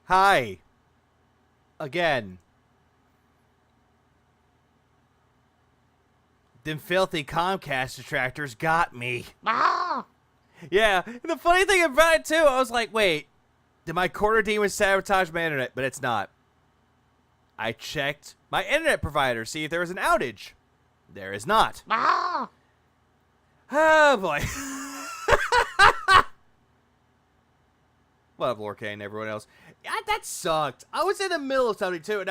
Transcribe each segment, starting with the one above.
Hi. Again. Them filthy Comcast detractors got me. Ah! Yeah, and the funny thing about it, too, I was like, wait, did my quarter demon sabotage my internet? But it's not. I checked my internet provider, see if there was an outage. There is not. Ah! Oh, boy. What up, Lorcaine and everyone else? Yeah, that sucked. I was in the middle of something, too,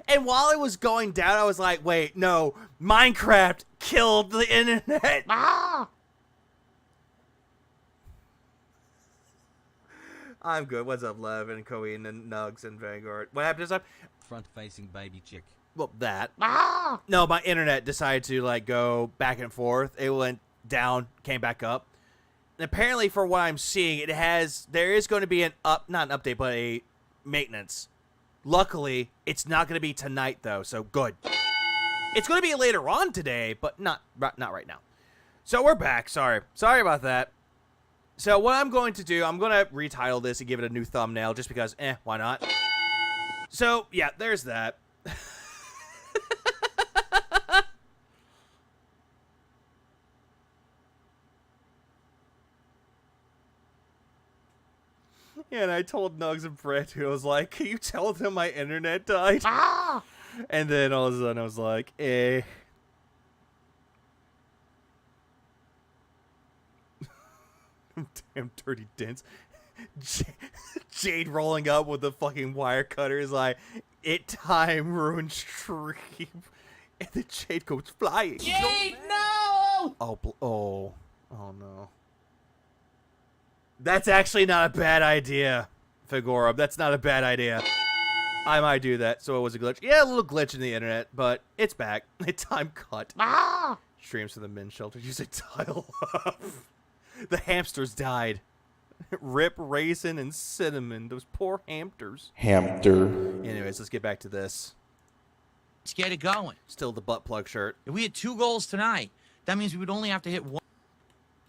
and while it was going down, I was like, wait, no, Minecraft killed the internet. Ah! I'm good. What's up, Lev and Cohen and Nugs and Vanguard? What happened this time? Front-facing baby chick. Well, that. Ah! No, my internet decided to, like, go back and forth. It went down, came back up. And apparently, for what I'm seeing, there is going to be not an update, but a maintenance. Luckily, it's not going to be tonight, though, so good. It's going to be later on today, but not right now. So we're back. Sorry about that. So what I'm going to do, I'm going to retitle this and give it a new thumbnail, just because, why not? So, yeah, there's that. Yeah, and I told Nugs and Brett, who was like, can you tell them my internet died? Ah! And then all of a sudden I was like, Damn dirty dents. Jade rolling up with the fucking wire cutter is like, it time ruined stream. And then Jade goes flying. Jade, no! Oh no. That's actually not a bad idea, Figura. That's not a bad idea. I might do that. So it was a glitch. Yeah, a little glitch in the internet, but it's back. Time cut. Ah! Streams from the men's shelter. Use a tile off. The hamsters died. Rip Raisin and Cinnamon. Those poor hamsters. Anyways, let's get back to this. Let's get it going. Still the butt plug shirt. If we had 2 goals tonight, that means we would only have to hit 1.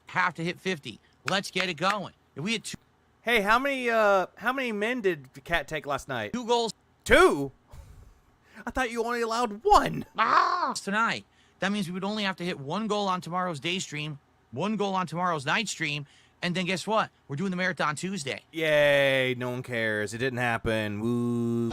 Have to hit 50. Let's get it going. If we had 2. Hey, how many men did the cat take last night? 2 goals. 2? I thought you only allowed 1. Ah! Tonight, that means we would only have to hit 1 goal on tomorrow's day stream, 1 goal on tomorrow's night stream, and then guess what? We're doing the marathon Tuesday. Yay, no one cares. It didn't happen. Woo.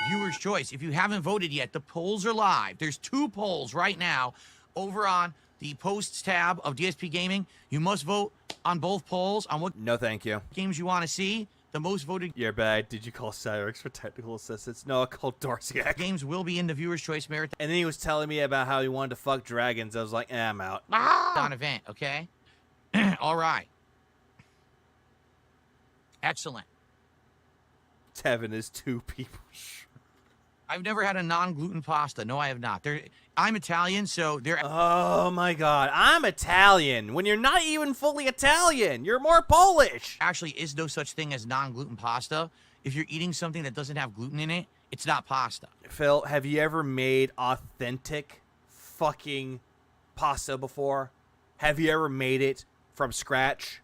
Viewer's choice. If you haven't voted yet, the polls are live. There's 2 polls right now over on the posts tab of DSP Gaming. You must vote on both polls on what No, thank you. games you want to see. The most voted You're bad. Did you call Cyrix for technical assistance? No, I called Darciak. games will be in the Viewer's Choice Marathon And then he was telling me about how he wanted to fuck dragons. I was like, I'm out. event, okay? All right. Excellent. Tevin is 2 people. I've never had a non-gluten pasta. No, I have not. I'm Italian, so they're... Oh my god, I'm Italian. When you're not even fully Italian, you're more Polish. actually is no such thing as non-gluten pasta. If you're eating something that doesn't have gluten in it, it's not pasta. Phil, have you ever made authentic fucking pasta before? Have you ever made it from scratch?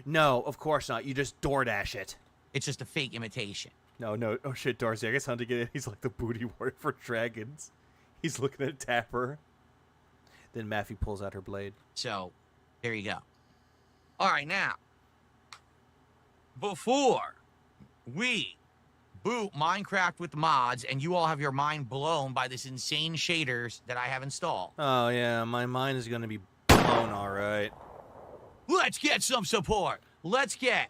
No, of course not. You just DoorDash it. It's just a fake imitation. No. Oh shit, Darcy. I guess hunting it. He's like the booty warrior for dragons. He's looking at Tapper. Then Maffy pulls out her blade. So, there you go. All right, now, before we boot Minecraft with mods and you all have your mind blown by this insane shaders that I have installed, Oh yeah, my mind is gonna be blown, all right. let's get some support. Let's get...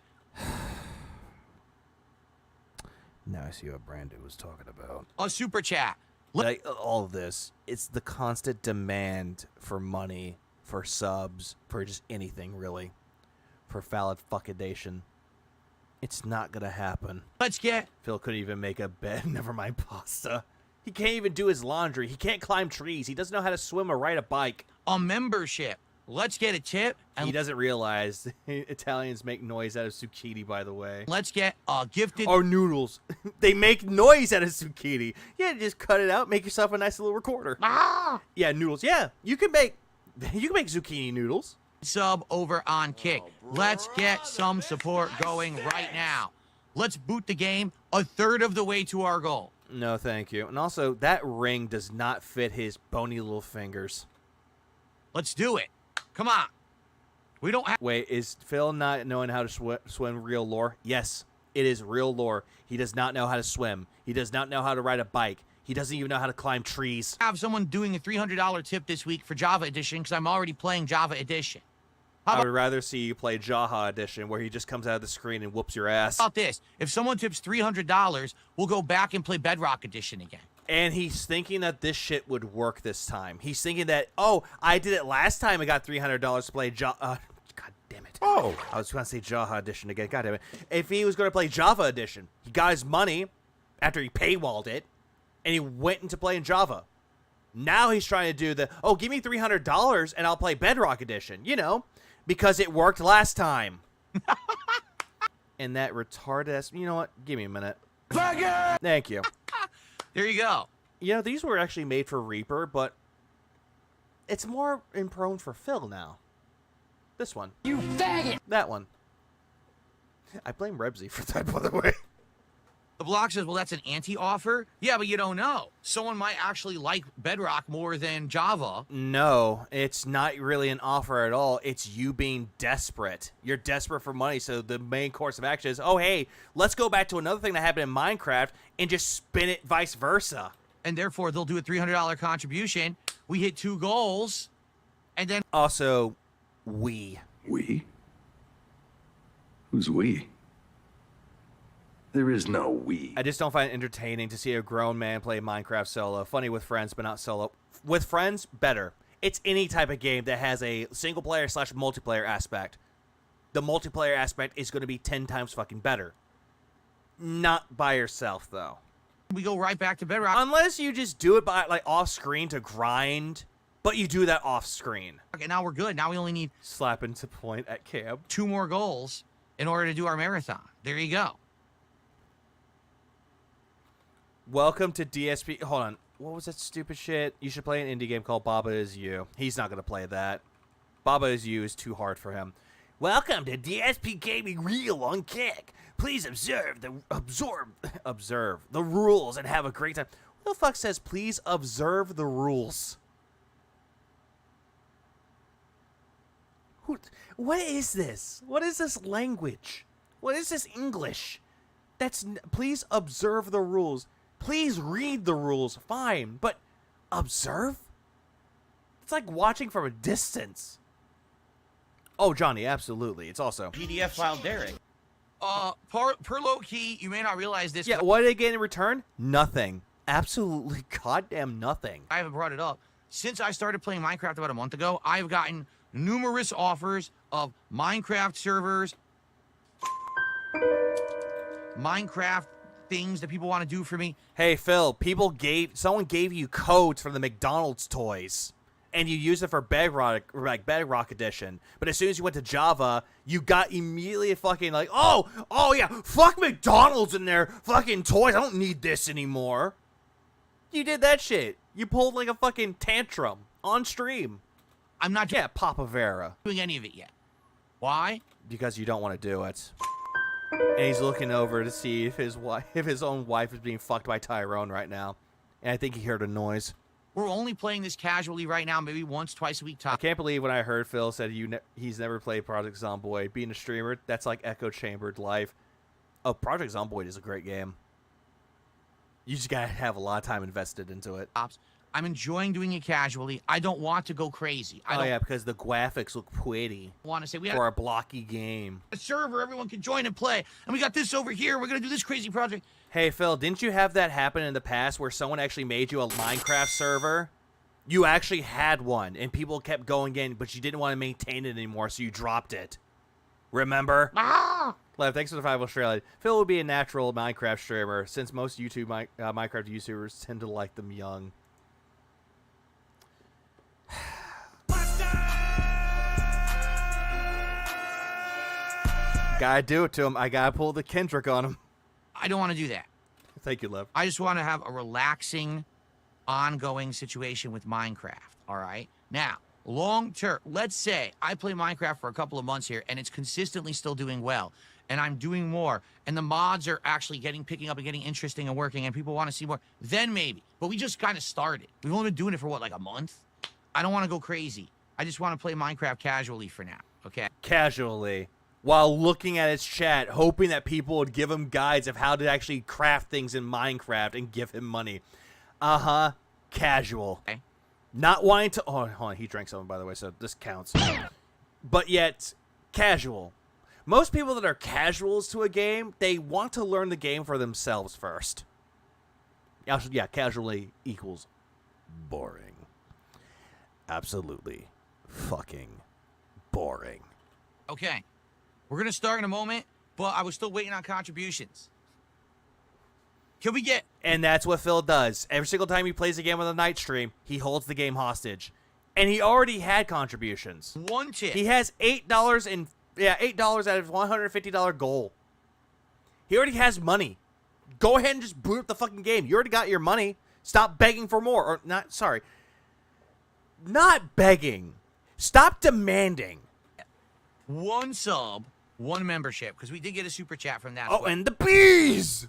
Now I see what Brandon was talking about. a super chat. Like, all of this, it's the constant demand for money, for subs, for just anything, really. For valid fuckadation. It's not gonna happen. Let's get... Phil couldn't even make a bed, never mind pasta. He can't even do his laundry. He can't climb trees. He doesn't know how to swim or ride a bike. a membership. Let's get a tip. And He doesn't realize Italians make noise out of zucchini, by the way. let's get a gifted... Or noodles. They make noise out of zucchini. Yeah, just cut it out, make yourself a nice little recorder. Yeah, noodles. Yeah, you can make zucchini noodles. sub over on Kick. Let's get some support going right now. Let's boot the game a third of the way to our goal. No, thank you. And also, that ring does not fit his bony little fingers. Let's do it. Come on. We don't have... Wait, is Phil not knowing how to swim real lore? Yes, it is real lore. He does not know how to swim. He does not know how to ride a bike. He doesn't even know how to climb trees. Have someone doing a $300 tip this week for Java Edition because I'm already playing Java Edition. I would rather see you play Jaha Edition, where he just comes out of the screen and whoops your ass. How about this? If someone tips $300, we'll go back and play Bedrock Edition again. And he's thinking that this shit would work this time. He's thinking that, oh, I did it last time. I got $300 to play God damn it. Oh. I was going to say Jaha Edition again. God damn it. If he was going to play Java Edition, he got his money after he paywalled it, and he went into playing Java. Now he's trying to do the, oh, give me $300 and I'll play Bedrock Edition, you know, because it worked last time. And that retarded ass, you know what? Give me a minute. Thank you. There you go. You know, these were actually made for Reaper, but it's more prone for Phil now. This one. You faggot! That one. I blame Rebsy for that, by the way. The block says, well, that's an anti-offer. Yeah, but you don't know. Someone might actually like Bedrock more than Java. No, it's not really an offer at all. It's you being desperate. You're desperate for money, so the main course of action is, oh, hey, let's go back to another thing that happened in Minecraft and just spin it vice versa. And therefore, they'll do a $300 contribution. We hit 2 goals. And then... Also, we. We? Who's we? There is no we. I just don't find it entertaining to see a grown man play Minecraft solo. Funny with friends, but not solo. With friends, better. It's any type of game that has a single player / multiplayer aspect. The multiplayer aspect is going to be 10 times fucking better. Not by yourself, though. we go right back to Bedrock. Unless you just do it by like off screen to grind, but you do that off screen. Okay, now we're good. Now we only need Slapping to point at camp. 2 more goals in order to do our marathon. There you go. Welcome to DSP. Hold on. What was that stupid shit? You should play an indie game called Baba Is You. He's not going to play that. Baba Is You is too hard for him. Welcome to DSP Gaming Real on Kick. Please observe the rules and have a great time. Who the fuck says please observe the rules? What is this? What is this language? What is this English? Please observe the rules. Please read the rules. Fine, but observe? It's like watching from a distance. Oh, Johnny, absolutely. It's also PDF file Derek. Per low key, you may not realize this. Yeah, what did they get in return? Nothing. Absolutely goddamn nothing. I haven't brought it up. Since I started playing Minecraft about a month ago, I've gotten numerous offers of Minecraft servers, Minecraft things that people want to do for me. Hey, Phil, someone gave you codes from the McDonald's toys, and you used it for Bedrock Edition. But as soon as you went to Java, you got immediately fucking like, oh yeah, fuck McDonald's and their fucking toys. I don't need this anymore. You did that shit. You pulled like a fucking tantrum on stream. I'm not Papa Vera. doing any of it yet. Why? Because you don't want to do it. And he's looking over to see if his own wife is being fucked by Tyrone right now. And I think he heard a noise. We're only playing this casually right now, maybe once, twice a week I top. can't believe when I heard Phil said he's never played Project Zomboid. Being a streamer, that's like echo chambered life. Oh, Project Zomboid is a great game. You just gotta have a lot of time invested into it. I'm enjoying doing it casually. I don't want to go crazy. I don't because the graphics look pretty want to say we for have a blocky game. a server everyone can join and play. And we got this over here. We're going to do this crazy project. Hey, Phil, didn't you have that happen in the past where someone actually made you a Minecraft server? You actually had one, and people kept going in, but you didn't want to maintain it anymore, so you dropped it. Remember? Lev, thanks for the 5 Australia. Phil would be a natural Minecraft streamer, since most YouTube Minecraft YouTubers tend to like them young. Gotta do it to him. I gotta pull the Kendrick on him. I don't want to do that. Thank you, Lev. I just want to have a relaxing, ongoing situation with Minecraft, all right? Now, long term, let's say I play Minecraft for a couple of months here, and it's consistently still doing well. and I'm doing more, and the mods are actually picking up and getting interesting and working, and people want to see more, then maybe. But we just kind of started. We've only been doing it for, what, like a month? I don't want to go crazy. I just want to play Minecraft casually for now, okay? Casually. While looking at his chat, hoping that people would give him guides of how to actually craft things in Minecraft and give him money. Uh-huh. Casual. Okay. Not wanting to... Oh, hold on. He drank something, by the way, so this counts. But yet, casual. Most people that are casuals to a game, they want to learn the game for themselves first. Yeah, casually equals boring. Absolutely fucking boring. Okay. We're going to start in a moment, but I was still waiting on contributions. Can we get... And that's what Phil does. Every single time he plays a game on the night stream, he holds the game hostage. And he already had contributions. One tip. He has $8 $8 out of $150 goal. He already has money. Go ahead and just boot up the fucking game. You already got your money. Stop begging for more. Or not, sorry. Not begging. Stop demanding. One sub, one membership, because we did get a super chat from that. Oh, and the bees!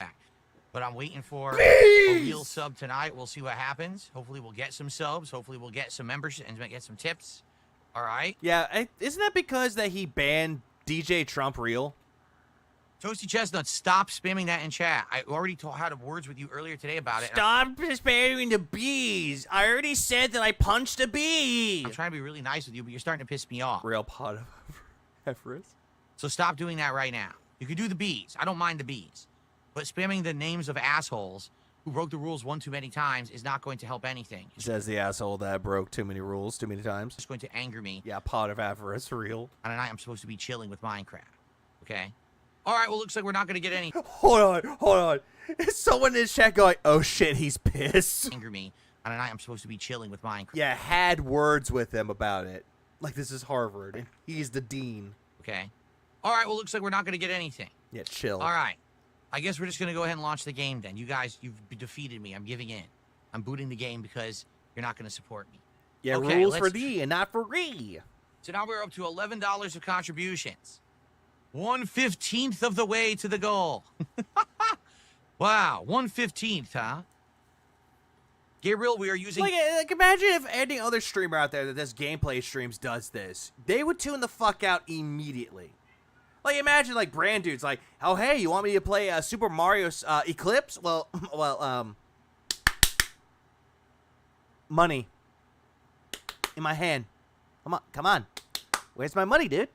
But I'm waiting for Bees! a real sub tonight. We'll see what happens. Hopefully we'll get some subs. Hopefully we'll get some membership and get some tips. All right? Yeah, isn't that because that he banned DJ Trump Real? Toasty Chestnut, stop spamming that in chat. I already had words with you earlier today about it. Stop spamming the bees. I already said that I punched a bee. I'm trying to be really nice with you, but you're starting to piss me off. Real pot of Everest. So stop doing that right now. You can do the bees. I don't mind the bees. But spamming the names of assholes who broke the rules one too many times is not going to help anything. Says the asshole that broke too many rules too many times. It's going to anger me. Yeah, pot of avarice, real. On a night I'm supposed to be chilling with Minecraft. Okay? All right, well, looks like we're not going to get any... Hold on. Is someone in his chat going, oh shit, he's pissed? Anger me on a night I'm supposed to be chilling with Minecraft. Yeah, had words with him about it. Like this is Harvard, and he's the dean. Okay? All right, well, looks like we're not going to get anything. Yeah, chill. All right. I guess we're just going to go ahead and launch the game then. You guys, you've defeated me. I'm giving in. I'm booting the game because you're not going to support me. Yeah, okay, rules for thee and not for re. So now we're up to $11 of contributions. 1/15 of the way to the goal. Wow, 1/15, huh? Gabriel, we are using... Like, imagine if any other streamer out there that does gameplay streams does this. They would tune the fuck out immediately. Like, imagine, like, brand dudes, like, oh, hey, you want me to play Super Mario Eclipse? Well, money. In my hand. Come on. Where's my money, dude?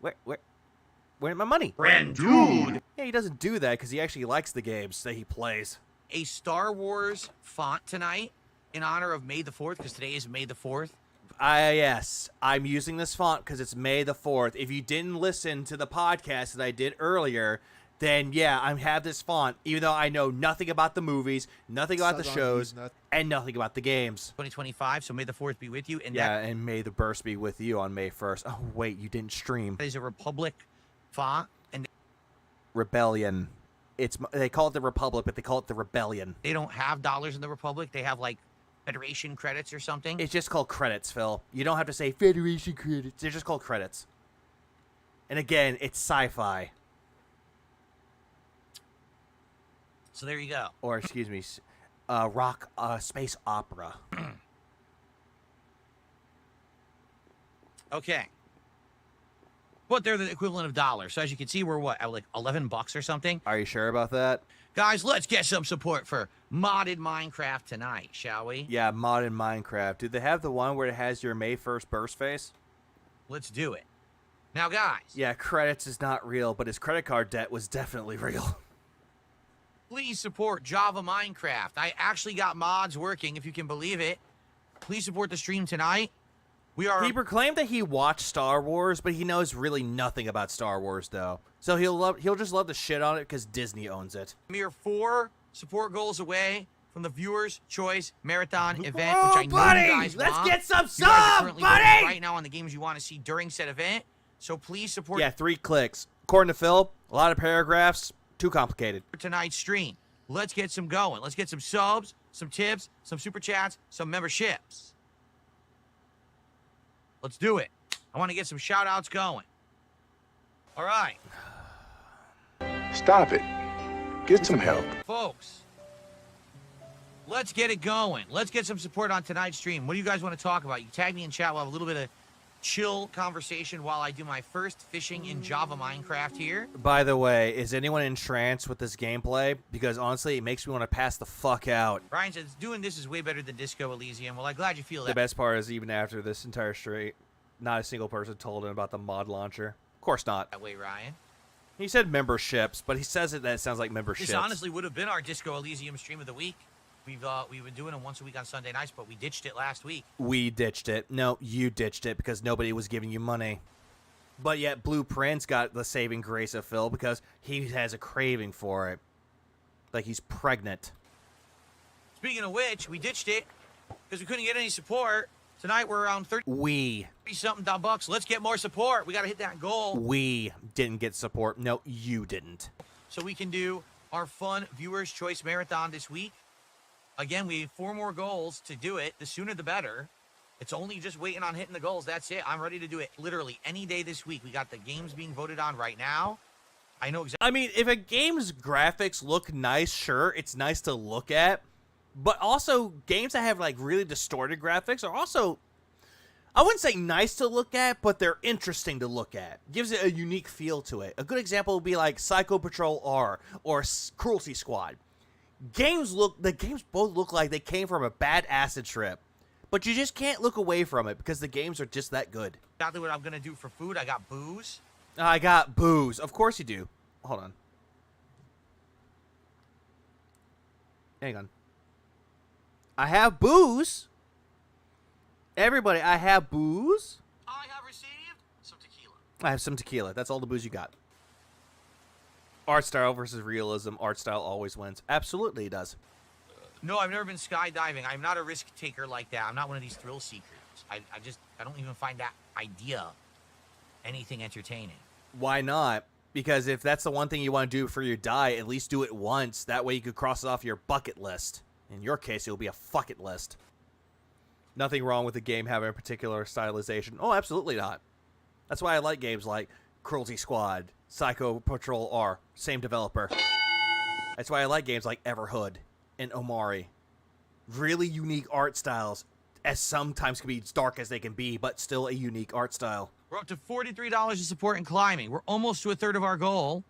Where's my money? Brand dude! Yeah, he doesn't do that because he actually likes the games that he plays. A Star Wars font tonight in honor of May the 4th, because today is May the 4th. Yes, I'm using this font because it's May the 4th. If you didn't listen to the podcast that I did earlier, then yeah, I have this font, even though I know nothing about the movies, nothing about the shows, and nothing about the games. 2025, so May the 4th be with you. And yeah, and may the burst be with you on May 1st. Oh, wait, you didn't stream. That is a Republic font. And Rebellion. They call it the Republic, but they call it the Rebellion. they don't have dollars in the Republic. They have, like, Federation credits or something. It's just called credits, Phil. You don't have to say Federation credits. They're just called credits. And again, it's sci-fi. So there you go. Or, excuse me, space opera. Okay. But they're the equivalent of dollars. So as you can see, we're what, at like $11 or something? Are you sure about that? Guys, let's get some support for modded Minecraft tonight, shall we? Yeah, modded Minecraft. Do they have the one where it has your May 1st burst face? Let's do it. Now, guys. Yeah, credits is not real, but his credit card debt was definitely real. Please support Java Minecraft. I actually got mods working, if you can believe it. Please support the stream tonight. He proclaimed that he watched Star Wars, but he knows really nothing about Star Wars, though. So he'll just love to shit on it because Disney owns it. Mere 4 support goals away from the Viewers' Choice Marathon event, Oh, which I know buddy, you guys let's want. get some You guys are subs, currently buddy! voting right now on the games you want to see during said event. So please support Yeah, 3 clicks. According to Phil, a lot of paragraphs, too complicated. tonight's stream. Let's get some going. Let's get some subs, some tips, some super chats, some memberships. Let's do it. I want to get some shout outs going. All right. Stop it. Get some help. Folks, let's get it going. Let's get some support on tonight's stream. What do you guys want to talk about? You tag me in chat. We'll have a little bit of chill conversation while I do my first fishing in Java Minecraft here. By the way, is anyone entranced with this gameplay? Because honestly, it makes me want to pass the fuck out. Ryan says, doing this is way better than Disco Elysium. Well, I'm glad you feel The that. best part is even after this entire streak, not a single person told him about the mod launcher. Of course not. That way, Ryan. He said memberships, but he says it that it sounds like memberships. This honestly would have been our Disco Elysium stream of the week. We've been doing it once a week on Sunday nights, but we ditched it last week. We ditched it. No, you ditched it because nobody was giving you money. But yet Blueprint's got the saving grace of Phil because he has a craving for it. Like he's pregnant. Speaking of which, we ditched it because we couldn't get any support. Tonight we're around 30-something bucks. Let's get more support. We got to hit that goal. We didn't get support. No, you didn't. So we can do our fun Viewers' Choice Marathon this week. Again, we have 4 more goals to do it. The sooner the better. It's only just waiting on hitting the goals. That's it. I'm ready to do it literally any day this week. We got the games being voted on right now. I know exactly. I mean, if a game's graphics look nice, sure, it's nice to look at. But also, games that have like really distorted graphics are also, I wouldn't say nice to look at, but they're interesting to look at. Gives it a unique feel to it. A good example would be like Psycho Patrol R or Cruelty Squad. The games both look like they came from a bad acid trip, but you just can't look away from it because the games are just that good. Exactly what I'm gonna do for food. I got booze. I got booze. Of course you do. Hold on. Hang on. I have booze. Everybody, I have booze. I have received some tequila. I have some tequila. That's all the booze you got. Art style versus realism. Art style always wins. Absolutely it does. No, I've never been skydiving. I'm not a risk taker like that. I'm not one of these thrill seekers. I don't even find that idea anything entertaining. Why not? Because if that's the one thing you want to do before you die, at least do it once. That way you could cross it off your bucket list. In your case, it will be a fuck it list. Nothing wrong with the game having a particular stylization. Oh, absolutely not. That's why I like games like Cruelty Squad, Psycho Patrol R, same developer. That's why I like games like Everhood and Omari. Really unique art styles, as sometimes can be as dark as they can be, but still a unique art style. We're up to $43 in support in climbing. We're almost to a third of our goal.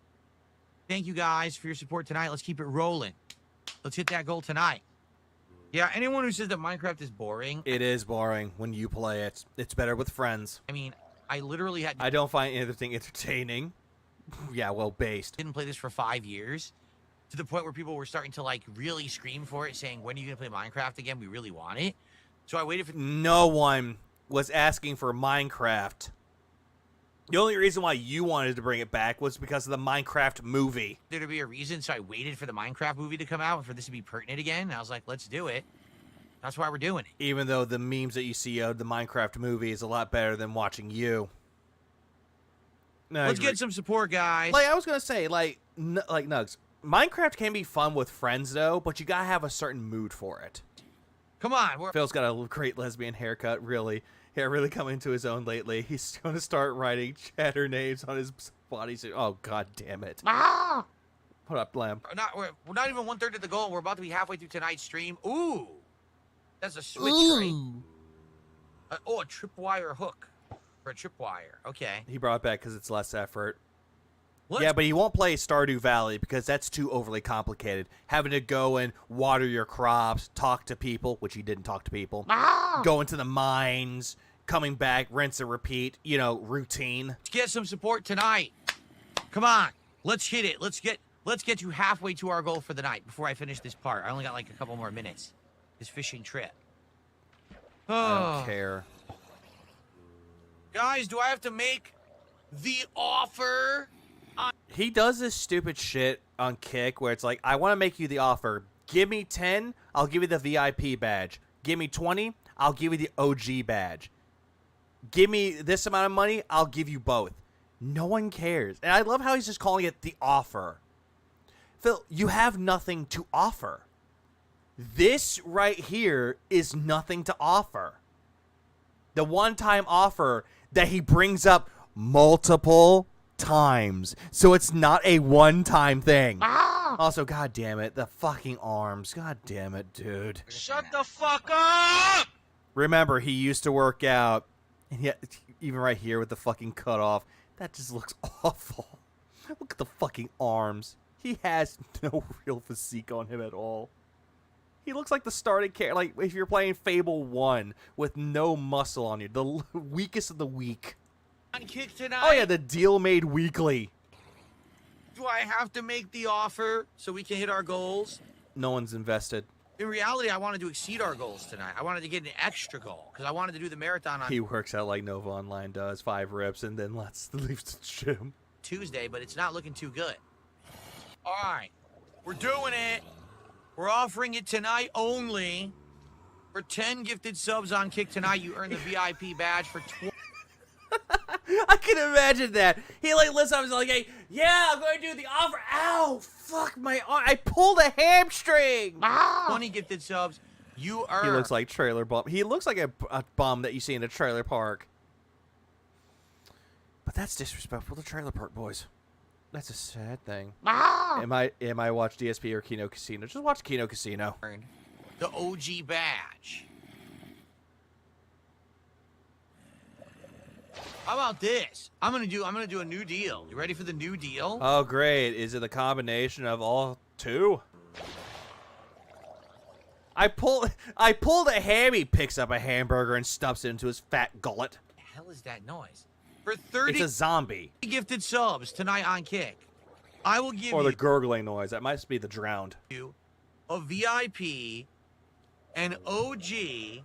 Thank you guys for your support tonight. Let's keep it rolling. Let's hit that goal tonight. Yeah, anyone who says that Minecraft is boring. It is boring when you play it. It's better with friends. I mean, I literally I don't find anything entertaining. Yeah, well, based. Didn't play this for 5 years. To the point where people were starting to, like, really scream for it, saying, when are you going to play Minecraft again? We really want it. So I waited for... No one was asking for Minecraft. The only reason why you wanted to bring it back was because of the Minecraft movie. there to be a reason, so I waited for the Minecraft movie to come out and for this to be pertinent again. And I was like, let's do it. That's why we're doing it. Even though the memes that you see of the Minecraft movie is a lot better than watching you. No, Let's get some support, guys. Like I was gonna say, like Nugs, Minecraft can be fun with friends though, but you gotta have a certain mood for it. Come on. Phil's got a great lesbian haircut, really. Yeah, really coming to his own lately. He's going to start writing chatter names on his bodysuit. Oh, god damn it. Ah! Hold up, Lamb. We're not even 1/3 of the goal. We're about to be halfway through tonight's stream. Ooh. That's a switch right? A tripwire hook. For a tripwire. Okay. He brought it back because it's less effort. Let's Yeah, but he won't play Stardew Valley because that's too overly complicated. Having to go and water your crops, talk to people, which he didn't talk to people, go into the mines, coming back, rinse and repeat, routine. get some support tonight. Come on. Let's hit it. Let's get you halfway to our goal for the night before I finish this part. I only got like a couple more minutes. This fishing trip. I don't care. Guys, do I have to make the offer? He does this stupid shit on Kick where it's like, I want to make you the offer. Give me 10, I'll give you the VIP badge. Give me 20, I'll give you the OG badge. Give me this amount of money, I'll give you both. No one cares. And I love how he's just calling it the offer. Phil, you have nothing to offer. This right here is nothing to offer. The one-time offer that he brings up multiple times, so it's not a one-time thing. Ah! Also, god damn it, the fucking arms. God damn it, dude. Shut the fuck up! Remember, he used to work out, and yet, even right here with the fucking cutoff, that just looks awful. Look at the fucking arms. He has no real physique on him at all. He looks like the starting character, like if you're playing Fable 1 with no muscle on you, the weakest of the weak. On Kick tonight. Oh yeah, the deal made weekly. Do I have to make the offer so we can hit our goals? No one's invested. In reality, I wanted to exceed our goals tonight. I wanted to get an extra goal because I wanted to do the marathon on He works out like Nova Online does, 5 reps, and then leaves the gym. Tuesday, but it's not looking too good. All right, we're doing it. We're offering it tonight only. For 10 gifted subs on Kick tonight, you earn the VIP badge for 20. I can imagine that. He like listens, I was like, hey, yeah, I'm going to do the offer. Ow, fuck my arm. I pulled a hamstring. 20 gifted subs, you earn. He looks like trailer bum. He looks like a bum that you see in a trailer park. But that's disrespectful to trailer park boys. That's a sad thing. Am I watch DSP or Kino Casino? Just watch Kino Casino. The OG badge. How about this? I'm gonna do a new deal. You ready for the new deal? Oh great. Is it the combination of all two? I pulled a ham. He picks up a hamburger and stuffs it into his fat gullet. What the hell is that noise? For 30 It's a zombie. gifted subs tonight on Kick, I will give Or the you gurgling noise. That must be the drowned. a VIP, an OG,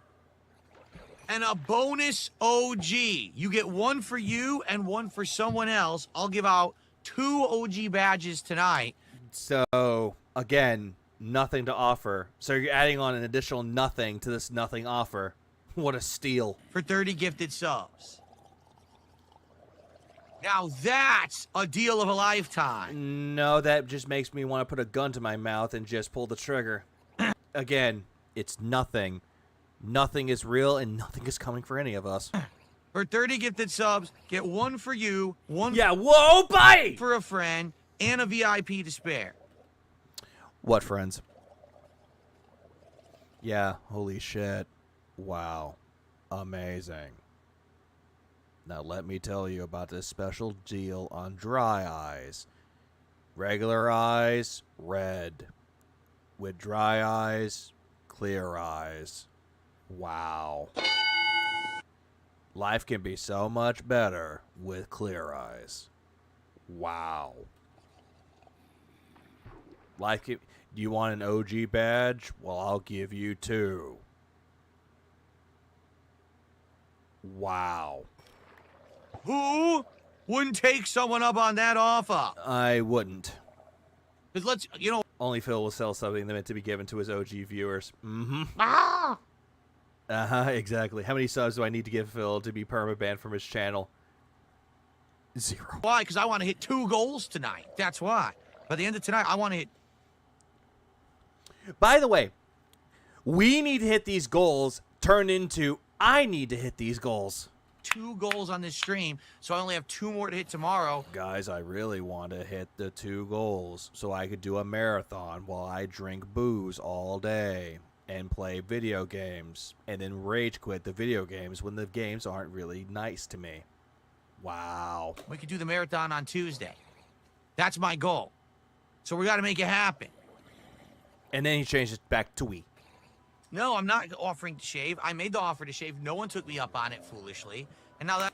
and a bonus OG. You get one for you and one for someone else. I'll give out 2 OG badges tonight. So, again, nothing to offer. So you're adding on an additional nothing to this nothing offer. What a steal. For 30 gifted subs. Now that's a deal of a lifetime. No, that just makes me want to put a gun to my mouth and just pull the trigger. Again, it's nothing. Nothing is real and nothing is coming for any of us. For 30 gifted subs, get one for you, one Yeah, whoa, buddy! for a friend, and a VIP to spare. What, friends? Yeah, holy shit. Wow. Amazing. Now let me tell you about this special deal on dry eyes. Regular eyes, red. With dry eyes, clear eyes. Wow. Life can be so much better with clear eyes. Wow. Life can... Do you want an OG badge? Well, I'll give you 2. Wow. Who wouldn't take someone up on that offer? I wouldn't. Because let's, you know. Only Phil will sell something meant to be given to his OG viewers. Mm-hmm. Ah! Uh-huh, exactly. How many subs do I need to give Phil to be permabanned from his channel? 0. Why? Because I want to hit 2 goals tonight. That's why. By the end of tonight, I want to hit. By the way, we need to hit these goals turned into I need to hit these goals. 2 goals on this stream, so I only have 2 more to hit tomorrow. Guys, I really want to hit the 2 goals so I could do a marathon while I drink booze all day and play video games and then rage quit the video games when the games aren't really nice to me. Wow. We could do the marathon on Tuesday. That's my goal. So we got to make it happen. And then he changed it back to we. No, I'm not offering to shave. I made the offer to shave. No one took me up on it foolishly. And now that...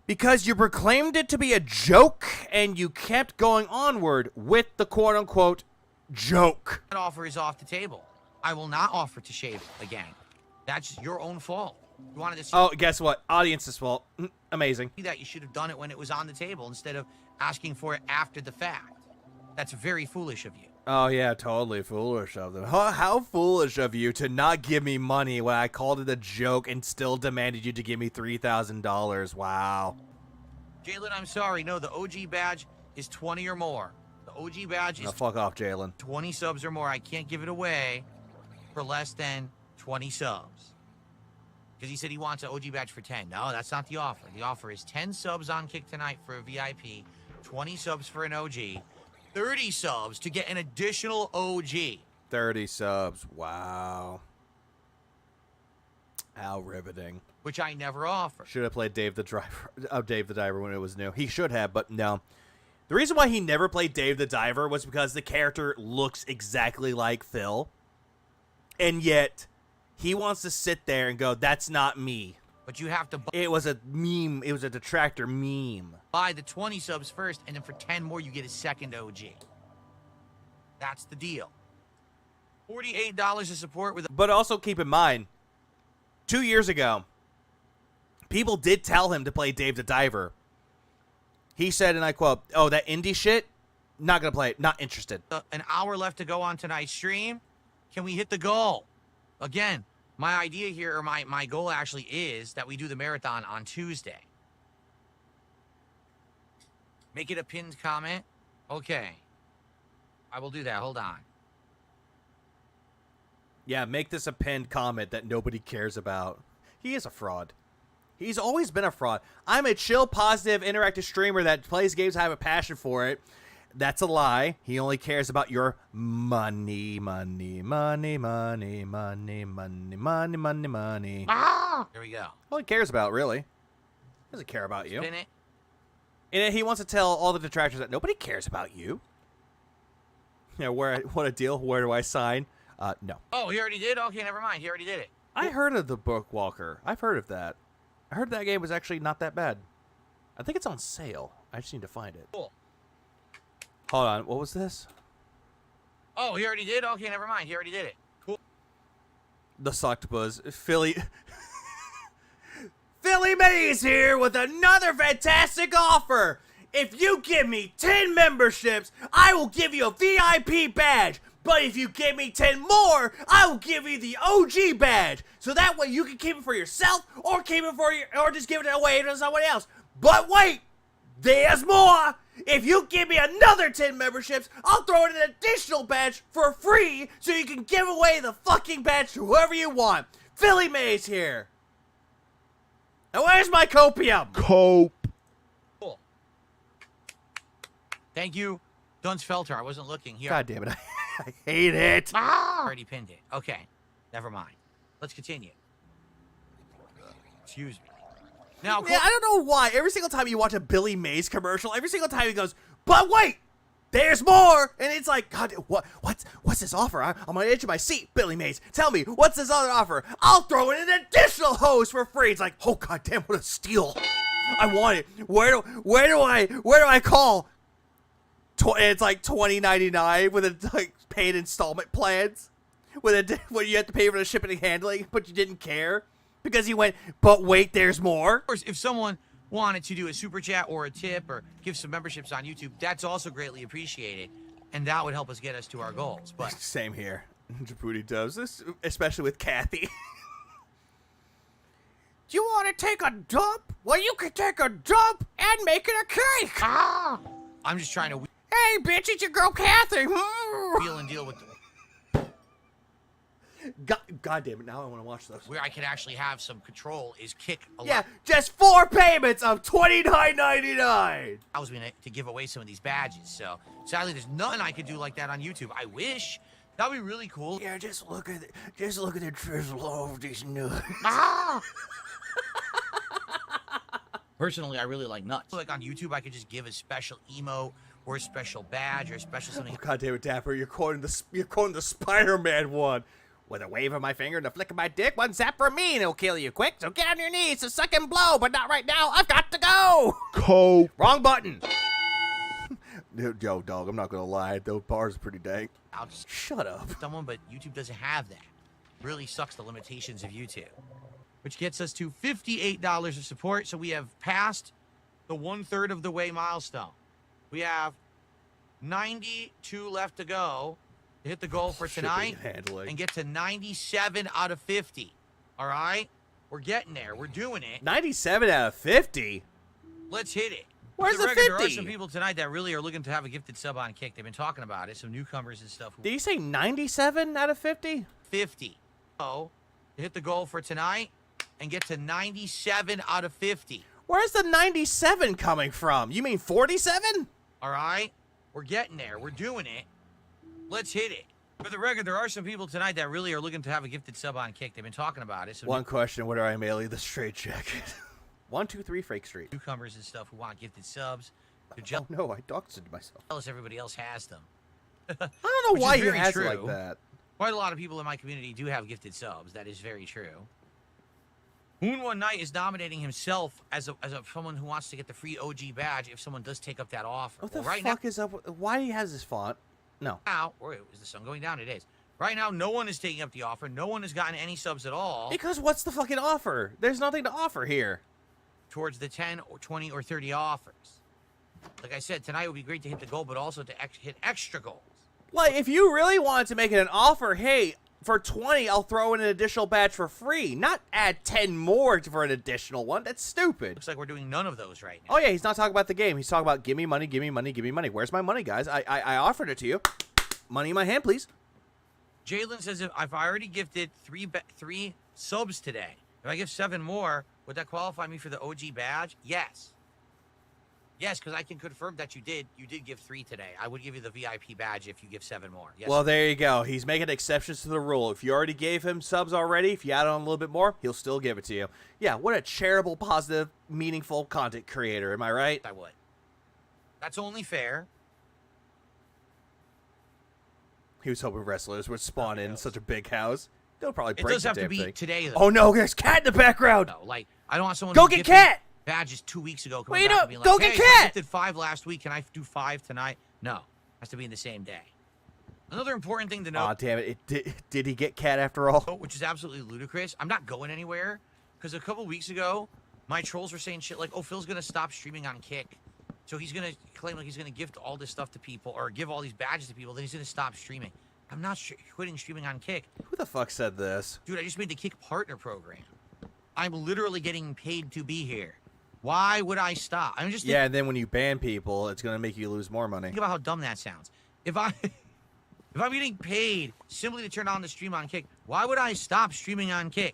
Because you proclaimed it to be a joke and you kept going onward with the quote-unquote joke. that offer is off the table. I will not offer to shave again. That's your own fault. You wanted to see Oh, guess what? Audience's fault. Amazing. that. You should have done it when it was on the table instead of asking for it after the fact. That's very foolish of you. Oh, yeah, totally foolish of them. How foolish of you to not give me money when I called it a joke and still demanded you to give me $3,000. Wow. Jalen, I'm sorry. No, the OG badge is 20 or more. The OG badge is Now, fuck off, Jalen. 20 subs or more. I can't give it away for less than 20 subs. because he said he wants an OG badge for 10. No, that's not the offer. The offer is 10 subs on Kick tonight for a VIP, 20 subs for an OG, 30 subs to get an additional OG. 30 subs. Wow. How riveting. Which I never offer. Should have played Dave the Diver when it was new. He should have, but no. The reason why he never played Dave the Diver was because the character looks exactly like Phil. And yet, he wants to sit there and go, that's not me. But you have to It was a meme. It was a detractor meme. buy the 20 subs first, and then for 10 more, you get a second OG. That's the deal. $48 of support with a... But also keep in mind, 2 years ago, people did tell him to play Dave the Diver. He said, and I quote, oh, that indie shit? Not going to play it. Not interested. An hour left to go on tonight's stream. Can we hit the goal? Again, my idea here, or my goal actually is that we do the marathon on Tuesday. Make it a pinned comment. Okay. I will do that. Hold on. Yeah, make this a pinned comment that nobody cares about. He is a fraud. He's always been a fraud. I'm a chill, positive, interactive streamer that plays games. I have a passion for it. That's a lie. He only cares about your money, money, money, money, money, money, money, money, money. Ah! Here we go. All he cares about, really. Doesn't care about you. Spin it. And he wants to tell all the detractors that nobody cares about you. Yeah, what a deal. Where do I sign? No. Oh, he already did? Okay, never mind. He already did it. I heard of the Bookwalker. I've heard of that. I heard that game was actually not that bad. I think it's on sale. I just need to find it. Cool. Hold on. What was this? Oh, he already did? Okay, never mind. He already did it. Cool. The Sucked Buzz. Philly Mays here with another fantastic offer. If you give me 10 memberships, I will give you a VIP badge. But if you give me 10 more, I will give you the OG badge. So that way you can keep it for yourself or keep it for your, or just give it away to someone else. But wait, there's more. If you give me another 10 memberships, I'll throw in an additional badge for free so you can give away the fucking badge to whoever you want. Philly Mays here. Now where's my copium? Cope. Cool. Thank you, Dunsfelter. I wasn't looking here. God damn it. I hate it. Already pinned it. Okay, never mind. Let's continue. Excuse me. Now, Yeah, I don't know why. Every single time you watch a Billy Mays commercial, every single time he goes, but wait, there's more. And it's like, God, what's this offer? I'm on the edge of my seat, Billy Mays. Tell me, what's this other offer? I'll throw in an additional hose for free. It's like, oh, God damn, what a steal. I want it. Where do I call? It's like $20.99 with a like paid installment plans. Where you have to pay for the shipping and handling, but you didn't care. Because he went, but wait, there's more. of course, if someone wanted to do a super chat or a tip or give some memberships on YouTube, that's also greatly appreciated, and that would help us get us to our goals. But Same here. Djibouti does this, especially with Kathy. Do you want to take a dump? Well, you can take a dump and make it a cake. I'm just trying to Hey, bitch, it's your girl Kathy. wheel and deal with God damn it, now I want to watch those. where I can actually have some control is kick Yeah, just 4 payments of $29.99. allows me to give away some of these badges. So sadly, there's nothing I could do like that on YouTube. I wish. That'd be really cool. Yeah, just look at the drizzle of these nuts. Personally, I really like nuts. Like on YouTube, I could just give a special emote or a special badge or a special something. Oh, God damn it, Dapper, you're quoting the Spider-Man one. With a wave of my finger and a flick of my dick, one zap from me and it'll kill you quick. So get on your knees to suck and blow, but not right now. I've got to go. Cope. Wrong button. Yo, dog, I'm not gonna lie. Those bars are pretty dank. I'll just Shut up. someone, but YouTube doesn't have that. Really sucks the limitations of YouTube. Which gets us to $58 of support. So we have passed the 1/3 of the way milestone. We have 92 left to go to hit the goal for tonight and get to 97 out of 50. All right? We're getting there. We're doing it. 97 out of 50? Let's hit it. Where's the There are 50? some people tonight that really are looking to have a gifted sub on Kick. They've been talking about it. Some newcomers and stuff. Did you say 97 out of 50? 50. Oh, to hit the goal for tonight and get to 97 out of 50. Where's the 97 coming from? You mean 47? All right? We're getting there. We're doing it. Let's hit it. For the record, there are some people tonight that really are looking to have a gifted sub on Kick. They've been talking about it. So One question, what do I mail you the straight jacket? 1, 2, 3 Fake Street. newcomers and stuff who want gifted subs. They're Oh no, I doxed myself. jealous everybody else has them. I don't know Which why is you very has it true. like that. Quite a lot of people in my community do have gifted subs. That is very true. Moon One Night is nominating himself as someone who wants to get the free OG badge if someone does take up that offer. What the Well, right fuck is up? Why he has this font? No. now, or is the sun going down? It is. Right now, no one is taking up the offer. No one has gotten any subs at all Because what's the fucking offer? There's nothing to offer here. towards the 10 or 20 or 30 offers. Like I said, tonight would be great to hit the goal, but also to hit extra goals. Like, if you really wanted to make it an offer, hey, for 20, I'll throw in an additional badge for free. Not add 10 more for an additional one. That's stupid. Looks like we're doing none of those right now. Oh, yeah, he's not talking about the game. He's talking about give me money, give me money, give me money. Where's my money, guys? I offered it to you. Money in my hand, please. Jalen says if I already gifted three subs today, if I give 7 more, would that qualify me for the OG badge? Yes. Yes, because I can confirm that you did give 3 today. I would give you the VIP badge if you give 7 more. Yes. Well, there you go. He's making exceptions to the rule. If you already gave him subs already, if you add on a little bit more, he'll still give it to you. Yeah, what a charitable, positive, meaningful content creator. Am I right? I would. That's only fair. He was hoping wrestlers would spawn in such a big house. They'll probably It break does the have to damn be thing. today, though. Oh, no, there's Cat in the background. No, like, I don't want someone Go who get gifted Cat! badges 2 weeks ago What coming you back doing? and being like, Go get hey, Cat! I gifted 5 last week. Can I do 5 tonight? No. Has to be in the same day. Another important thing to note. Aw, damn it. Did he get Cat after all? Which is absolutely ludicrous. I'm not going anywhere because a couple weeks ago, my trolls were saying shit like, "Oh, Phil's gonna stop streaming on Kick, so he's gonna claim like he's gonna gift all this stuff to people or give all these badges to people. Then he's gonna stop streaming." I'm not quitting streaming on Kick, Who the fuck said this? dude. I just made the Kick partner program. I'm literally getting paid to be here. Why would I stop? I'm just Yeah, and then when you ban people, it's going to make you lose more money. think about how dumb that sounds. If I'm getting paid simply to turn on the stream on Kick, why would I stop streaming on Kick?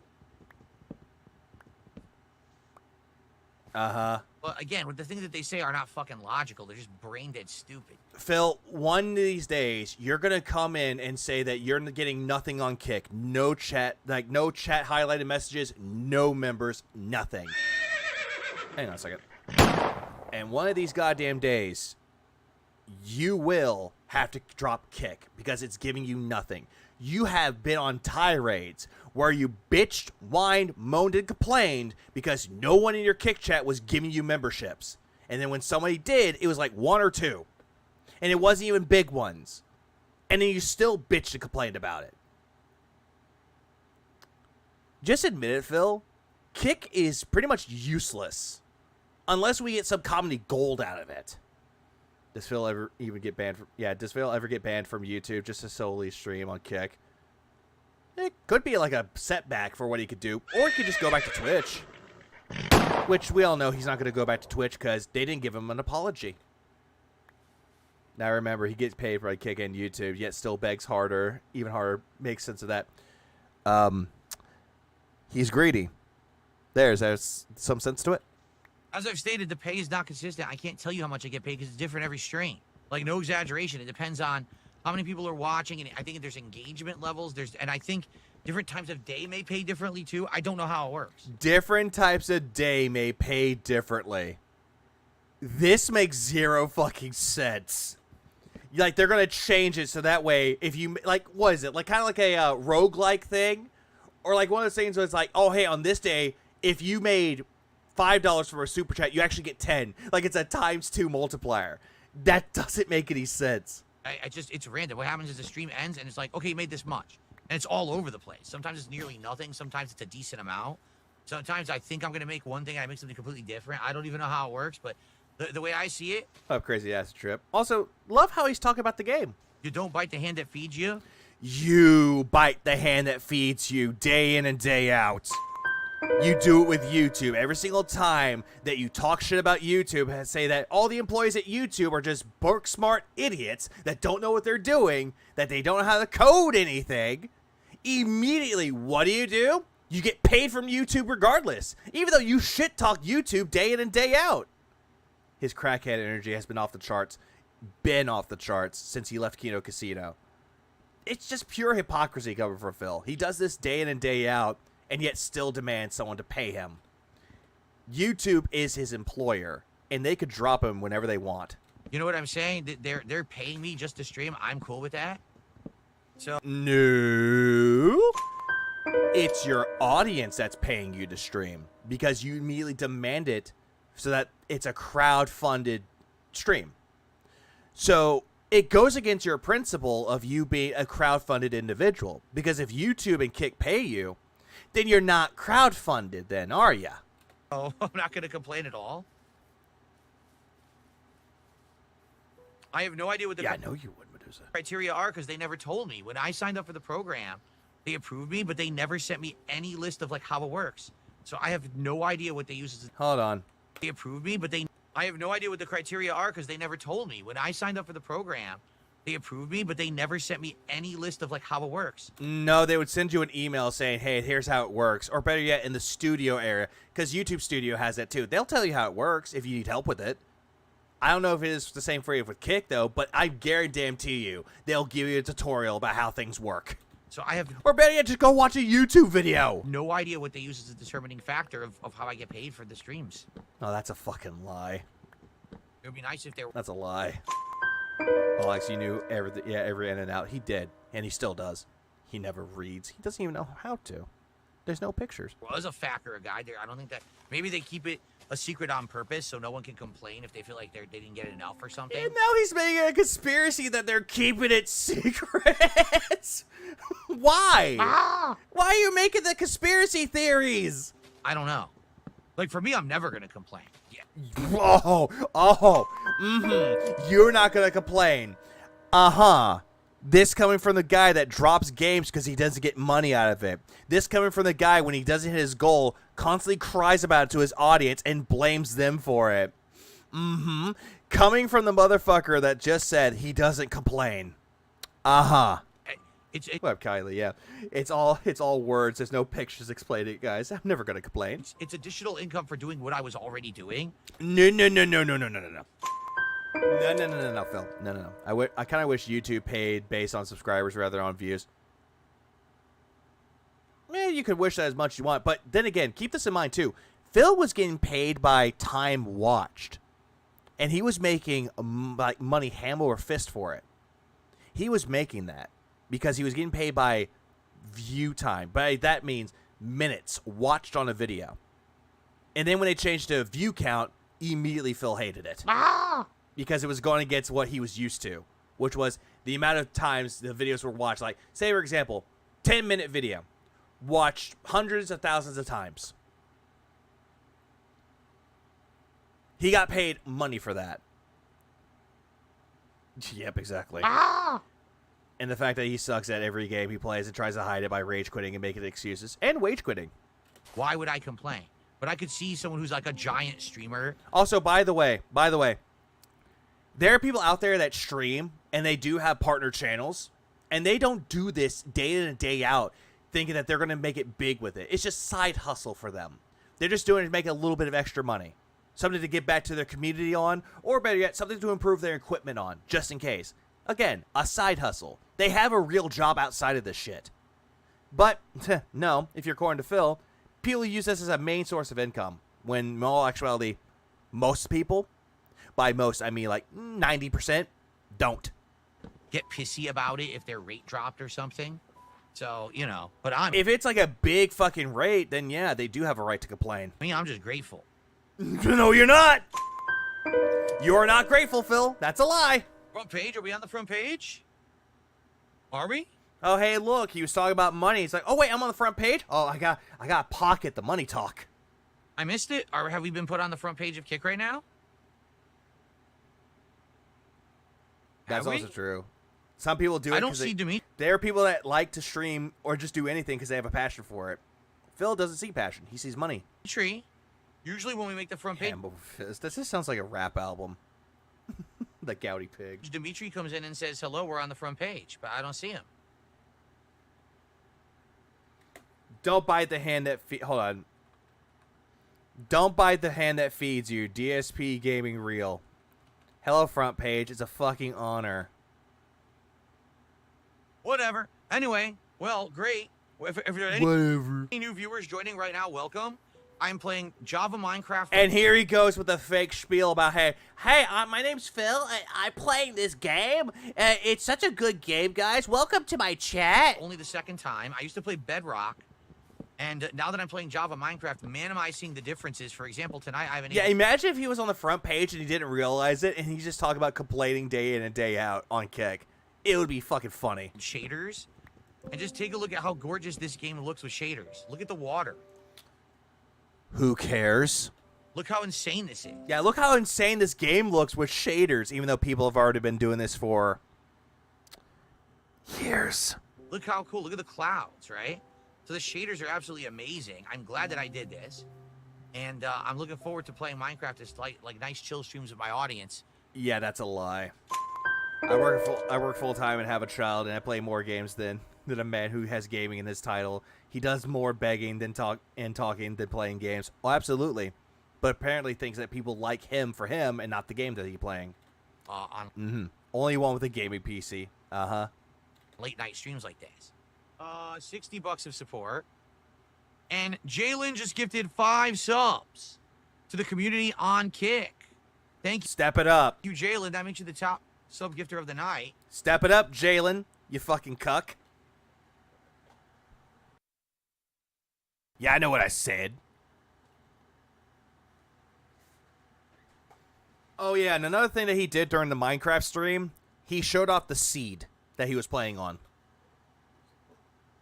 Uh-huh. Well, again, the things that they say are not fucking logical. They're just brain dead stupid. Phil, one of these days, you're going to come in and say that you're getting nothing on Kick. No chat, like no chat highlighted messages, no members, nothing. Hang on a second. And one of these goddamn days, you will have to drop Kick because it's giving you nothing. You have been on tirades where you bitched, whined, moaned, and complained because no one in your Kick chat was giving you memberships. And then when somebody did, it was like 1 or 2. And it wasn't even big ones. And then you still bitched and complained about it. Just admit it, Phil. Kick is pretty much useless. Unless we get some comedy gold out of it. Does Phil ever even get banned from... Yeah, does Phil ever get banned from YouTube just to solely stream on Kick? It could be like a setback for what he could do. Or he could just go back to Twitch. Which we all know he's not going to go back to Twitch because they didn't give him an apology. Now remember, he gets paid for Kick and YouTube, yet still begs harder, even harder. Makes sense of that. He's greedy. There's some sense to it. As I've stated, the pay is not consistent. I can't tell you how much I get paid because it's different every stream. Like, no exaggeration. It depends on how many people are watching, and I think there's engagement levels. And I think different times of day may pay differently, too. I don't know how it works. Different types of day may pay differently. This makes zero fucking sense. Like, they're going to change it so that way, if you, like, what is it? Like, kind of like a roguelike thing? Or, like, one of those things where it's like, oh, hey, on this day, if you made $5 for a super chat, you actually get 10. Like, it's a ×2 multiplier. That doesn't make any sense. It's random. What happens is the stream ends, and it's like, okay, you made this much. And it's all over the place. Sometimes it's nearly nothing. Sometimes it's a decent amount. Sometimes I think I'm going to make one thing, and I make something completely different. I don't even know how it works, but the way I see it... Oh, crazy ass trip. Also, love how he's talking about the game. You don't bite the hand that feeds you. You bite the hand that feeds you day in and day out. You do it with YouTube. Every single time that you talk shit about YouTube and say that all the employees at YouTube are just book smart idiots that don't know what they're doing, that they don't know how to code anything, immediately, what do? You get paid from YouTube regardless, even though you shit talk YouTube day in and day out. His crackhead energy has been off the charts. Been off the charts since he left Kino Casino. It's just pure hypocrisy coming from Phil. He does this day in and day out, and yet still demands someone to pay him. YouTube is his employer, and they could drop him whenever they want. You know what I'm saying? They're paying me just to stream. I'm cool with that. So No. It's your audience that's paying you to stream because you immediately demand it so that it's a crowd-funded stream. So it goes against your principle of you being a crowd-funded individual, because if YouTube and Kick pay you, then you're not crowd-funded then, are ya? I'm not going to complain at all. I have no idea what the Yeah, I know you would, Medusa. criteria are because they never told me. When I signed up for the program, they approved me, but they never sent me any list of like how it works. So I have no idea what they use as Hold on. they approved me, but I have no idea what the criteria are because they never told me. When I signed up for the program, they approved me, but they never sent me any list of like how it works. No, they would send you an email saying, hey, here's how it works. Or better yet, in the studio area, because YouTube Studio has that too. They'll tell you how it works if you need help with it. I don't know if it is the same for you with Kick, though, but I guarantee you they'll give you a tutorial about how things work. So I have Or better yet, just go watch a YouTube video. no idea what they use as a determining factor of how I get paid for the streams. Oh, that's a fucking lie. It would be nice if there were. That's a lie. Alex, you knew everything, yeah, every in and out. He did, and he still does. He never reads. He doesn't even know how to. There's no pictures. Was a fact or a guide there. I don't think that maybe they keep it a secret on purpose so no one can complain if they feel like they didn't get enough or something. And now he's making a conspiracy that they're keeping it secret. Why? Why are you making the conspiracy theories? I don't know. Like for me, I'm never gonna complain. Yeah. You're not gonna complain. This coming from the guy that drops games because he doesn't get money out of it. This coming from the guy when he doesn't hit his goal, constantly cries about it to his audience and blames them for it. Coming from the motherfucker that just said he doesn't complain. It's What up, Kylie? Yeah. It's all words. There's no pictures explaining it, guys. I'm never gonna complain. it's additional income for doing what I was already doing. No, Phil. No. I kind of wish YouTube paid based on subscribers rather than on views. You could wish that as much as you want, but then again, keep this in mind too. Phil was getting paid by time watched, and he was making like money hand over fist for it. He was making that because he was getting paid by view time. By that means minutes watched on a video. And then when they changed to view count, immediately Phil hated it. Because it was going against what he was used to, which was the amount of times the videos were watched. Like, say, for example, 10-minute video, watched hundreds of thousands of times. He got paid money for that. Yep, exactly. And the fact that he sucks at every game he plays and tries to hide it by rage quitting and making excuses. And wage quitting. Why would I complain? But I could see someone who's like a giant streamer. Also, by the way, there are people out there that stream, and they do have partner channels, and they don't do this day in and day out thinking that they're going to make it big with it. It's just side hustle for them. They're just doing it to make a little bit of extra money. Something to get back to their community on, or better yet, something to improve their equipment on, just in case. Again, a side hustle. They have a real job outside of this shit. But, no, if you're according to Phil, people use this as a main source of income, when in all actuality, most people, by most, I mean like 90%, don't. Get pissy about it if their rate dropped or something. So, you know, but If it's like a big fucking rate, then yeah, they do have a right to complain. I'm just grateful. No, you're not. You're not grateful, Phil. That's a lie. Front page? Are we on the front page? Are we? Oh, hey, look, he was talking about money. It's like, oh wait, I'm on the front page. Oh, I got pocket the money talk. I missed it. Or have we been put on the front page of Kick right now? That's Have we? also true. Some people do it. I don't see Dimitri. There are people that like to stream or just do anything because they have a passion for it. Phil doesn't see passion. He sees money. Usually when we make the front page, Hamble Fist. This just sounds like a rap album. The Gouty Pig. Dimitri comes in and says, hello, we're on the front page. But I don't see him. Don't bite the hand that hold on. Don't bite the hand that feeds you. DSP Gaming Real. Hello, front page. It's a fucking honor. Whatever. Anyway, well, great. If there are any new viewers joining right now, welcome. I'm playing Java Minecraft. And here he goes with a fake spiel about, hey, my name's Phil. I'm playing this game. It's such a good game, guys. Welcome to my chat. Only the second time. I used to play Bedrock. And now that I'm playing Java Minecraft, man, am I seeing the differences. For example, tonight I have an... Yeah, imagine if he was on the front page and he didn't realize it, and he's just talking about complaining day in and day out on Kick. It would be fucking funny. Shaders. And just take a look at how gorgeous this game looks with shaders. Look at the water. Who cares? Look how insane this is. Yeah, look how insane this game looks with shaders, even though people have already been doing this for years. Look how cool. Look at the clouds, right? So the shaders are absolutely amazing. I'm glad that I did this. And I'm looking forward to playing Minecraft as like nice chill streams with my audience. Yeah, that's a lie. I work full time and have a child, and I play more games than a man who has gaming in his title. He does more begging than talking than playing games. Oh, absolutely. But apparently thinks that people like him for him and not the game that he's playing. Only one with a gaming PC. Late night streams like this. $60 of support. And Jalen just gifted 5 subs to the community on Kick. Thank you. Step it up. You, Jalen. That makes you the top sub gifter of the night. Step it up, Jalen. You fucking cuck. Yeah, I know what I said. Oh, yeah, and another thing that he did during the Minecraft stream, he showed off the seed that he was playing on.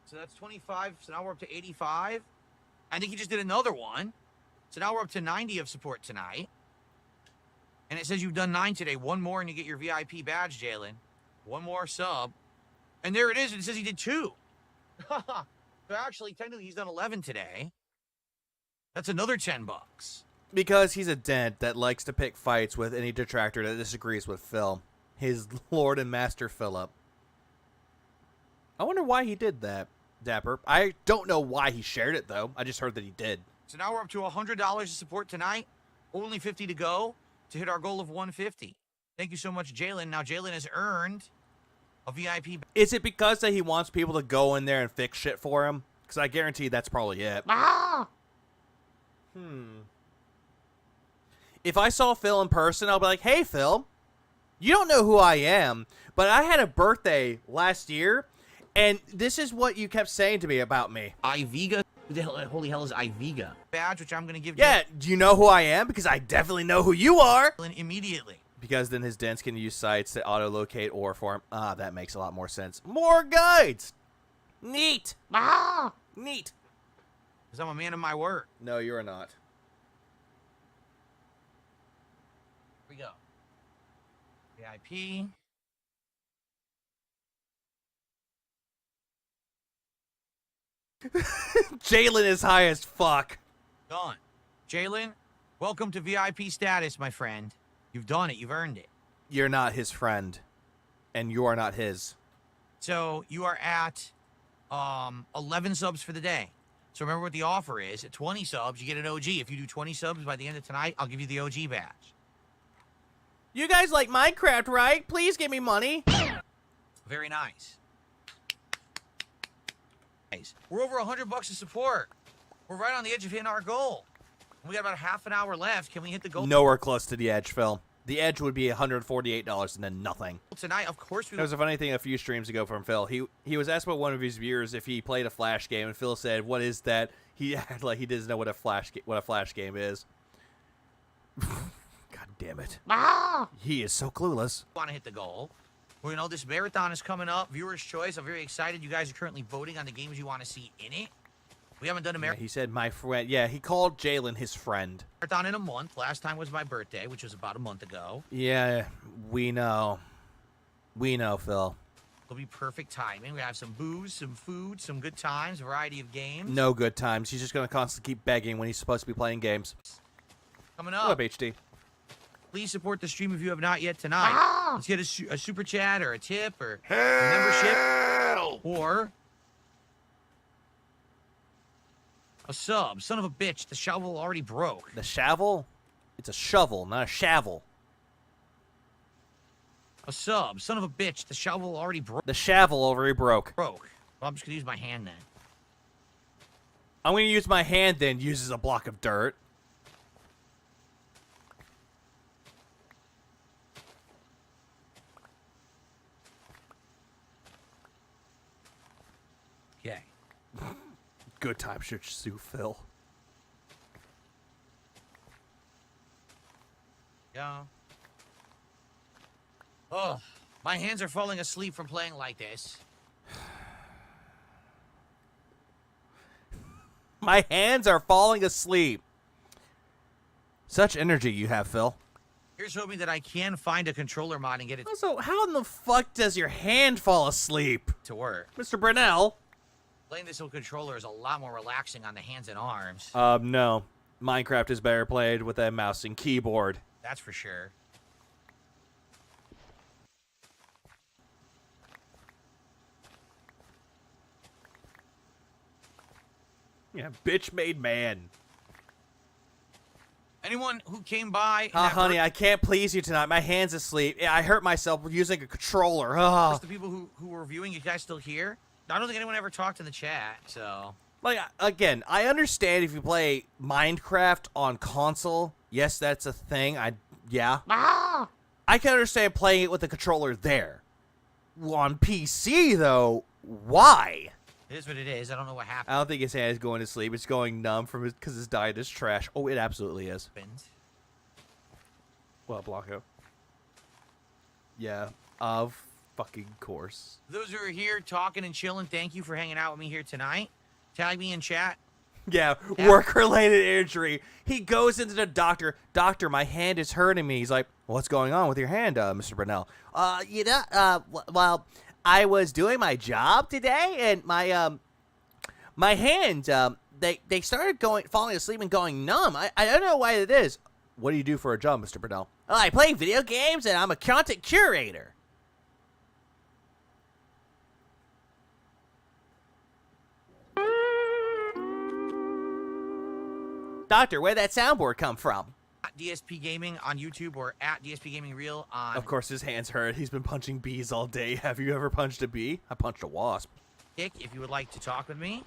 So that's 25. So now we're up to 85. I think he just did another one. So now we're up to 90 of support tonight. And it says you've done 9 today. One more and you get your VIP badge, Jalen. One more sub. And there it is. It says he did 2. So actually, technically, he's done 11 today. That's another $10. Because he's a dent that likes to pick fights with any detractor that disagrees with Phil. His Lord and Master Philip. I wonder why he did that, Dapper. I don't know why he shared it, though. I just heard that he did. So now we're up to $100 of support tonight. Only 50 to go to hit our goal of 150. Thank you so much, Jalen. Now, Jalen has earned a VIP. Is it because that he wants people to go in there and fix shit for him? Because I guarantee that's probably it. If I saw Phil in person, I'll be like, hey, Phil, you don't know who I am, but I had a birthday last year, and this is what you kept saying to me about me. Iviga? Who the hell, holy hell is Iviga? Badge, which I'm going to give Yeah, do you know who I am? Because I definitely know who you are. Immediately. Because then his dents can use sites to auto-locate ore for him. Ah, that makes a lot more sense. More guides! Neat! Neat! Because I'm a man of my word. No, you're not. Here we go. VIP. Jalen is high as fuck. Done. Jalen, welcome to VIP status, my friend. You've done it. You've earned it. You're not his friend. And you are not his. So you are at 11 subs for the day. So remember what the offer is. At 20 subs, you get an OG. If you do 20 subs by the end of tonight, I'll give you the OG badge. You guys like Minecraft, right? Please give me money. Very nice. We're over $100 of support. We're right on the edge of hitting our goal. We got about half an hour left. Can we hit the goal? Nowhere close to the edge, Phil. The edge would be $148 and then nothing. Tonight, of course, There was a funny thing a few streams ago from Phil. He was asked by one of his viewers if he played a Flash game, and Phil said, "What is that?" He acted like he doesn't know what a Flash game is. God damn it! He is so clueless. Want to hit the goal? Well, you know, this marathon is coming up. Viewer's choice. I'm very excited. You guys are currently voting on the games you want to see in it. We haven't done a marathon. He said, "My friend." Yeah, he called Jalen his friend. Marathon in a month. Last time was my birthday, which was about a month ago. Yeah, we know. We know, Phil. It'll be perfect timing. We have some booze, some food, some good times, variety of games. No good times. He's just going to constantly keep begging when he's supposed to be playing games. Coming What up, up. HD? Please support the stream if you have not yet tonight. Let's get a super chat or a tip or a membership. Or A sub. Son of a bitch. The shovel already broke. The shovel? It's a shovel, not a shavel. A sub. Son of a bitch. The shovel already The shovel already broke. Well, I'm just gonna use my hand then. I'm gonna use my hand then, uses a block of dirt. Okay. Good time, should sue Phil. Yeah. Oh, my hands are falling asleep from playing like this. My hands are falling asleep. Such energy you have, Phil. Here's hoping that I can find a controller mod and get it Also, how in the fuck does your hand fall asleep? to work. Mr. Brunel? Playing this little controller is a lot more relaxing on the hands and arms. No. Minecraft is better played with a mouse and keyboard. That's for sure. Yeah, bitch made man. Anyone who came by... Honey, I can't please you tonight. My hand's asleep. Yeah, I hurt myself using a controller. The people who were viewing, you guys still here? I don't think anyone ever talked in the chat, so... Like, again, I understand if you play Minecraft on console. Yes, that's a thing. Yeah. Ah! I can understand playing it with a controller there. On PC, though, why? It is what it is. I don't know what happened. I don't think his hand is going to sleep. It's going numb from because his diet is trash. Oh, it absolutely is. Well, Blanco. Yeah, of fucking course. Those who are here talking and chilling, thank you for hanging out with me here tonight. Tag me in chat. Yeah, work-related injury. He goes into the doctor. Doctor, my hand is hurting me. He's like, what's going on with your hand, Mr. Brunel? Well, I was doing my job today, and my hands, they started falling asleep and going numb. I don't know why it is. What do you do for a job, Mr. Brunel? I play video games, and I'm a content curator. Doctor, where'd that soundboard come from? At DSP Gaming on YouTube or at DSP Gaming Reel on... Of course, his hands hurt. He's been punching bees all day. Have you ever punched a bee? I punched a wasp. If you would like to talk with me,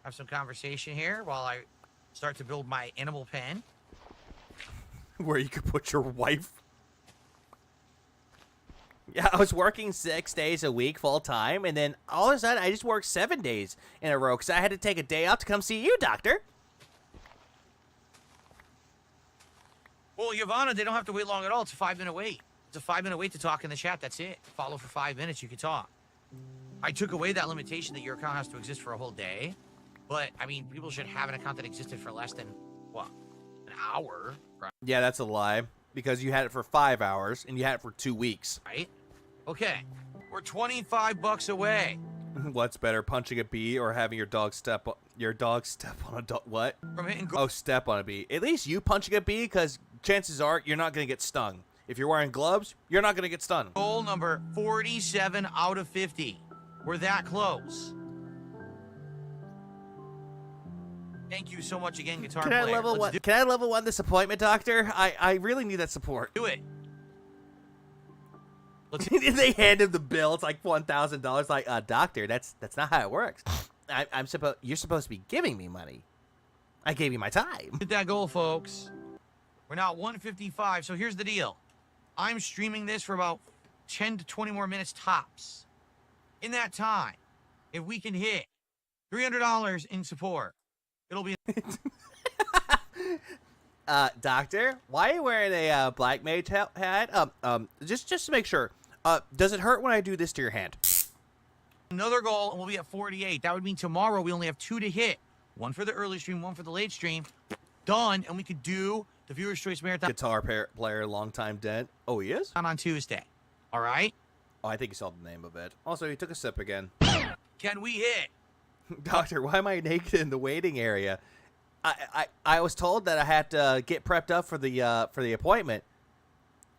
have some conversation here while I start to build my animal pen. Where you could put your wife. Yeah, I was working 6 days a week full time, and then all of a sudden I just worked 7 days in a row because I had to take a day off to come see you, doctor. Well, Yvonne, they don't have to wait long at all. It's a 5-minute wait. It's a 5-minute wait to talk in the chat. That's it. Follow for 5 minutes. You can talk. I took away that limitation that your account has to exist for a whole day. But, I mean, people should have an account that existed for less than, what, an hour? Right? Yeah, that's a lie. Because you had it for 5 hours, and you had it for 2 weeks. Right? Okay. We're $25 away. What's better, punching a bee or having your dog step on a dog? What? From hitting Oh, step on a bee. At least you punching a bee, because chances are you're not going to get stung. If you're wearing gloves, you're not going to get stung. goal number 47 out of 50. We're that close. Thank you so much again, guitar Can player. I level Let's one? Can I level one this appointment, doctor? I really need that support. do it. Let's They hand him the bill. It's like $1,000. Like, doctor, that's not how it works. You're supposed to be giving me money. I gave you my time. hit that goal, folks. We're now at 155. So here's the deal. I'm streaming this for about 10 to 20 more minutes tops. In that time, if we can hit $300 in support, it'll be... Doctor, why are you wearing a black mage hat? Just to make sure. Does it hurt when I do this to your hand? another goal, and we'll be at 48. That would mean tomorrow we only have 2 to hit. One for the early stream, one for the late stream. Done, and we could do the Viewer's Choice Marathon Guitar player, longtime dead. Oh, he is? on Tuesday. All right? Oh, I think he saw the name of it. Also, he took a sip again. Can we hit? Doctor, why am I naked in the waiting area? I was told that I had to get prepped up for the appointment.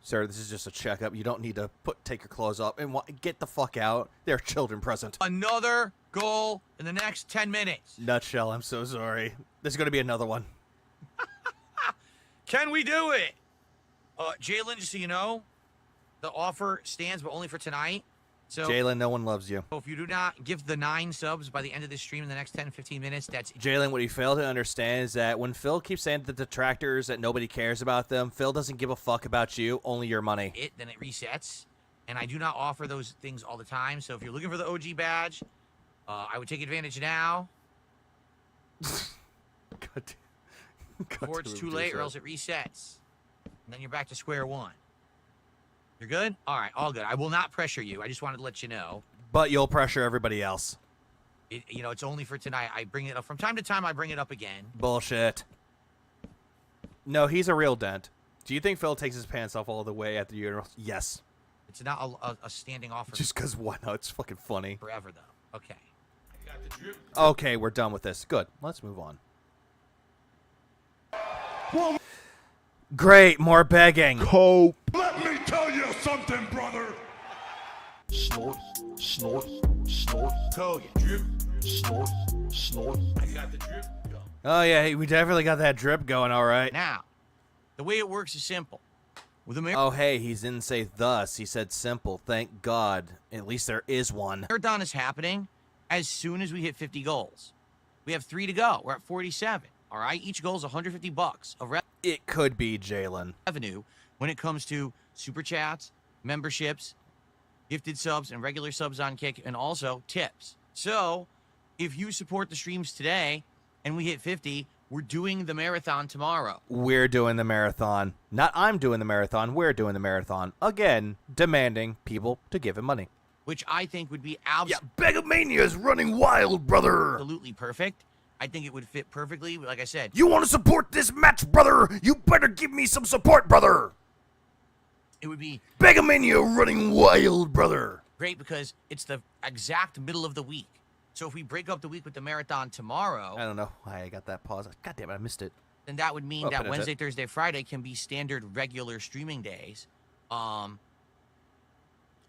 Sir, this is just a checkup. You don't need to take your clothes off and get the fuck out. There are children present. Another goal in the next 10 minutes. Nutshell, I'm so sorry. There's going to be another one. Can we do it? Jalen, just so you know, the offer stands, but only for tonight. So, Jalen, no one loves you. if you do not give the 9 subs by the end of this stream in the next 10, 15 minutes, that's Jalen, what you fail to understand is that when Phil keeps saying the detractors that nobody cares about them, Phil doesn't give a fuck about you, only your money. it. Then it resets. And I do not offer those things all the time. So if you're looking for the OG badge, I would take advantage now God before it's too late, or else it resets. And then you're back to square one. You're good? All right, all good. I will not pressure you. I just wanted to let you know. But you'll pressure everybody else. It's only for tonight. I bring it up from time to time. I bring it up again. Bullshit. No, he's a real dent. Do you think Phil takes his pants off all the way at the urinal? Yes. It's not a standing offer. Just because why not? It's fucking funny. Forever though. Okay. Okay, we're done with this. Good. Let's move on. Great, more begging. Cope. Let me tell you something, brother. Snort, snort, snort. Tell you, drip, Snort, snort. I got the drip. Go. Oh yeah, we definitely got that drip going. All right. Now, the way it works is simple. With a Oh hey, he's in say thus. He said simple. Thank God. At least there is one. marathon is happening as soon as we hit 50 goals. We have 3 to go. We're at 47. All right. Each goal is $150 of It could be Jalen. revenue when it comes to super chats, memberships, gifted subs, and regular subs on Kick, and also tips. So, if you support the streams today and we hit 50, we're doing the marathon tomorrow. We're doing the marathon. Not I'm doing the marathon. We're doing the marathon. Again, demanding people to give him money. Which I think would be Begamania is running wild, brother. absolutely perfect. I think it would fit perfectly. Like I said, You want to support this match, brother? You better give me some support, brother. it would be Begamania running wild, brother. great because it's the exact middle of the week. So if we break up the week with the marathon tomorrow, I don't know why I got that pause. God damn it, I missed it. then that would mean Oh, that but it's Wednesday, it. Thursday, Friday can be standard regular streaming days.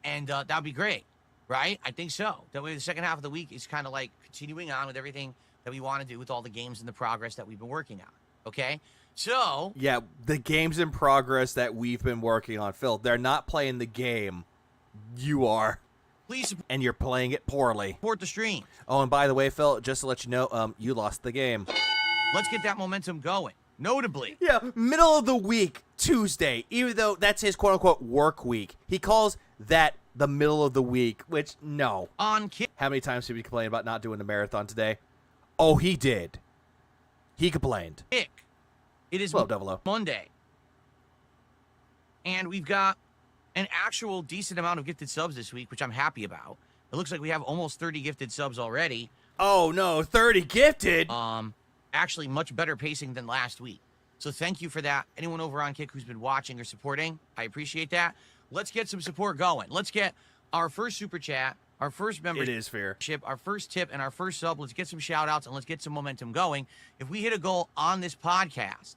And that would be great, right? I think so. That way the second half of the week is kind of like continuing on with everything that we want to do with all the games and the progress that we've been working on, okay? So, Yeah, the games in progress that we've been working on, Phil, they're not playing the game. You are. please And you're playing it poorly. support the stream. Oh, and by the way, Phil, just to let you know, you lost the game. Let's get that momentum going. Notably, Yeah, middle of the week, Tuesday, even though that's his quote-unquote work week. He calls that the middle of the week, which, no. on Kick, How many times did we complain about not doing the marathon today? Oh, he did. He complained. it is 1200. Monday. And we've got an actual decent amount of gifted subs this week, which I'm happy about. It looks like we have almost 30 gifted subs already. Oh, no, 30 gifted? Actually much better pacing than last week. So thank you for that. Anyone over on Kick who's been watching or supporting, I appreciate that. Let's get some support going. Let's get our first super chat, our first It membership, is fair. our first tip, and our first sub. Let's get some shout outs and let's get some momentum going. If we hit a goal on this podcast,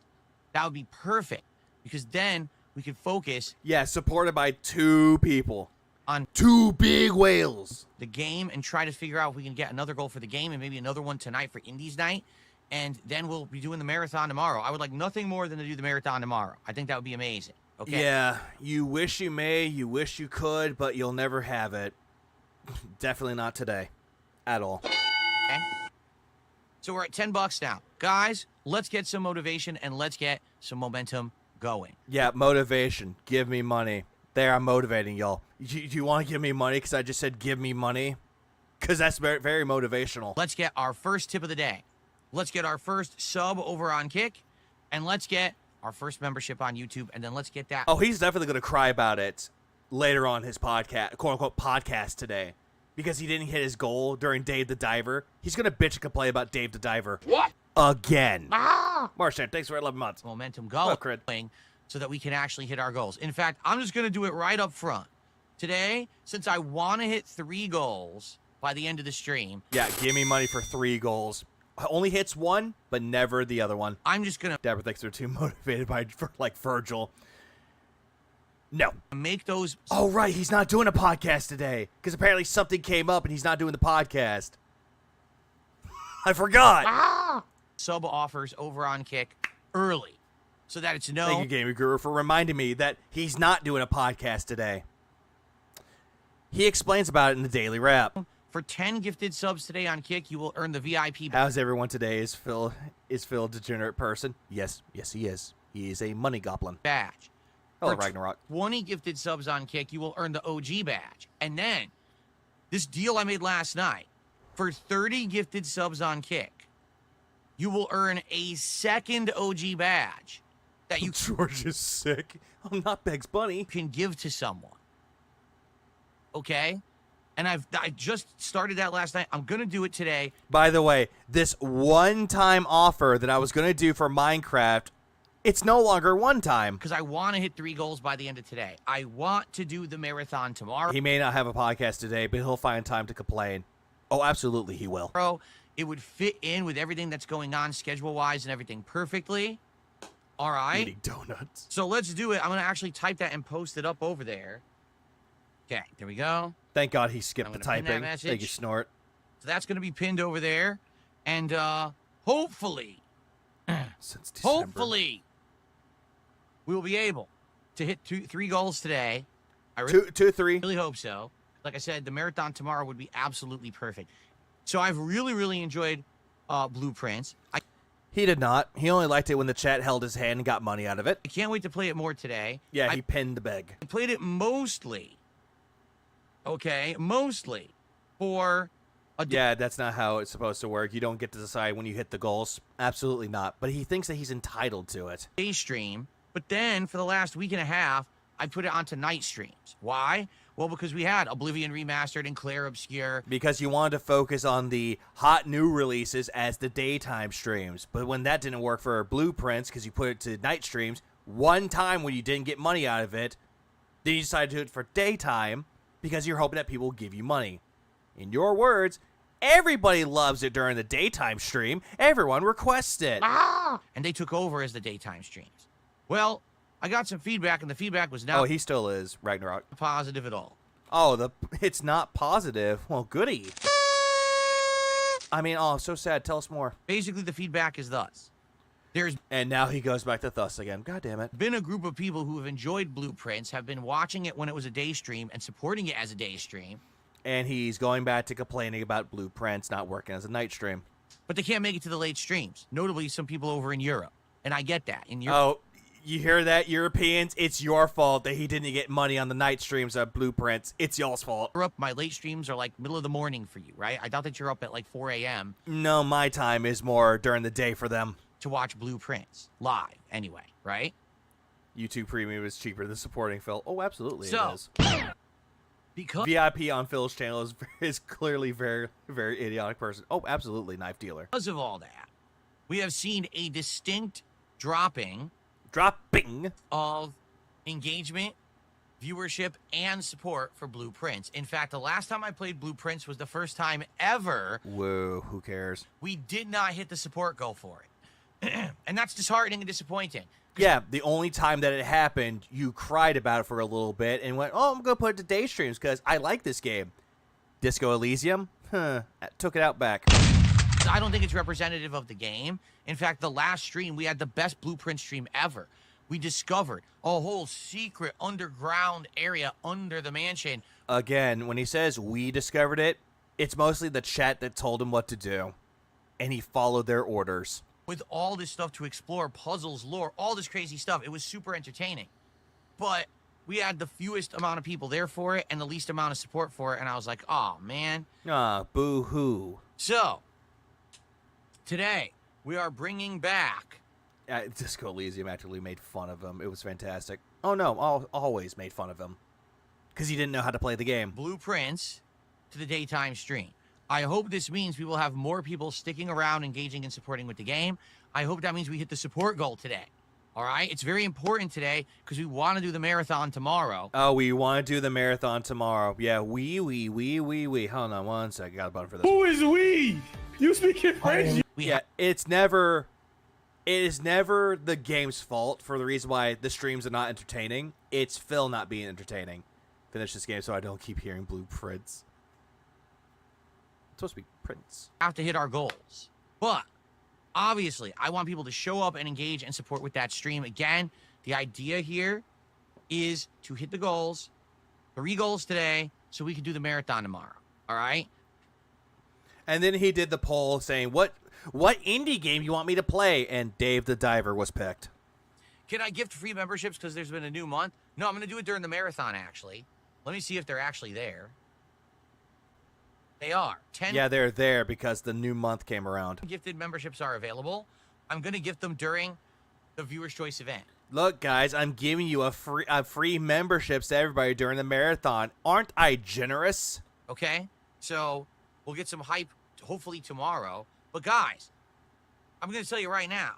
that would be perfect because then we could focus Yeah, supported by 2 people. on 2 big whales. the game and try to figure out if we can get another goal for the game and maybe another one tonight for Indies night. And then we'll be doing the marathon tomorrow. I would like nothing more than to do the marathon tomorrow. I think that would be amazing. Okay. Yeah, you wish you may, you wish you could, but you'll never have it. Definitely not today. At all. Okay. So we're at $10 now. Guys, let's get some motivation and let's get some momentum going. Yeah, motivation. Give me money. There, I'm motivating y'all. You want to give me money because I just said give me money? Because that's very, very motivational. Let's get our first tip of the day. Let's get our first sub over on Kick. And let's get our first membership on YouTube. And then let's get that. Oh, he's definitely going to cry about it later on his podcast, quote-unquote podcast today. Because he didn't hit his goal during Dave the Diver. He's going to bitch and complain about Dave the Diver. What? Again. Martian, thanks for 11 months. Momentum Well, going cred. so that we can actually hit our goals. In fact, I'm just going to do it right up front. Today, since I want to hit 3 goals by the end of the stream, Yeah, give me money for 3 goals. Only hits 1, but never the other one. I'm just going to Deborah thinks they're too motivated by like Virgil. No. Make those. Oh, right. He's not doing a podcast today because apparently something came up and he's not doing the podcast. I forgot. Sub offers over on Kick early so that it's Thank you, Gaming Guru, for reminding me that he's not doing a podcast today. He explains about it in the Daily Wrap. For 10 gifted subs today on Kick, you will earn the VIP How's everyone today? Is Phil a degenerate person? Yes, he is. He is a money goblin. badge. Hello, For Ragnarok. 20 gifted subs on Kick, you will earn the OG badge. And then, this deal I made last night, for 30 gifted subs on Kick, you will earn a second OG badge that you George is sick. I'm not Bugs Bunny. can give to someone. Okay? And I just started that last night. I'm going to do it today. By the way, this one-time offer that I was going to do for Minecraft, it's no longer one time. Because I want to hit 3 goals by the end of today. I want to do the marathon tomorrow. He may not have a podcast today, but he'll find time to complain. Oh, absolutely he will. It would fit in with everything that's going on schedule-wise and everything perfectly. All right? Eating donuts. So let's do it. I'm going to actually type that and post it up over there. Okay, there we go. Thank God he skipped I'm the gonna pin that typing. message. Thank you, Snort. So that's going to be pinned over there. And hopefully, Since December. hopefully, we will be able to hit 3 goals today. I Two, three. really hope so. Like I said, the marathon tomorrow would be absolutely perfect. So I've really enjoyed Blueprints. He did not. He only liked it when the chat held his hand and got money out of it. I can't wait to play it more today. Yeah, I he pinned the beg. played it mostly for a Yeah, that's not how it's supposed to work. You don't get to decide when you hit the goals. Absolutely not. But he thinks that he's entitled to it. day stream, but then for the last week and a half, I put it onto night streams. Why? Well, because we had Oblivion Remastered and Claire Obscure. Because you wanted to focus on the hot new releases as the daytime streams. But when that didn't work for Blueprints, because you put it to night streams, one time when you didn't get money out of it, then you decided to do it for daytime because you're hoping that people will give you money. In your words, everybody loves it during the daytime stream. Everyone requests it. And they took over as the daytime streams. Well, I got some feedback, and the feedback was not Oh, he still is, Ragnarok. positive at all. Oh, it's not positive. Well, goody. I mean, oh, so sad. Tell us more. Basically, the feedback is thus. There's And now he goes back to thus again. God damn it. been a group of people who have enjoyed Blueprints, have been watching it when it was a day stream and supporting it as a day stream, And he's going back to complaining about Blueprints not working as a night stream. but they can't make it to the late streams. Notably, some people over in Europe. And I get that. In Europe, Oh, you hear that, Europeans? It's your fault that he didn't get money on the night streams of Blueprints. It's y'all's fault. my late streams are like middle of the morning for you, right? I doubt that you're up at like 4 a.m. No, my time is more during the day for them. to watch Blueprints live anyway, right? YouTube Premium is cheaper than supporting Phil. Oh, absolutely So- it is. Because VIP on Phil's channel is clearly very, very idiotic person. Oh, absolutely, knife dealer. of all that, we have seen a distinct dropping Dropping. of engagement, viewership, and support for Blueprints. In fact, the last time I played Blueprints was the first time ever Whoa, who cares? we did not hit the support goal for it. And that's disheartening and disappointing. Yeah, the only time that it happened, you cried about it for a little bit and went, oh, I'm going to put it to day streams because I like this game. Disco Elysium? Took it out back. I don't think it's representative of the game. In fact, the last stream, we had the best Blueprint stream ever. We discovered a whole secret underground area under the mansion. Again, when he says we discovered it, it's mostly the chat that told him what to do. And he followed their orders. With all this stuff to explore, puzzles, lore, all this crazy stuff. It was super entertaining. But we had the fewest amount of people there for it and the least amount of support for it. And I was like, oh, man. Ah, boo-hoo. So, today, we are bringing back... Disco Elysium actually made fun of him. It was fantastic. Oh, no, always made fun of him. Because he didn't know how to play the game. Blueprints to the daytime stream. I hope this means we will have more people sticking around, engaging, and supporting with the game. I hope that means we hit the support goal today. All right? It's very important today because we want to do the marathon tomorrow. Oh, we want to do the marathon tomorrow. Yeah, we. Hold on one second. I got a button for this. Who is we? You speaking French? We Yeah, it's never It is never the game's fault for the reason why the streams are not entertaining. It's Phil not being entertaining. Finish this game so I don't keep hearing blueprints. It's supposed to be prints. Have to hit our goals. But obviously, I want people to show up and engage and support with that stream. Again, the idea here is to hit the goals, 3 goals today, so we can do the marathon tomorrow. All right? And then he did the poll saying, what indie game you want me to play? And Dave the Diver was picked. Can I gift free memberships because there's been a new month? No, I'm going to do it during the marathon, actually. Let me see if they're actually there. They are. 10 Yeah, they're there because the new month came around. gifted memberships are available. I'm going to gift them during the Viewer's Choice event. Look, guys, I'm giving you a free memberships to everybody during the marathon. Aren't I generous? Okay? So we'll get some hype hopefully tomorrow. But guys, I'm going to tell you right now,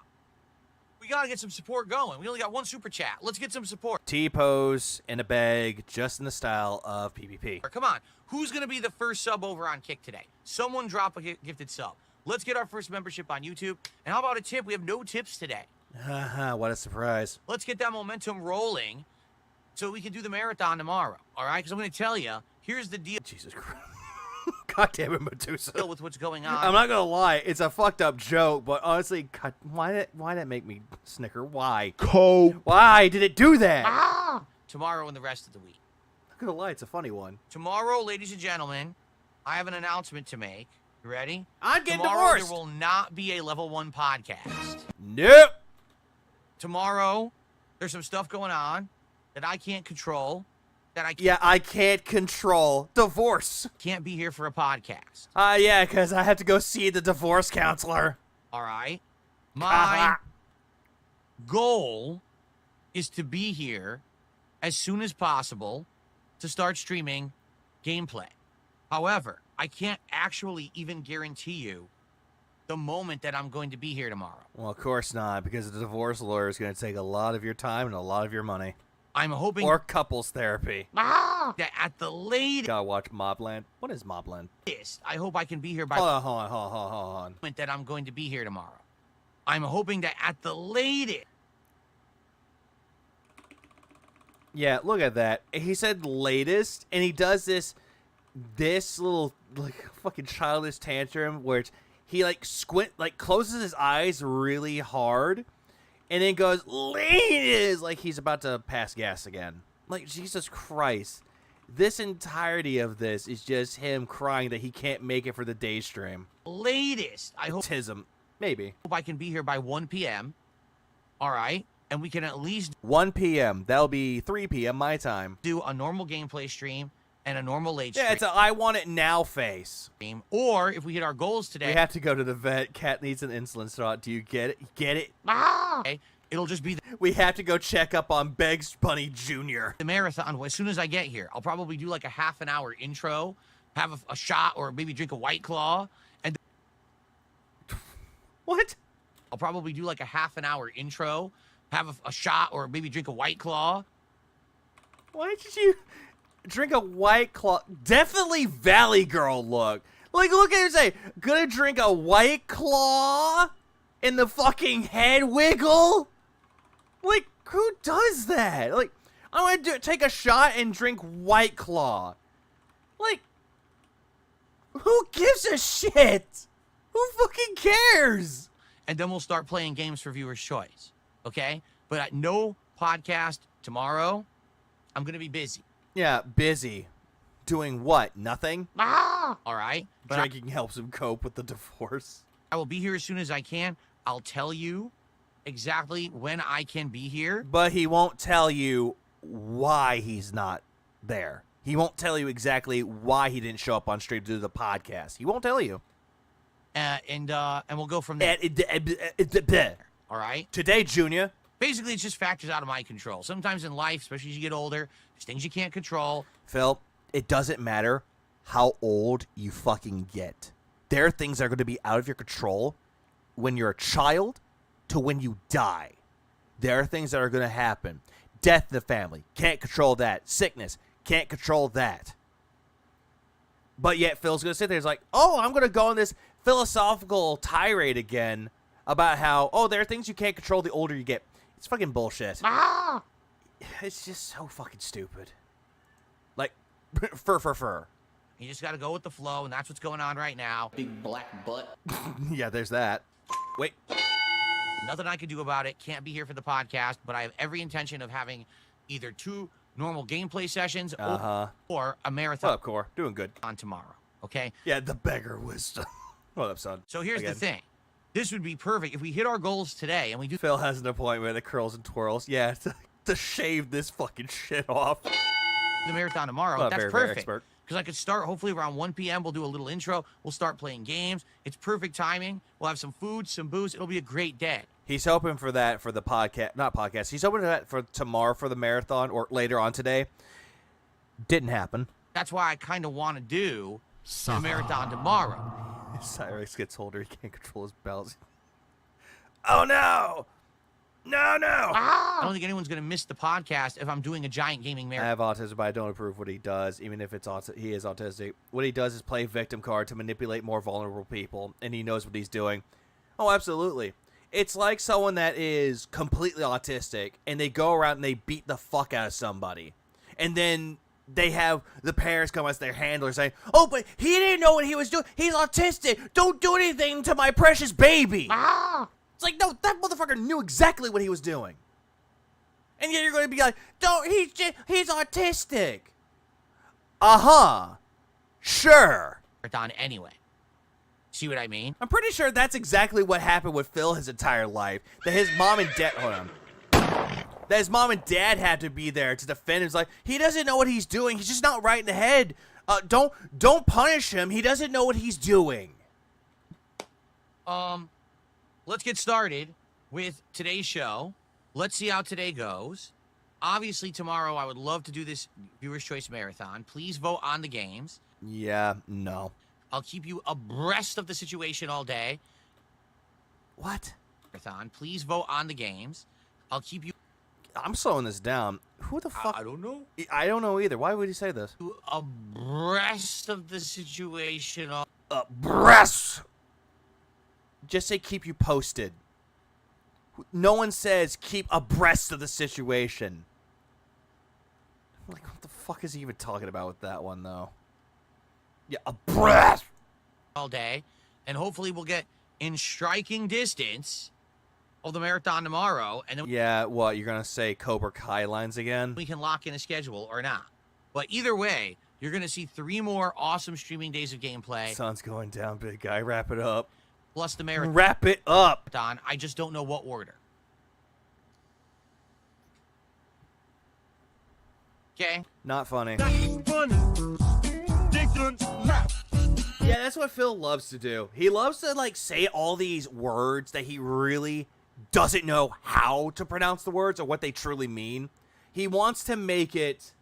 we got to get some support going. We only got 1 super chat. Let's get some support. T-pose in a bag, just in the style of PvP. Come on. Who's going to be the first sub over on Kick today? Someone drop a gifted sub. Let's get our first membership on YouTube. And how about a tip? We have no tips today. Haha, what a surprise. Let's get that momentum rolling so we can do the marathon tomorrow. All right? Because I'm going to tell you, here's the deal Jesus Christ. God damn it, Medusa. with what's going on. I'm not gonna lie, it's a fucked up joke, but honestly, God, why that make me snicker? Why? Why did it do that? Tomorrow and the rest of the week. Not gonna lie, it's a funny one. Tomorrow, ladies and gentlemen, I have an announcement to make. You ready? I'm getting Tomorrow, divorced. there will not be a level 1 podcast. Nope. Tomorrow, there's some stuff going on that I can't control. I can't control divorce. Can't be here for a podcast. Yeah, because I have to go see the divorce counselor. All right? My goal is to be here as soon as possible to start streaming gameplay. However, I can't actually even guarantee you the moment that I'm going to be here tomorrow. Well, of course not, because the divorce lawyer is going to take a lot of your time and a lot of your money. I'm hoping... Or couples therapy. that at the latest... Gotta watch Mobland. What is Mobland? I hope I can be here by... Hold on. moment that I'm going to be here tomorrow. I'm hoping that at the latest... Yeah, look at that. He said latest, and he does this little, like, fucking childish tantrum where he, like, closes his eyes really hard, and then goes, latest, like he's about to pass gas again. Like, Jesus Christ. This entirety of this is just him crying that he can't make it for the day stream. Latest. I hope Autism. Maybe. I can be here by 1 p.m. All right? And we can at least 1 p.m. That'll be 3 p.m. my time. do a normal gameplay stream and a normal late Yeah, stream. it's a I want it now face. Or if we hit our goals today, We have to go to the vet. Cat needs an insulin shot. Do you get it? Get it? okay, it'll just be We have to go check up on Beggs Bunny Jr. the marathon. As soon as I get here, I'll probably do like a half an hour intro, have a shot or maybe drink a White Claw, and What? I'll probably do like a half an hour intro, have a shot or maybe drink a White Claw. Why did you drink a White Claw? Definitely Valley Girl look. Like, look at him say, gonna drink a White Claw in the fucking head wiggle? Like, who does that? Like, I want to take a shot and drink White Claw. Like, who gives a shit? Who fucking cares? And then we'll start playing games for viewers' choice. Okay? But at no podcast tomorrow. I'm going to be busy. Yeah, busy. Doing what? Nothing? All right? But Drinking helps him cope with the divorce. I will be here as soon as I can. I'll tell you exactly when I can be here. But he won't tell you why he's not there. He won't tell you exactly why he didn't show up on stream to do the podcast. He won't tell you. And we'll go from there. All right? Today, Junior. Basically, it's just factors out of my control. Sometimes in life, especially as you get older, there's things you can't control. Phil, it doesn't matter how old you fucking get. There are things that are going to be out of your control when you're a child to when you die. There are things that are going to happen. Death in the family. Can't control that. Sickness. Can't control that. But yet Phil's going to sit there. He's like, oh, I'm going to go on this philosophical tirade again about how, oh, there are things you can't control the older you get. It's fucking bullshit. It's just so fucking stupid. Like, fur. You just got to go with the flow, and that's what's going on right now. Big black butt. Yeah, there's that. Wait. Nothing I can do about it. Can't be here for the podcast, but I have every intention of having either 2 normal gameplay sessions or a marathon. What up, Core? Doing good. On tomorrow, okay? Yeah, the beggar wisdom. What up, son? So here's Again. the thing. This would be perfect if we hit our goals today and we do Phil has an appointment that curls and twirls. Yeah, to shave this fucking shit off. the marathon tomorrow. Well, That's very perfect. expert. Because I could start hopefully around 1 p.m. We'll do a little intro. We'll start playing games. It's perfect timing. We'll have some food, some booze. It'll be a great day. He's hoping for that for the podcast, not podcast. He's hoping for that for tomorrow for the marathon or later on today. Didn't happen. That's why I kind of want to do the marathon tomorrow. Cyrus gets older. He can't control his bells. Oh, no. No. I don't think anyone's going to miss the podcast if I'm doing a giant gaming I marathon. have autism, but I don't approve what he does, even if it's he is autistic. What he does is play victim card to manipulate more vulnerable people, and he knows what he's doing. Oh, absolutely. It's like someone that is completely autistic, and they go around and they beat the fuck out of somebody. And then they have the parents come as their handler saying, oh, but he didn't know what he was doing. He's autistic. Don't do anything to my precious baby. It's like, no, that motherfucker knew exactly what he was doing. And yet you're going to be like, don't, he's autistic. Uh-huh. Sure. Marathon anyway. See what I mean? I'm pretty sure that's exactly what happened with Phil his entire life. That his mom and dad, hold on. That his mom and dad had to be there to defend him. It's like, he doesn't know what he's doing. He's just not right in the head. Don't punish him. He doesn't know what he's doing. Let's get started with today's show. Let's see how today goes. Obviously, tomorrow I would love to do this Viewer's Choice Marathon. Please vote on the games. Yeah, no. I'll keep you abreast of the situation all day. What? Marathon. Please vote on the games. I'll keep you I'm slowing this down. Who the fuck? I don't know. I don't know either. Why would he say this? Abreast of the situation all Abreast. Just say keep you posted. No one says keep abreast of the situation. Like, what the fuck is he even talking about with that one, though? Yeah, abreast. all day, and hopefully we'll get in striking distance of the marathon tomorrow, and then Yeah, what, you're going to say Cobra Kai lines again? we can lock in a schedule or not. But either way, you're going to see 3 more awesome streaming days of gameplay, Sun's going down, big guy. Wrap it up. plus the marathon. Wrap it up. I just don't know what order. Okay? Not funny. Funny. Dickens. Yeah, that's what Phil loves to do. He loves to, like, say all these words that he really doesn't know how to pronounce the words or what they truly mean. He wants to make it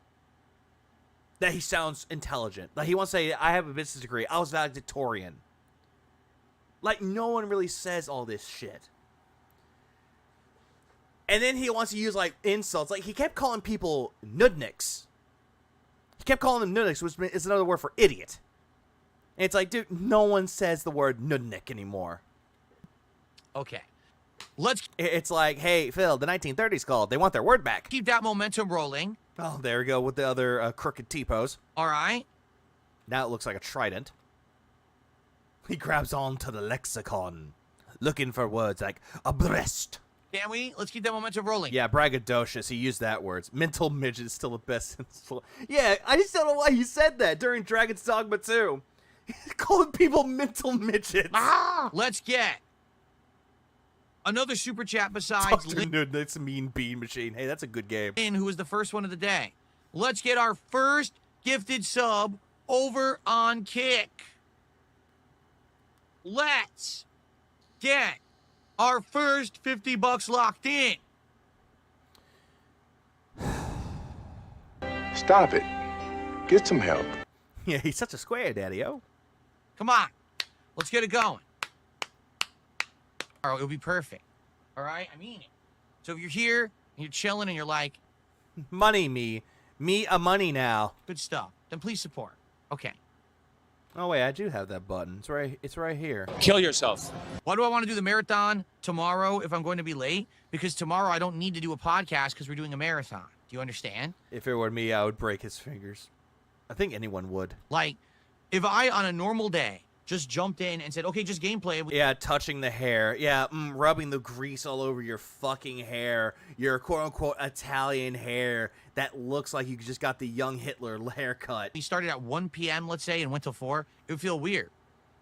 that he sounds intelligent. Like, he wants to say, I have a business degree. I was valedictorian. Like, no one really says all this shit. And then he wants to use, like, insults. Like, he kept calling people nudniks. He kept calling them nudniks, which is another word for idiot. And it's like, dude, no one says the word nudnik anymore. Okay. Let's It's like, hey, Phil, the 1930s called. They want their word back. keep that momentum rolling. Oh, there we go with the other crooked T-pose. All right? Now it looks like a trident. He grabs on to the lexicon, looking for words like abreast. Can we? Let's keep that momentum rolling. Yeah, braggadocious. He used that words. Mental midget is still the best. Yeah, I just don't know why he said that during Dragon's Dogma 2. He's calling people mental midgets. Let's get another super chat besides Dr. Nude, that's a mean bean machine. Hey, that's a good game. Lynn, who was the first one of the day. Let's get our first gifted sub over on Kick. Let's get our first $50 locked in. Stop it. Get some help. Yeah, he's such a square, daddy-o. Come on. Let's get it going. All right, it'll be perfect. All right? I mean it. So if you're here and you're chilling and you're like, Money me. Me a money now. good stuff, then please support. Okay. Oh wait, I do have that button. It's right here. Kill yourself. Why do I want to do the marathon tomorrow if I'm going to be late? Because tomorrow I don't need to do a podcast because we're doing a marathon. Do you understand? If it were me, I would break his fingers. I think anyone would. Like, if I, on a normal day, just jumped in and said, okay, just gameplay. Yeah, touching the hair. Yeah, rubbing the grease all over your fucking hair. Your quote-unquote Italian hair that looks like you just got the young Hitler haircut. We started at 1 p.m., let's say, and went till 4, it would feel weird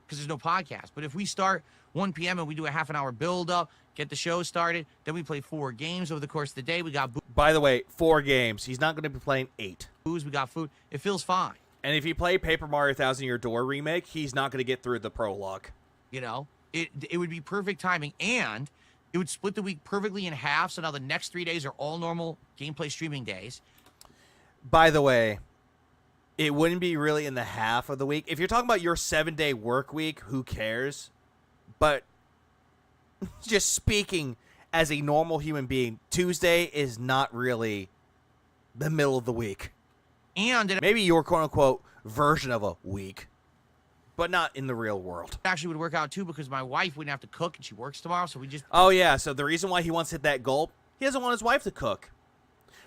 because there's no podcast. But if we start 1 p.m. and we do a half an hour build-up, get the show started, then we play 4 games over the course of the day. We got By the way, 4 games. He's not going to be playing 8. booze, we got food. It feels fine. And if you play Paper Mario Thousand Year Door remake, he's not going to get through the prologue. You know, it would be perfect timing, and it would split the week perfectly in half. So now the next 3 days are all normal gameplay streaming days. By the way, it wouldn't be really in the half of the week. If you're talking about your 7-day work week, who cares? But just speaking as a normal human being, Tuesday is not really the middle of the week. And Maybe your quote-unquote version of a week, but not in the real world. actually would work out too because my wife wouldn't have to cook and she works tomorrow, so we just Oh, yeah, so the reason why he wants to hit that goal, he doesn't want his wife to cook.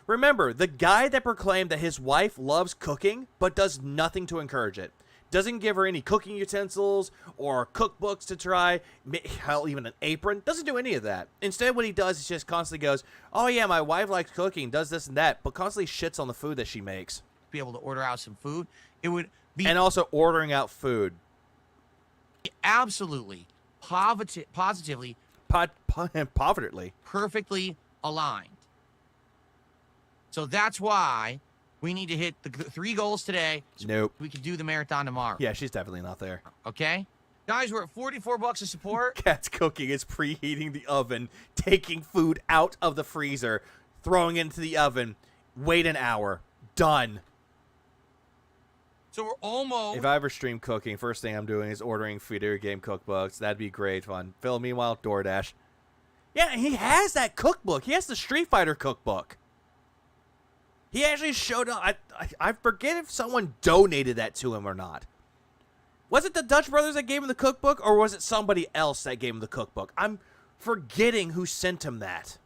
Remember, the guy that proclaimed that his wife loves cooking but does nothing to encourage it. Doesn't give her any cooking utensils or cookbooks to try, hell, even an apron. Doesn't do any of that. Instead, what he does is just constantly goes, oh, yeah, my wife likes cooking, does this and that, but constantly shits on the food that she makes. be able to order out some food. It would be And also ordering out food. absolutely, positively, Povertly. perfectly aligned. So that's why we need to hit the 3 goals today. So Nope. we can do the marathon tomorrow. Yeah, she's definitely not there. Okay? Guys, we're at $44 a support. Cat's cooking is preheating the oven, taking food out of the freezer, throwing it into the oven. Wait an hour. Done. So we're almost... If I ever stream cooking, first thing I'm doing is ordering video game cookbooks. That'd be great fun. Phil, meanwhile, DoorDash. Yeah, he has that cookbook. He has the Street Fighter cookbook. He actually showed up. I forget if someone donated that to him or not. Was it the Dutch brothers that gave him the cookbook, or was it somebody else that gave him the cookbook? I'm forgetting who sent him that.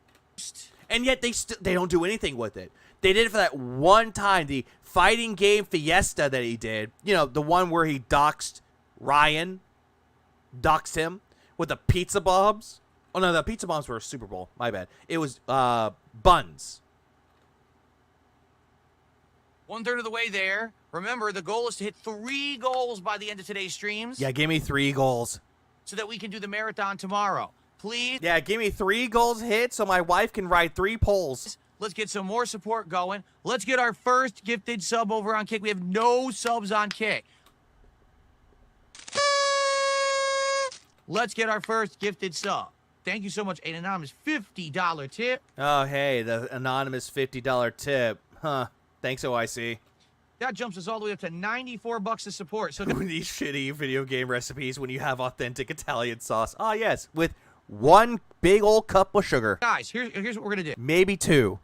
And yet they don't do anything with it. They did it for that one time, the fighting game Fiesta that he did. You know, the one where he doxed Ryan. Doxed him with the pizza bombs. Oh, no, the pizza bombs were a Super Bowl. My bad. It was buns. 1/3 of the way there. Remember, the goal is to hit 3 goals by the end of today's streams. Yeah, give me 3 goals. So that we can do the marathon tomorrow. Please. Yeah, give me 3 goals hit so my wife can ride 3 poles. Let's get some more support going. Let's get our first gifted sub over on Kick. We have no subs on Kick. Let's get our first gifted sub. Thank you so much, an anonymous $50 tip. Oh, hey, the anonymous $50 tip. Huh. Thanks, OIC. That jumps us all the way up to $94 of support. So These shitty video game recipes when you have authentic Italian sauce. Ah, yes, with 1 big old cup of sugar. guys, here's what we're going to do. Maybe 2.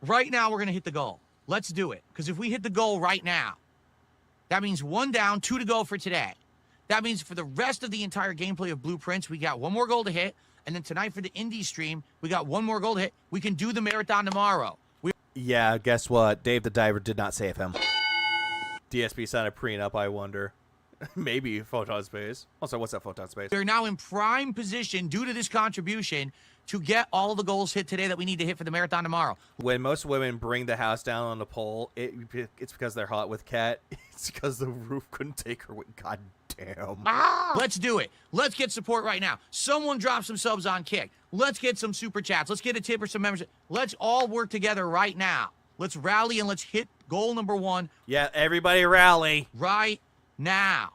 Right now, we're going to hit the goal. Let's do it. Because if we hit the goal right now, that means 1 down, 2 to go for today. That means for the rest of the entire gameplay of Blueprints, we got 1 more goal to hit. And then tonight for the indie stream, we got 1 more goal to hit. We can do the marathon tomorrow. Yeah, guess what? Dave the Diver did not save him. DSP signed a prenup, I wonder. Maybe Photon Space. Also, what's that Photon Space? We're now in prime position due to this contribution to get all the goals hit today that we need to hit for the marathon tomorrow. When most women bring the house down on the pole, it's because they're hot with Cat. It's because the roof couldn't take her with. God damn. Let's do it. Let's get support right now. Someone drop some subs on Kick. Let's get some super chats. Let's get a tip or some membership. Let's all work together right now. Let's rally and let's hit goal number 1 Yeah, everybody rally. right now.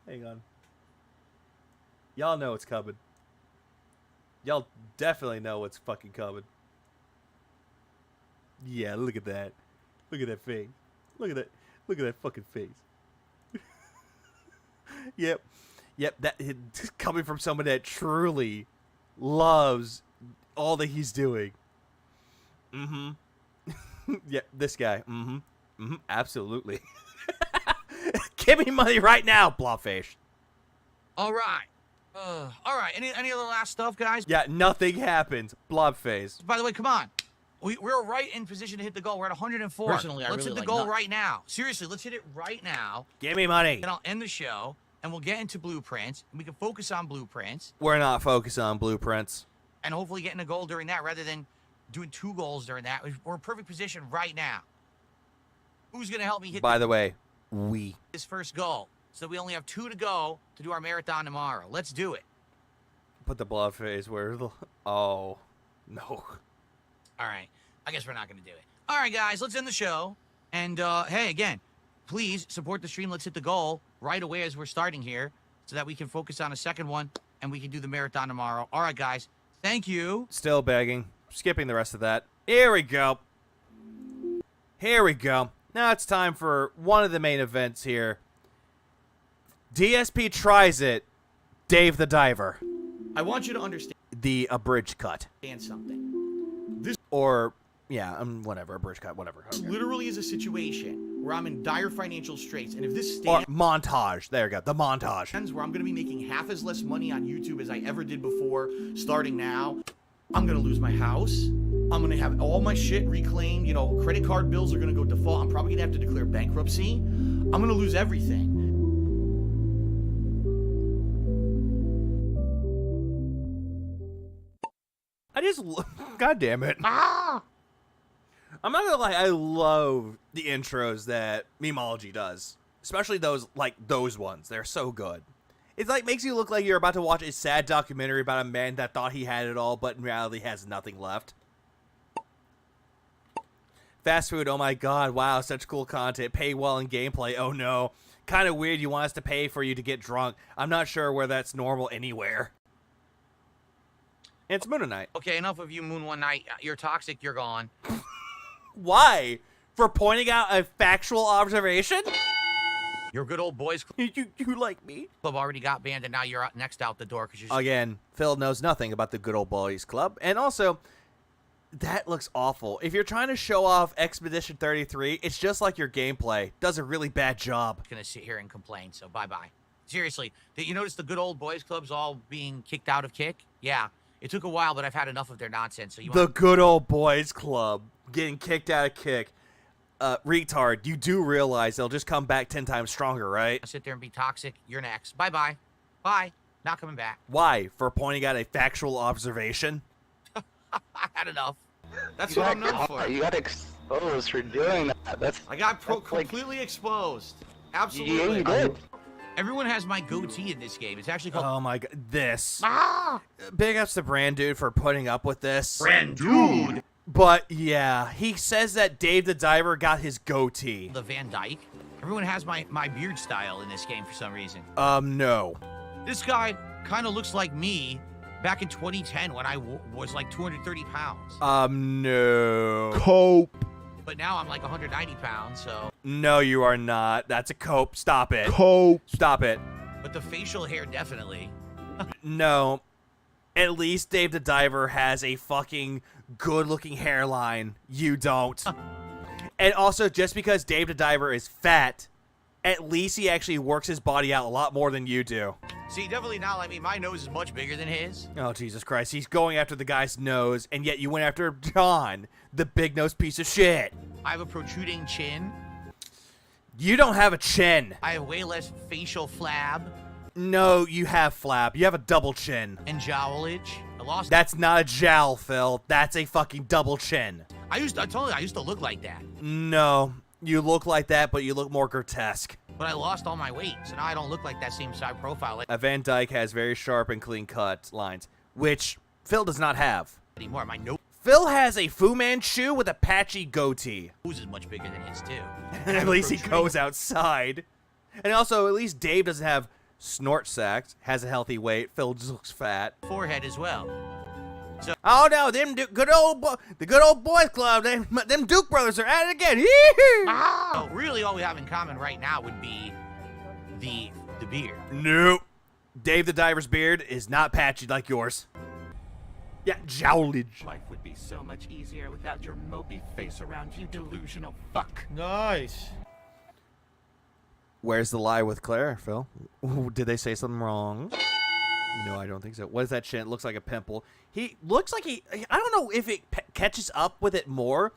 Hang on. Y'all know it's coming. Y'all definitely know what's fucking coming. Yeah, look at that. Look at that face. Look at that. Look at that fucking face. Yep. Yep, that coming from someone that truly loves all that he's doing. Yeah, this guy. Absolutely. Give me money right now, Blobfish. All right. All right. Any other last stuff, guys? Yeah, nothing happens. Blobface. By the way, come on. We're right in position to hit the goal. We're at 104. Personally, I let's really hit the like goal nut. right now. Seriously, let's hit it right now. Give me money. And I'll end the show, and we'll get into blueprints, and we can focus on blueprints, We're not focused on blueprints. and hopefully getting a goal during that rather than doing 2 goals during that. We're in perfect position right now. Who's going to help me hit By the way, we. this first goal? So we only have 2 to go to do our marathon tomorrow. Let's do it. Put the Blobface where the... Oh, no. All right. I guess we're not going to do it. All right, guys, let's end the show. And, hey, again, please support the stream. Let's hit the goal right away as we're starting here so that we can focus on a second one and we can do the marathon tomorrow. All right, guys. Thank you. Still begging. Skipping the rest of that. Here we go. Here we go. Now it's time for one of the main events here. DSP tries it. Dave the Diver. I want you to understand The abridged cut. something. This Or, yeah, whatever. Abridged cut, whatever. Okay. literally is a situation where I'm in dire financial straits. And if this Or stands montage. There you go. The montage. where I'm going to be making half as less money on YouTube as I ever did before, starting now, I'm going to lose my house. I'm going to have all my shit reclaimed. You know, credit card bills are going to go default. I'm probably going to have to declare bankruptcy. I'm going to lose everything. God damn it. Ah! I'm not gonna lie, I love the intros that Memology does. Especially those ones. They're so good. It makes you look like you're about to watch a sad documentary about a man that thought he had it all, but in reality has nothing left. Fast food, oh my god, wow, such cool content. Pay well in gameplay, oh no. Kind of weird you want us to pay for you to get drunk. I'm not sure where that's normal anywhere. It's Moon Night. Okay, enough of you, Moon One Night. You're toxic. You're gone. Why? For pointing out a factual observation? Your good old boys You like me? club already got banned, and now you're next out the door because you're. Again, Phil knows nothing about the good old boys club. And also, that looks awful. If you're trying to show off Expedition 33, it's just like your gameplay. Does a really bad job. Gonna sit here and complain. So bye bye. Seriously, did you notice the good old boys clubs all being kicked out of Kick? Yeah, it took a while, but I've had enough of their nonsense. So you The good old boys club getting kicked out of Kick. Retard, you do realize they'll just come back 10 times stronger, right? sit there and be toxic? You're next. Bye bye. Bye. Not coming back. Why? For pointing out a factual observation? I had enough. That's what I'm known for. You got exposed for doing that. That's I got that's like- completely exposed. yeah, Absolutely. you did. Everyone has my goatee in this game. It's actually called. Oh my god, this. Ah! Big ups to Brand Dude for putting up with this. Brand dude. But yeah, he says that Dave the Diver got his goatee. The Van Dyke. Everyone has my beard style in this game for some reason. No. This guy kind of looks like me back in 2010 when I was like 230 pounds. No. Cope. But now I'm like 190 pounds, so. No, you are not. That's a cope. Stop it. Cope. Stop it. But the facial hair definitely. No. At least Dave the Diver has a fucking good-looking hairline. You don't. And also, just because Dave the Diver is fat, at least he actually works his body out a lot more than you do. See, definitely not like me. My nose is much bigger than his. Oh, Jesus Christ. He's going after the guy's nose, and yet you went after John, the big-nosed piece of shit. I have a protruding chin. You don't have a chin. I have way less facial flab No, you have flab. You have a double chin. and jowlage. I lost. That's not a jowl, Phil. That's a fucking double chin. I told you I used to look like that, No, you look like that, but you look more grotesque. but I lost all my weight, so now I don't look like that same side profile Van Dyke has very sharp and clean-cut lines, which Phil does not have. anymore. My nose Phil has a Fu Manchu with a patchy goatee. is much bigger than his too. At least he goes outside. And also, at least Dave doesn't have snort sacks, has a healthy weight. Phil just looks fat. Forehead as well. Oh no, the good old boys club, them Duke brothers are at it again. Yee-hoo! So really, all we have in common right now would be the beard. Nope. Dave the Diver's beard is not patchy like yours. Yeah, jowlage. Life would be so much easier without your mopey face around, you delusional fuck. Nice. Where's the lie with Claire, Phil? Ooh, did they say something wrong? No, I don't think so. What is that chin? It looks like a pimple. He looks like I don't know if it catches up with it more,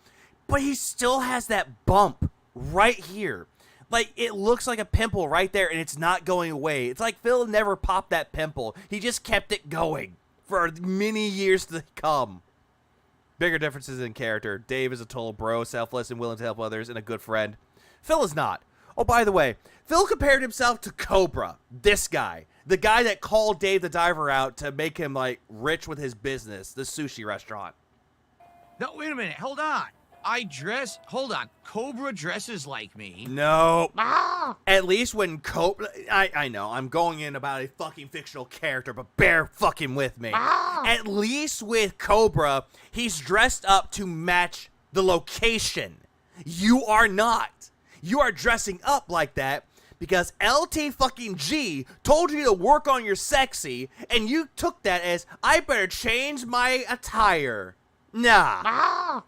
but he still has that bump right here. Like, it looks like a pimple right there, and it's not going away. It's like Phil never popped that pimple. He just kept it going for many years to come. Bigger differences in character. Dave is a total bro, selfless and willing to help others, and a good friend. Phil is not. Oh, by the way, Phil compared himself to Cobra. This guy. The guy that called Dave the Diver out to make him, like, rich with his business. The sushi restaurant. No, wait a minute. Hold on. Hold on. Cobra dresses like me. No. At least when Cobra... I know, I'm going in about a fucking fictional character, but bear fucking with me. At least with Cobra, he's dressed up to match the location. You are not. You are dressing up like that because LT fucking G told you to work on your sexy, and you took that as, I better change my attire. Nah.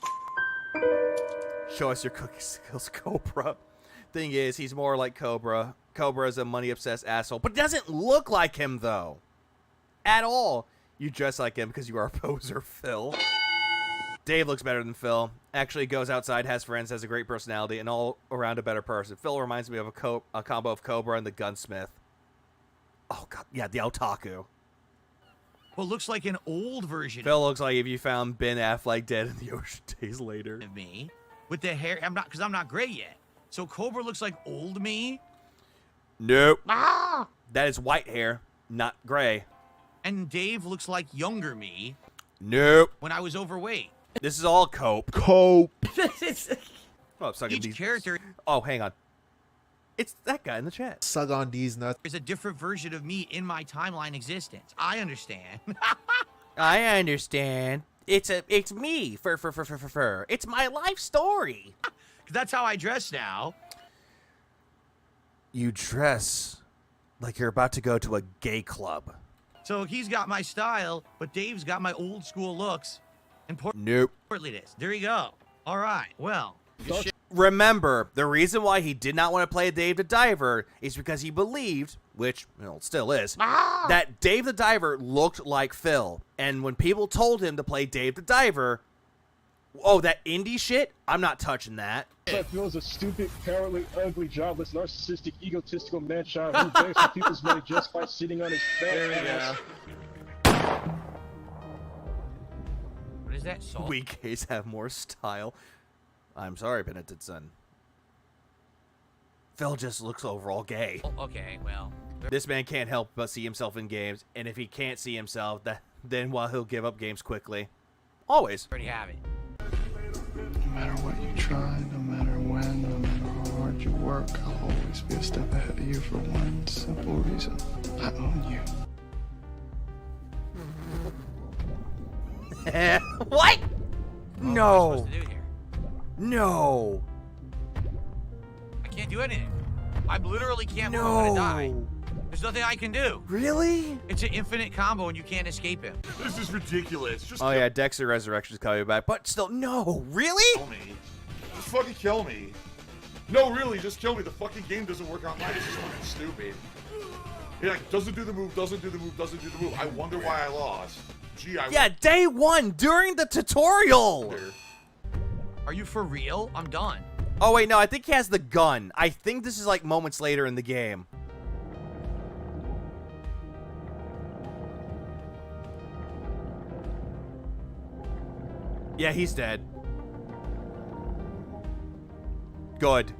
Show us your cookie skills, Cobra. Thing is, he's more like Cobra. Cobra is a money-obsessed asshole, but doesn't look like him, though. At all. You dress like him because you are a poser, Phil. Dave looks better than Phil. Actually goes outside, has friends, has a great personality, and all around a better person. Phil reminds me of a combo of Cobra and the Gunsmith. Oh, God. Yeah, the otaku. Well, looks like an old version Phil looks like if you found Ben Affleck dead in the ocean days later. of me. With the hair, because I'm not gray yet. So Cobra looks like old me. Nope. That is white hair, not gray. And Dave looks like younger me. Nope. When I was overweight. This is all cope. Cope. Oh, sucking Each these. character Oh, hang on. It's that guy in the chat. Suck on these nuts. is a different version of me in my timeline existence. I understand. I understand. It's me. It's my life story. That's how I dress now. You dress like you're about to go to a gay club. So he's got my style, but Dave's got my old school looks. And Nope. portliness. There you go. All right. Well. Remember, the reason why he did not want to play Dave the Diver is because he believed, which still is, that Dave the Diver looked like Phil. And when people told him to play Dave the Diver, oh, that indie shit? I'm not touching that. Phil's a stupid, cowardly, ugly, jobless, narcissistic, egotistical man-child who begs for people's money just by sitting on his fat ass. What is that? Salt? We gays have more style. I'm sorry, penitent son. Phil just looks overall gay. Oh, okay, well. This man can't help but see himself in games, and if he can't see himself, then he'll give up games quickly. Always. Already have it. No matter what you try, no matter when, no matter how hard you work, I'll always be a step ahead of you for one simple reason. I own you. What? What am I No. supposed to do here? No. I can't do anything. I literally can't move. I'm gonna die. There's nothing I can do. Really? It's an infinite combo and you can't escape him. This is ridiculous. Just Oh yeah, Dexter Resurrection's coming back, but still, no. Really? kill me. Just fucking kill me. No, really, just kill me. The fucking game doesn't work online. It's just fucking stupid. It like doesn't do the move, doesn't do the move, doesn't do the move. I wonder why I lost. Gee, Yeah, day one during the tutorial. Are you for real? I'm done. Oh wait, no, I think he has the gun. I think this is like moments later in the game. Yeah, he's dead. Good.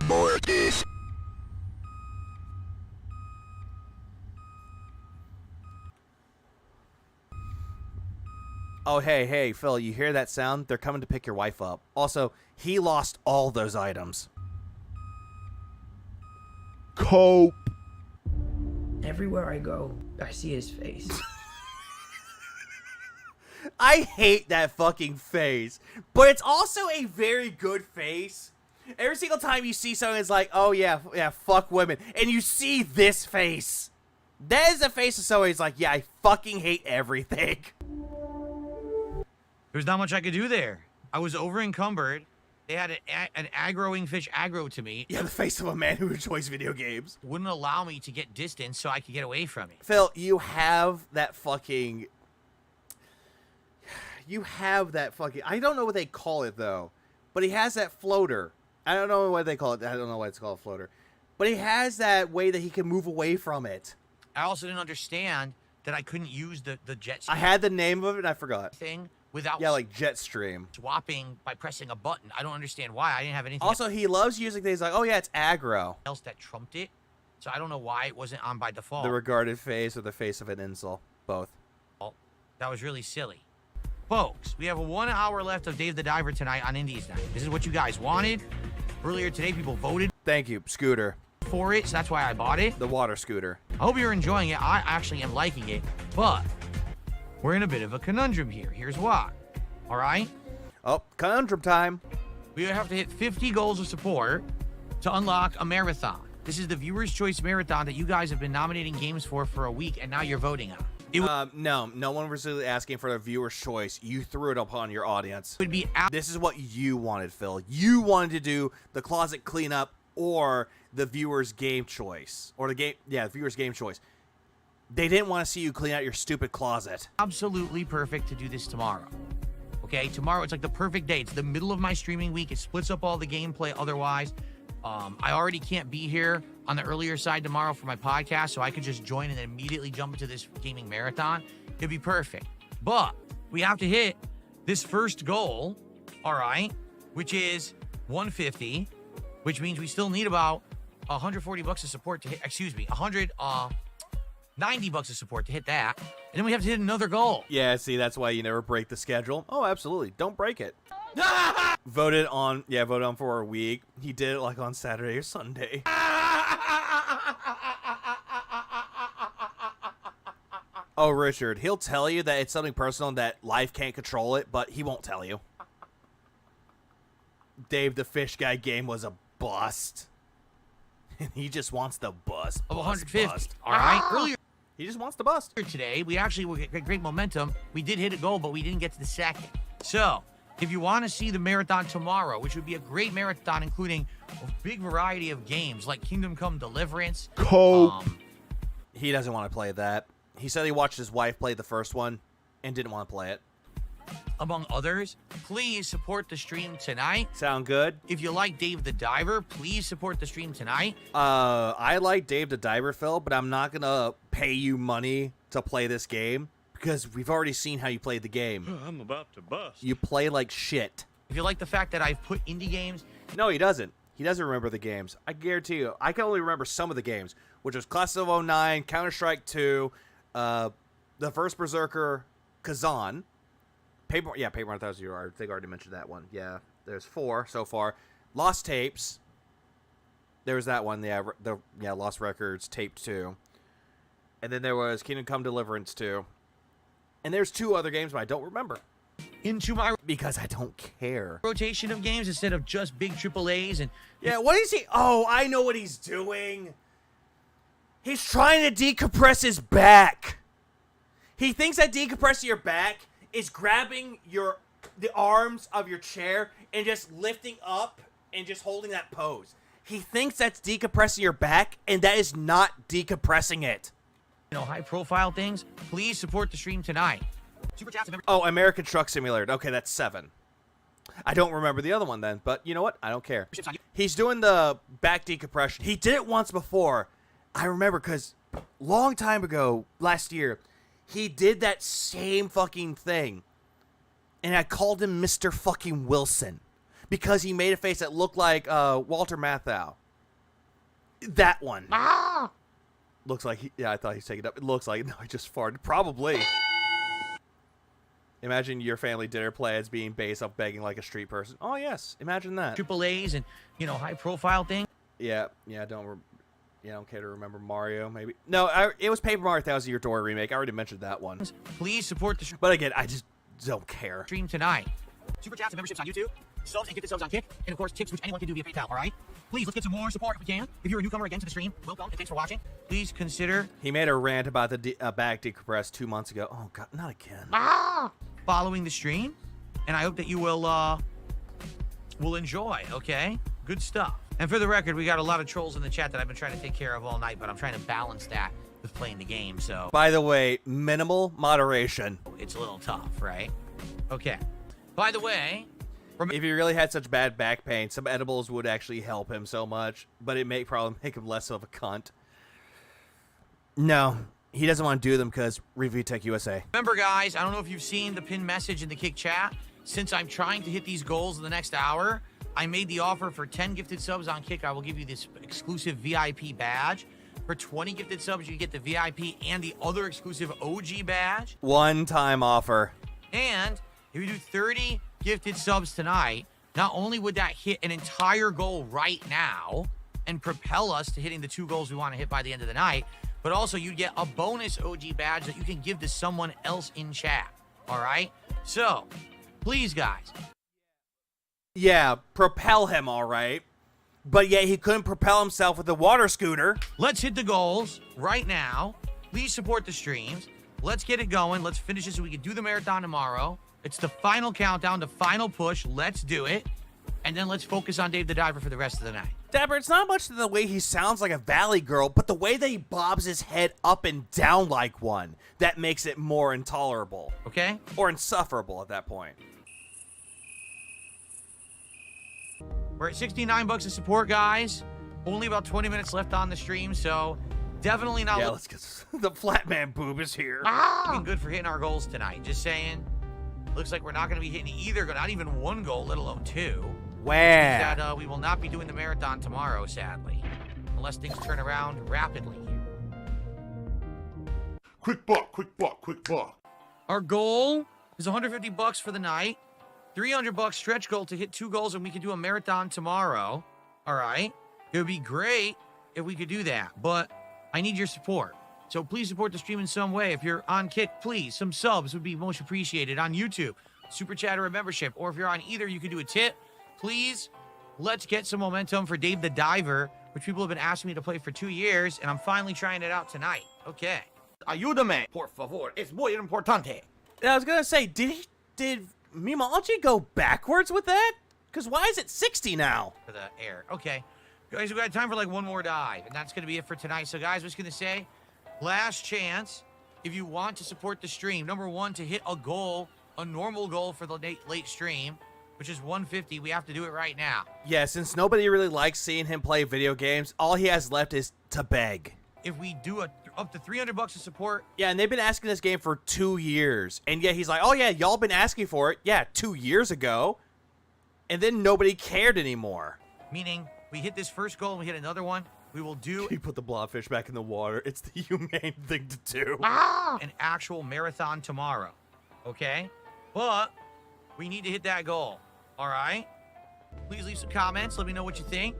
Mortis. Oh, hey, Phil, you hear that sound? They're coming to pick your wife up. Also, he lost all those items. Cope. Everywhere I go, I see his face. I hate that fucking face, but it's also a very good face Every single time you see someone, it's like, oh yeah, fuck women, and you see this face. That is the face of someone who's like, yeah, I fucking hate everything. There's not much I could do there. I was over encumbered. They had an aggroing fish aggro to me. Yeah, the face of a man who enjoys video games. Wouldn't allow me to get distance so I could get away from it. Phil, you have that fucking... I don't know what they call it, though. But he has that floater. I don't know what they call it. I don't know why it's called a floater. But he has that way that he can move away from it. I also didn't understand that I couldn't use the jet stream I had the name of it, and I forgot. thing without like Jetstream. swapping by pressing a button. I don't understand why. I didn't have anything Also, he loves using things like, oh yeah, it's aggro. else that trumped it. So I don't know why it wasn't on by default. The regarded face or the face of an insult. Both. That was really silly. Folks, we have 1 hour left of Dave the Diver tonight on Indies Night. This is what you guys wanted. Earlier today, people voted Thank you, Scooter. for it, so that's why I bought it. The water scooter. I hope you're enjoying it. I actually am liking it, but we're in a bit of a conundrum here. Here's why. All right? Oh, conundrum time. We have to hit 50 goals of support to unlock a marathon. This is the Viewer's Choice Marathon that you guys have been nominating games for a week, and now you're voting on. No one was really asking for the viewer's choice. You threw it upon your audience. Would be This is what you wanted, Phil. You wanted to do the closet cleanup or the viewer's game choice. Or the viewer's game choice. They didn't want to see you clean out your stupid closet. absolutely perfect to do this tomorrow. Okay, tomorrow it's like the perfect day. It's the middle of my streaming week. It splits up all the gameplay otherwise. I already can't be here on the earlier side tomorrow for my podcast, so I could just join and then immediately jump into this gaming marathon. It'd be perfect. But we have to hit this first goal, all right, which is 150, which means we still need about 140 bucks of support to hit, 90 bucks of support to hit that. And then we have to hit another goal. Yeah, see, that's why you never break the schedule. Oh, absolutely. Don't break it. Voted on for a week. He did it like on Saturday or Sunday. Oh, Richard, he'll tell you that it's something personal and that life can't control it, but he won't tell you. Dave the Fish Guy game was a bust. He just wants the bust. Of 150. All right. Earlier he just wants the bust. today, we actually will get great momentum. We did hit a goal, but we didn't get to the second. So, if you want to see the marathon tomorrow, which would be a great marathon, including a big variety of games like Kingdom Come Deliverance. He doesn't want to play that. He said he watched his wife play the first one and didn't want to play it. Among others, please support the stream tonight. Sound good? If you like Dave the Diver, please support the stream tonight. I like Dave the Diver, Phil, but I'm not gonna pay you money to play this game because we've already seen how you played the game. I'm about to bust. You play like shit. If you like the fact that I've put indie games... No, he doesn't. He doesn't remember the games. I guarantee you. I can only remember some of the games, which was Class of 09, Counter-Strike 2, the first Berserker, Kazan, Paper Mario 1000. I think I already mentioned that one. Yeah, there's 4 so far. Lost Tapes. There was that one. Yeah, Lost Records, Tape 2. And then there was Kingdom Come Deliverance 2. And there's 2 other games, but I don't remember. Into my Because I don't care. rotation of games instead of just big AAAs and... Yeah, what is he... Oh, I know what he's doing. He's trying to decompress his back. He thinks that decompressing your back is grabbing the arms of your chair and just lifting up and just holding that pose. He thinks that's decompressing your back, and that is not decompressing it. High-profile things. Please support the stream tonight. Super chats. Oh, American Truck Simulator. Okay, that's 7. I don't remember the other one then, but you know what? I don't care. He's doing the back decompression. He did it once before. I remember because long time ago, last year, he did that same fucking thing. And I called him Mr. fucking Wilson because he made a face that looked like Walter Matthau. That one. Ah! Looks like I thought he was taking it up. It looks like, no, he just farted. Probably. Imagine your family dinner plans being based off begging like a street person. Oh, yes. Imagine that. AAAs and, high-profile things. Yeah, don't care to remember Mario, maybe. No, it was Paper Mario 1000 Year Door remake. I already mentioned that one. Please support the stream. But again, I just don't care. Stream tonight. Super chats and memberships on YouTube. subs and gifted subs on Kick, and of course tips which anyone can do via PayPal, all right? Please, let's get some more support if we can. If you're a newcomer again to the stream, welcome and thanks for watching. Please consider... He made a rant about the back decompress 2 months ago. Oh, God, not again. Following the stream, and I hope that you will enjoy, okay? Good stuff. And for the record, we got a lot of trolls in the chat that I've been trying to take care of all night, but I'm trying to balance that with playing the game, so... By the way, minimal moderation. It's a little tough, right? Okay. By the way... If he really had such bad back pain, some edibles would actually help him so much, but it may probably make him less of a cunt. No, he doesn't want to do them because Review Tech USA. Remember, guys, I don't know if you've seen the pinned message in the Kick chat. Since I'm trying to hit these goals in the next hour, I made the offer for 10 gifted subs on Kick. I will give you this exclusive VIP badge. For 20 gifted subs, you get the VIP and the other exclusive OG badge. One-time offer. And if you do 30 gifted subs tonight, not only would that hit an entire goal right now and propel us to hitting the 2 goals we want to hit by the end of the night, but also you get a bonus OG badge that you can give to someone else in chat. All right? So, please, guys. Yeah, propel him, all right. But yet he couldn't propel himself with the water scooter. Let's hit the goals right now. Please support the streams. Let's get it going. Let's finish this so we can do the marathon tomorrow. It's the final countdown, the final push. Let's do it. And then let's focus on Dave the Diver for the rest of the night. Dapper, it's not much the way he sounds like a valley girl, but the way that he bobs his head up and down like one, that makes it more intolerable. Okay? Or insufferable at that point. We're at 69 bucks of support, guys. Only about 20 minutes left on the stream, so definitely not... Yeah, let's get... The flat man boob is here. Looking good for hitting our goals tonight. Just saying. Looks like we're not going to be hitting either, not even 1 goal, let alone 2. Wow. That we will not be doing the marathon tomorrow, sadly. Unless things turn around rapidly here. Quick buck, quick buck, quick buck. Our goal is 150 bucks for the night. 300 bucks stretch goal to hit 2 goals, and we can do a marathon tomorrow. All right? It would be great if we could do that, but I need your support. So please support the stream in some way. If you're on Kick, please, some subs would be most appreciated. On YouTube, Super Chat or a membership. Or if you're on either, you can do a tip. Please, let's get some momentum for Dave the Diver, which people have been asking me to play for 2 years, and I'm finally trying it out tonight. Okay. Ayúdame, por favor. Es muy importante. I was going to say, did Memology go backwards with that? Because why is it 60 now? For the air. Okay. Guys, we've got time for like 1 more dive, and that's going to be it for tonight. So, guys, I'm just going to say, last chance, if you want to support the stream, number 1, to hit a goal, a normal goal for the late stream, which is 150. We have to do it right now. Yeah, since nobody really likes seeing him play video games, all he has left is to beg. If we do up to 300 bucks of support. Yeah, and they've been asking this game for 2 years. And yet he's like, oh yeah, y'all been asking for it. Yeah, 2 years ago. And then nobody cared anymore. Meaning, we hit this first goal and we hit another one. We will do... He put the blobfish back in the water. It's the humane thing to do. An actual marathon tomorrow. Okay? But we need to hit that goal. All right? Please leave some comments. Let me know what you think.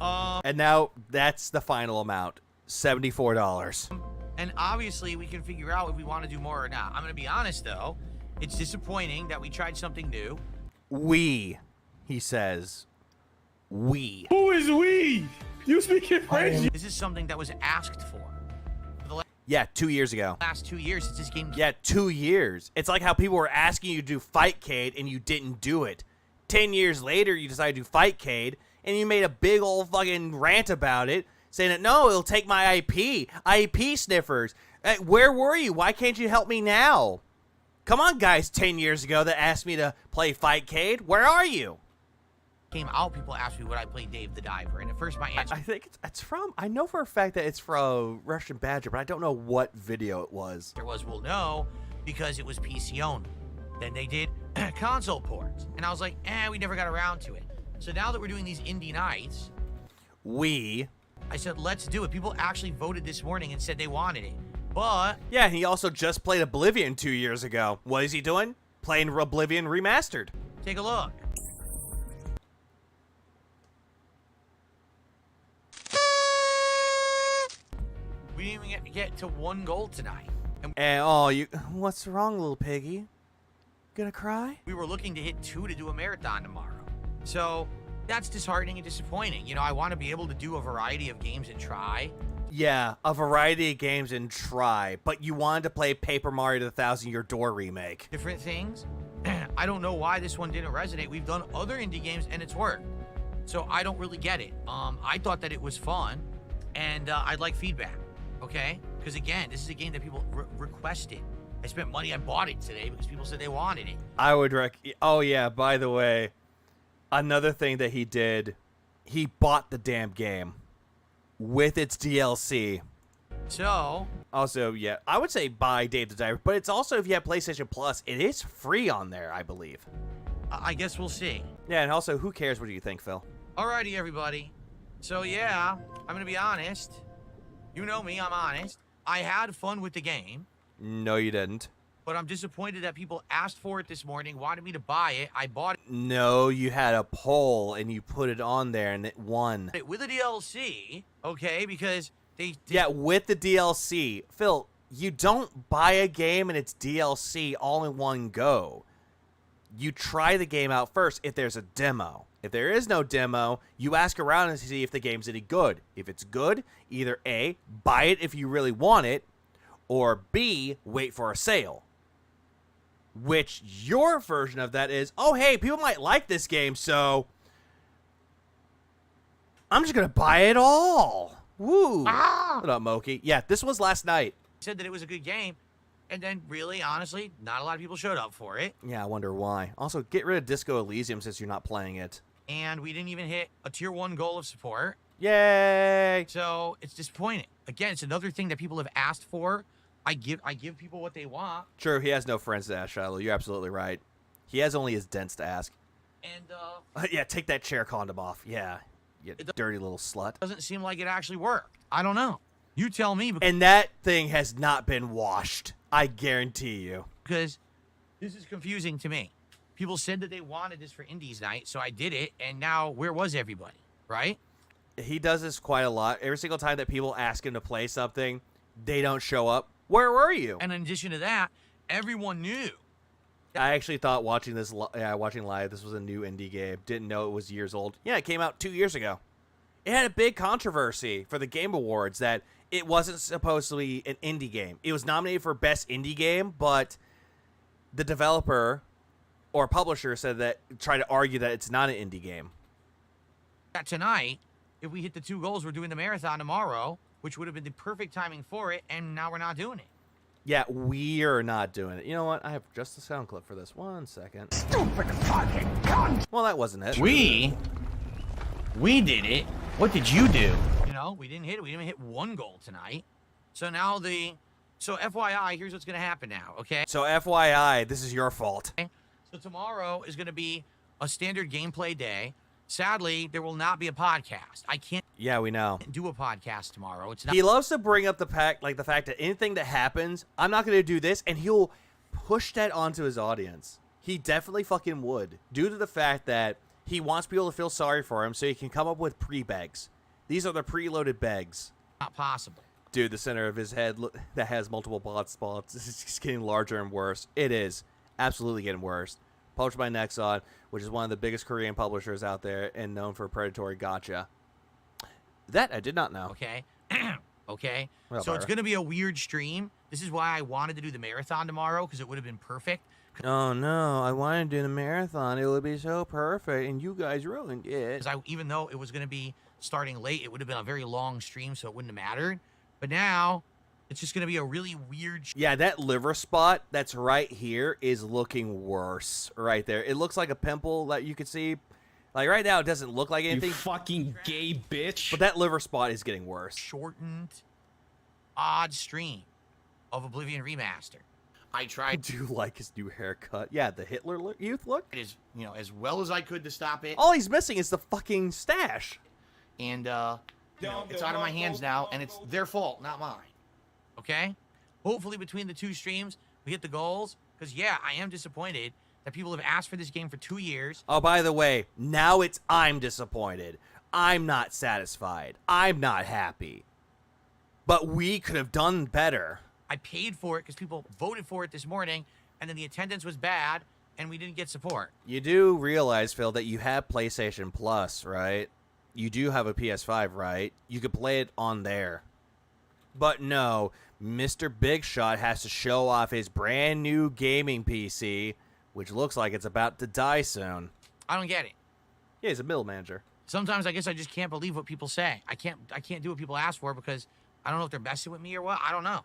And now that's the final amount. $74. And obviously, we can figure out if we want to do more or not. I'm going to be honest, though. It's disappointing that we tried something new. We, he says. We. Who is we? You speaking French? This is something that was asked for. Yeah, 2 years ago. Last 2 years since this game... Yeah, 2 years. It's like how people were asking you to do Fightcade and you didn't do it. 10 years later, you decided to do Fightcade and you made a big old fucking rant about it, saying that, no, it'll take my IP sniffers. Where were you? Why can't you help me now? Come on, guys, 10 years ago that asked me to play Fightcade. Where are you? Came out, people asked me would I play Dave the Diver, and at first my answer... I think it's from... I know for a fact that it's from Russian Badger, but I don't know what video it was. There was, well, no, because it was PC only. Then they did console ports, and I was like, we never got around to it. So now that we're doing these indie nights... I said, let's do it. People actually voted this morning and said they wanted it. But... Yeah, he also just played Oblivion 2 years ago. What is he doing? Playing Oblivion Remastered. Take a look. We didn't even get to 1 goal tonight. And what's wrong, little piggy? Gonna cry? We were looking to hit 2 to do a marathon tomorrow. So that's disheartening and disappointing. You know, I want to be able to do a variety of games and try. Yeah, a variety of games and try, but you wanted to play Paper Mario the 1,000-Year Door remake. Different things. I don't know why this one didn't resonate. We've done other indie games and it's worked. So I don't really get it. I thought that it was fun, and I'd like feedback, okay? Because again, this is a game that people requested. I spent money, I bought it today because people said they wanted it. I would oh yeah, by the way, another thing that he did, he bought the damn game with its DLC. So also, yeah, I would say buy Dave the Diver, but it's also, if you have PlayStation Plus, it is free on there, I believe. I guess we'll see. Yeah, and also, who cares what do you think, Phil? Alrighty, everybody. So yeah, I'm gonna be honest. You know me, I'm honest. I had fun with the game. No, you didn't. But I'm disappointed that people asked for it this morning, wanted me to buy it. I bought it. No, you had a poll and you put it on there and it won. With a DLC, okay, because they yeah, with the DLC. Phil, you don't buy a game and its DLC all in one go. You try the game out first if there's a demo. If there is no demo, you ask around and see if the game's any good. If it's good, either A, buy it if you really want it, or B, wait for a sale. Which your version of that is, oh, hey, people might like this game, so I'm just going to buy it all. Woo. What up, Moki? Yeah, this was last night. Said that it was a good game, and then really, honestly, not a lot of people showed up for it. Yeah, I wonder why. Also, get rid of Disco Elysium since you're not playing it. And we didn't even hit a tier 1 goal of support. Yay! So it's disappointing. Again, it's another thing that people have asked for. I give people what they want. True, he has no friends to ask, Shiloh. You're absolutely right. He has only his dents to ask. And, yeah, take that chair condom off. Yeah, you dirty little slut. Doesn't seem like it actually worked. I don't know. You tell me. And that thing has not been washed. I guarantee you. Because this is confusing to me. People said that they wanted this for Indies Night, so I did it, and now where was everybody, right? He does this quite a lot. Every single time that people ask him to play something, they don't show up. Where were you? And in addition to that, everyone knew. I actually thought watching this, watching live, this was a new indie game. Didn't know it was years old. Yeah, it came out 2 years ago. It had a big controversy for the Game Awards that it wasn't supposed to be an indie game. It was nominated for Best Indie Game, but the developer or publisher said that, tried to argue that it's not an indie game. Tonight, if we hit the 2 goals, we're doing the marathon tomorrow, which would have been the perfect timing for it, and now we're not doing it. Yeah, we're not doing it. You know what? I have just a sound clip for this. 1 second. Stupid fucking cunt! Well, that wasn't it. We did it. What did you do? You know, we didn't hit it. We didn't hit 1 goal tonight. So now so FYI, here's what's going to happen now, okay? So FYI, this is your fault. So tomorrow is going to be a standard gameplay day. Sadly, there will not be a podcast. I can't. Yeah, we know. Do a podcast tomorrow. It's not. He loves to bring up the fact that anything that happens, I'm not going to do this, and he'll push that onto his audience. He definitely fucking would, due to the fact that he wants people to feel sorry for him, so he can come up with pre-begs. These are the preloaded begs. Not possible. Dude, the center of his head that has multiple bald spots is just getting larger and worse. It is absolutely getting worse. Published by Nexon, which is one of the biggest Korean publishers out there and known for predatory gacha. That I did not know. Okay. Okay. Well, so it's going to be a weird stream. This is why I wanted to do the marathon tomorrow, because it would have been perfect. Oh, no. I wanted to do the marathon. It would be so perfect, and you guys ruined it. Even though it was going to be starting late, it would have been a very long stream, so it wouldn't have mattered. But now, it's just going to be a really weird... Yeah, that liver spot that's right here is looking worse right there. It looks like a pimple that you could see. Like, right now, it doesn't look like anything. You fucking gay bitch. But that liver spot is getting worse. Shortened, odd stream of Oblivion Remaster. I tried... I do like his new haircut. Yeah, the Hitler Youth look. It is, as well as I could to stop it. All he's missing is the fucking stash. And, it's out of my hands now, and it's their fault, not mine. Okay? Hopefully between the 2 streams, we hit the goals. Because, yeah, I am disappointed that people have asked for this game for 2 years. Oh, by the way, now it's I'm disappointed. I'm not satisfied. I'm not happy. But we could have done better. I paid for it because people voted for it this morning, and then the attendance was bad, and we didn't get support. You do realize, Phil, that you have PlayStation Plus, right? You do have a PS5, right? You could play it on there. But no, Mr. Big Shot has to show off his brand new gaming PC, which looks like it's about to die soon. I don't get it. Yeah, he's a middle manager. Sometimes I guess I just can't believe what people say. I can't do what people ask for because I don't know if they're messing with me or what. I don't know.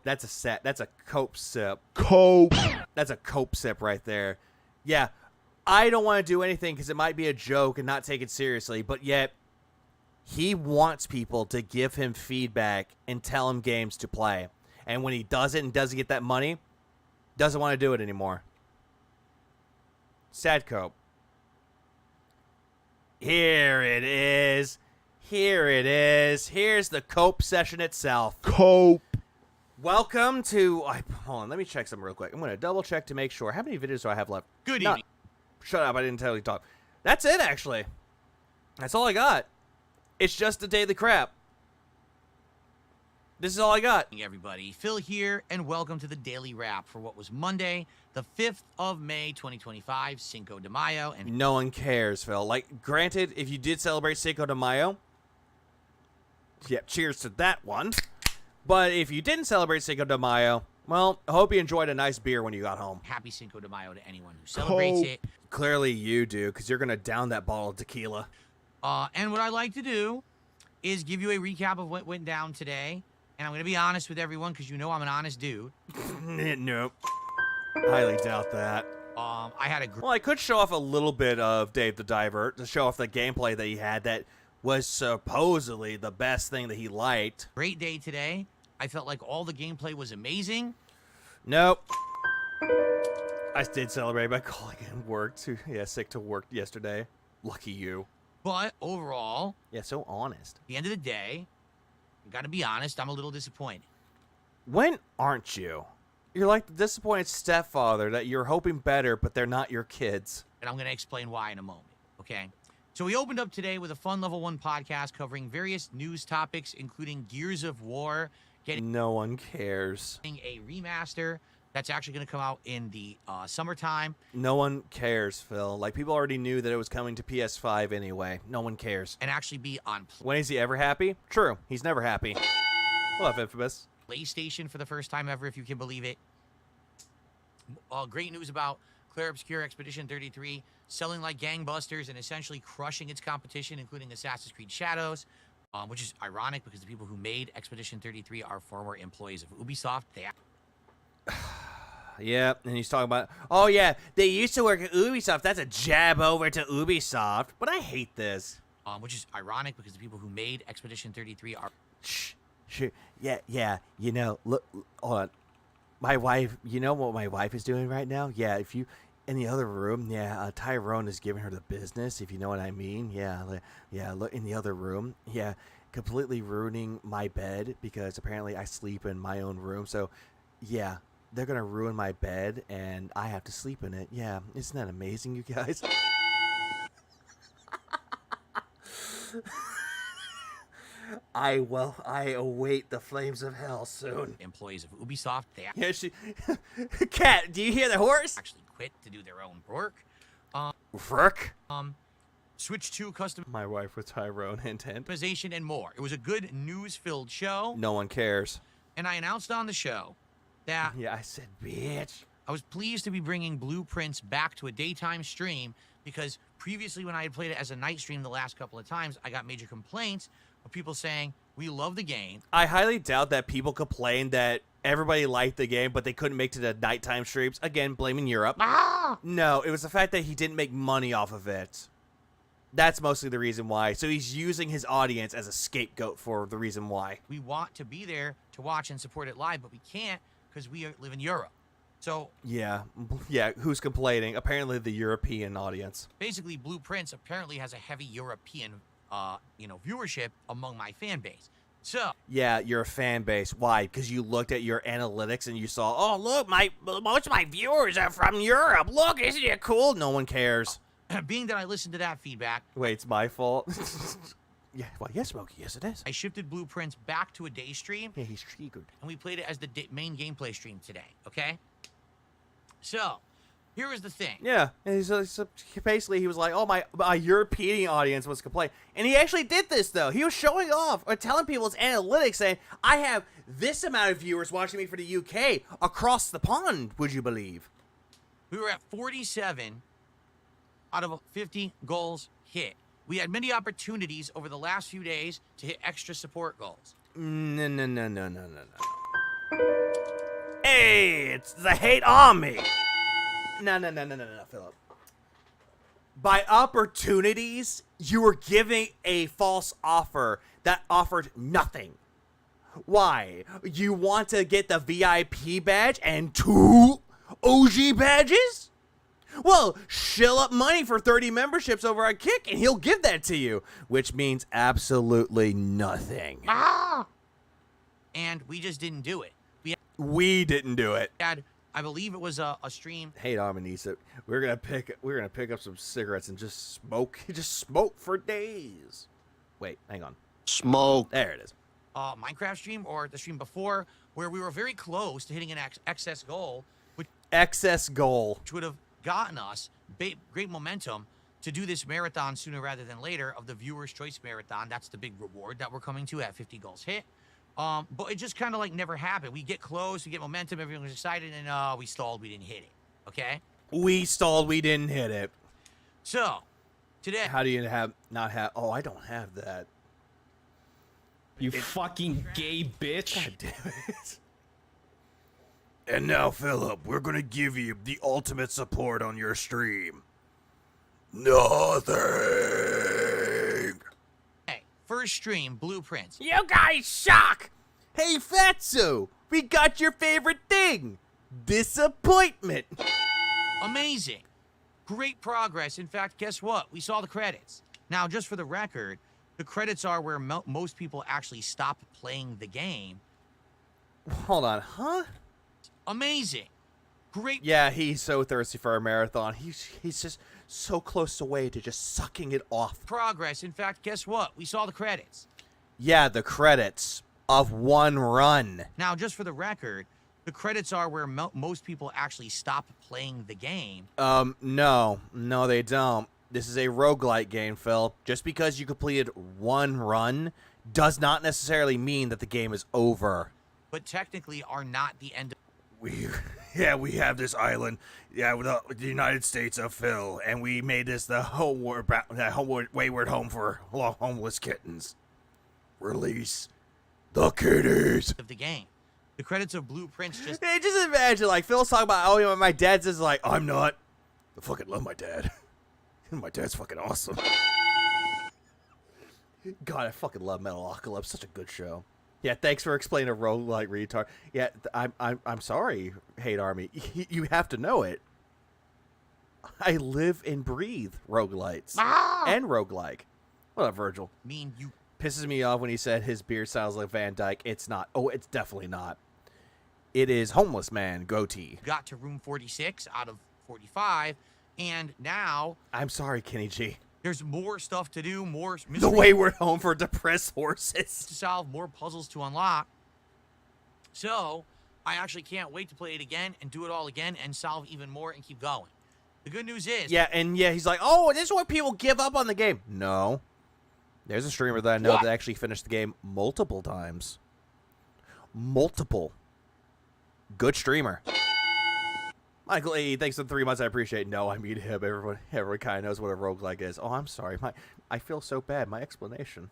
That's a set. That's a cope sip. Cope. That's a cope sip right there. Yeah, I don't want to do anything because it might be a joke and not take it seriously, but yet he wants people to give him feedback and tell him games to play. And when he does it and doesn't get that money, doesn't want to do it anymore. Sad cope. Here it is. Here it is. Here's the cope session itself. Cope. Welcome to... hold on, let me check something real quick. I'm going to double check to make sure. How many videos do I have left? Good evening. Shut up, I didn't tell you to talk. That's it, actually. That's all I got. It's just a daily crap. This is all I got. Everybody, Phil here, and welcome to the Daily Wrap for what was Monday, the 5th of May, 2025, Cinco de Mayo. And no one cares, Phil. Like, granted, if you did celebrate Cinco de Mayo, yeah, cheers to that one. But if you didn't celebrate Cinco de Mayo, well, I hope you enjoyed a nice beer when you got home. Happy Cinco de Mayo to anyone who celebrates it. Clearly you do, because you're going to down that bottle of tequila. And what I like to do is give you a recap of what went down today. And I'm going to be honest with everyone because you know I'm an honest dude. Nope. Highly doubt that. I had well, I could show off a little bit of Dave the Diver to show off the gameplay that he had that was supposedly the best thing that he liked. Great day today. I felt like all the gameplay was amazing. Nope. I did celebrate by calling in work. Yeah, sick to work yesterday. Lucky you. But overall... yeah, so honest. At the end of the day... I gotta be honest, I'm a little disappointed. When aren't you? You're like the disappointed stepfather that you're hoping better, but they're not your kids. And I'm gonna explain why in a moment, okay? So we opened up today with a fun Level 1 podcast covering various news topics, including Gears of War, getting... no one cares. ...a remaster that's actually gonna come out in the summertime. No one cares, Phil. Like, people already knew that it was coming to PS5 anyway. No one cares. And actually be on... when is he ever happy? True. He's never happy. Love Infamous. PlayStation for the first time ever, if you can believe it. Great news about Claire Obscure Expedition 33 selling like gangbusters and essentially crushing its competition, including Assassin's Creed Shadows, which is ironic because the people who made Expedition 33 are former employees of Ubisoft. Yeah, and he's talking about, oh yeah, they used to work at Ubisoft. That's a jab over to Ubisoft. But I hate this. Which is ironic because the people who made Expedition 33 are... Sure. Yeah. You know, look, hold on. My wife, you know what my wife is doing right now? Yeah, if you, in the other room, yeah, Tyrone is giving her the business, if you know what I mean. Yeah, look, in the other room. Yeah, completely ruining my bed because apparently I sleep in my own room. So, yeah. They're going to ruin my bed, and I have to sleep in it. Yeah, isn't that amazing, you guys? I await the flames of hell soon. Employees of Ubisoft, yeah, she... Cat, do you hear the horse? Actually quit to do their own work. Work? Switch to custom... my wife with Tyrone, hint. ...customization and more. It was a good news-filled show. No one cares. And I announced on the show... that yeah, I said, bitch. I was pleased to be bringing Blueprints back to a daytime stream because previously when I had played it as a night stream the last couple of times, I got major complaints of people saying, we love the game. I highly doubt that people complained that everybody liked the game, but they couldn't make it to the nighttime streams. Again, blaming Europe. No, it was the fact that he didn't make money off of it. That's mostly the reason why. So he's using his audience as a scapegoat for the reason why. We want to be there to watch and support it live, but we can't because we live in Europe. So yeah, who's complaining? Apparently the European audience. Basically, Blueprints apparently has a heavy European, viewership among my fan base. So yeah, your fan base. Why? Because you looked at your analytics and you saw, oh look, most of my viewers are from Europe. Look, isn't it cool? No one cares. Being that I listened to that feedback. Wait, it's my fault. Yeah, well, yes, Smokey, yes it is. I shifted Blueprints back to a day stream. Yeah, he's triggered. And we played it as the main gameplay stream today, okay? So, Here is the thing. Yeah, and so basically he was like, "Oh, my European audience was complaining," and he actually did this though. He was showing off or telling people his analytics, saying, "I have this amount of viewers watching me for the UK across the pond." Would you believe? We were at 47 out of 50 goals hit. We had many opportunities over the last few days to hit extra support goals. No. Hey, it's the hate army. No, Philip. By opportunities, you were giving a false offer that offered nothing. Why? You want to get the VIP badge and 2 OG badges? Well, shill up money for 30 memberships over at Kick and he'll give that to you, which means absolutely nothing. And we just didn't do it. We didn't do it. Had, I believe it was a stream. Hey, Dominisa, we're gonna pick up some cigarettes and just smoke for days. Wait, hang on. Smoke. There it is. Minecraft stream or the stream before where we were very close to hitting an excess goal, which would have gotten us great momentum to do this marathon sooner rather than later of the Viewer's Choice Marathon. That's the big reward that we're coming to at 50 goals hit. But it just kind of like never happened. We get close, we get momentum, everyone was excited, and we stalled, we didn't hit it. Okay? We stalled, we didn't hit it. So, today. How do you not have? Oh, I don't have that. You fucking gay bitch. God damn it. And now, Philip, we're gonna give you the ultimate support on your stream. Nothing. Hey, first stream, Blueprints. You guys suck. Hey, Fatso, we got your favorite thing. Disappointment. Amazing. Great progress. In fact, guess what? We saw the credits. Now, just for the record, the credits are where most people actually stop playing the game. Hold on, huh? Amazing. Great. Yeah, he's so thirsty for a marathon. He's just so close away to just sucking it off. Progress. In fact, guess what? We saw the credits. Yeah, the credits of one run. Now, just for the record, the credits are where most people actually stop playing the game. No, they don't. This is a roguelike game, Phil. Just because you completed one run does not necessarily mean that the game is over. But technically are not the end of... We have this island, with the United States of Phil, and we made this the wayward home for homeless kittens. Release the kitties. Of the game. The credits of Blueprints just... Hey, just imagine, like, Phil's talking about, my dad's just like, I'm not. I fucking love my dad. My dad's fucking awesome. God, I fucking love Metalocalypse. Such a good show. Yeah, thanks for explaining a roguelike retard. Yeah, I'm sorry, Hate Army. You have to know it. I live and breathe roguelites and roguelike. What up, Virgil? You pisses me off when he said his beard sounds like Van Dyke. It's not. Oh, it's definitely not. It is Homeless Man Goatee. Got to room 46 out of 45, and now... I'm sorry, Kenny G. There's more stuff to do, more mystery. The wayward home for depressed horses. To solve, more puzzles to unlock. So, I actually can't wait to play it again and do it all again and solve even more and keep going. The good news is... Yeah, he's like, oh, this is why people give up on the game. No. There's a streamer that I know that actually finished the game multiple times. Multiple. Good streamer. Michael A, thanks for the 3 months. I appreciate it. No, I mean him. Everyone kind of knows what a roguelike is. Oh, I'm sorry. I feel so bad. My explanation.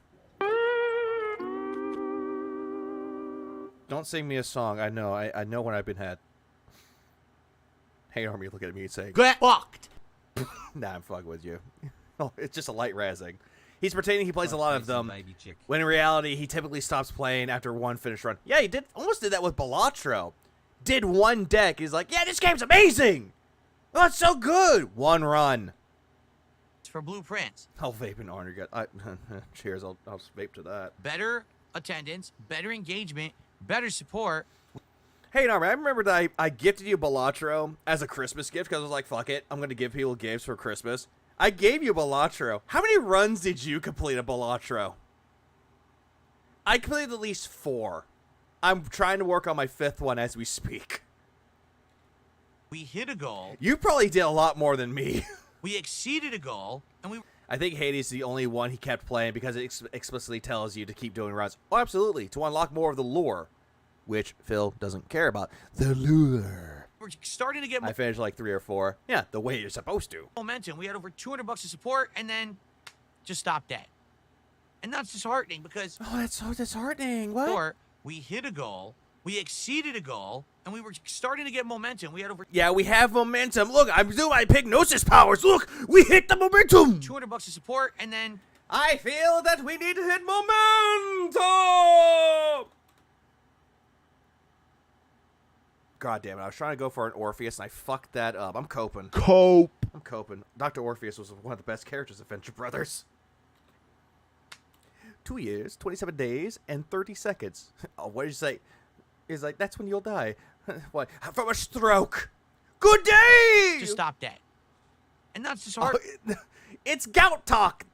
Don't sing me a song. I know. I know when I've been had. Hey, Army, look at me and say, get fucked. Nah, I'm fucking with you. Oh, it's just a light razzing. He's pretending he plays a lot of them, when in reality, he typically stops playing after one finished run. Yeah, he almost did that with Balatro. Did one deck. He's like, yeah, this game's amazing. Oh, it's so good. One run. It's for Blueprints. I'll vape in honor. Cheers. I'll vape to that. Better attendance, better engagement, better support. Hey, Norman, I remember that I gifted you Balatro as a Christmas gift because I was like, fuck it. I'm going to give people gifts for Christmas. I gave you Balatro. How many runs did you complete of Balatro? I completed at least 4. I'm trying to work on my 5th one as we speak. We hit a goal. You probably did a lot more than me. We exceeded a goal, and we... I think Hades is the only one he kept playing because it explicitly tells you to keep doing runs. Oh, absolutely, to unlock more of the lore, which Phil doesn't care about. The lure. We're starting to get... I finished like 3 or 4. Yeah, the way you're supposed to. Momentum. We had over $200 of support, and then just stopped dead. And that's disheartening because... Oh, that's so disheartening. What? Or we hit a goal, we exceeded a goal, and we were starting to get momentum. We had over... Yeah, we have momentum. Look, I'm doing my hypnosis powers. Look, we hit the momentum. $200 of support, and then... I feel that we need to hit momentum. God damn it, I was trying to go for an Orpheus, and I fucked that up. I'm coping. I'm coping. Dr. Orpheus was one of the best characters of Venture Brothers. 2 years, 27 days, and 30 seconds. Oh, what did you say? He's like, that's when you'll die. What? From a stroke. Good day! Just stop dead. And that's disheartening. Oh, it's gout talk.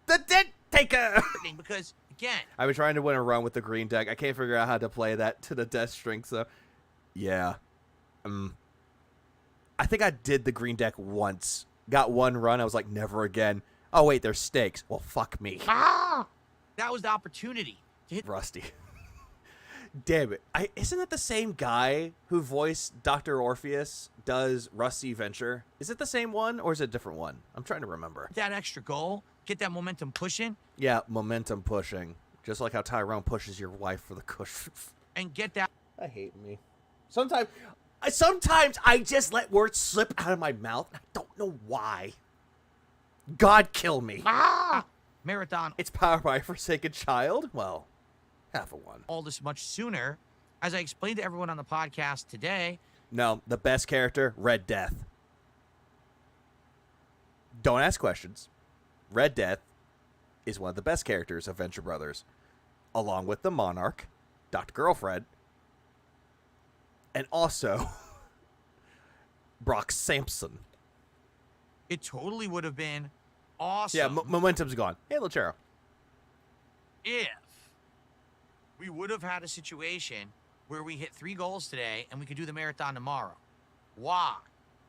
The dead taker. Because, again... I've been trying to win a run with the green deck. I can't figure out how to play that to the death string, so... Yeah. I think I did the green deck once. Got one run. I was like, never again. Oh, wait, there's stakes. Well, fuck me. Ah! That was the opportunity to hit... Rusty. Damn it. Isn't that the same guy who voiced Dr. Orpheus does Rusty Venture? Is it the same one, or is it a different one? I'm trying to remember. That extra goal, get that momentum pushing. Yeah, momentum pushing. Just like how Tyrone pushes your wife for the cushion. And get that... I hate me. Sometimes I just let words slip out of my mouth. I don't know why. God kill me. Ah! Marathon. It's powered by a forsaken child? Well, half a one. All this much sooner. As I explained to everyone on the podcast today... No, the best character, Red Death. Don't ask questions. Red Death is one of the best characters of Venture Brothers, along with the Monarch, Dr. Girlfriend, and also Brock Sampson. It totally would have been awesome. Yeah, momentum's gone. Hey, Lachero. If we would have had a situation where we hit 3 goals today and we could do the marathon tomorrow. Why?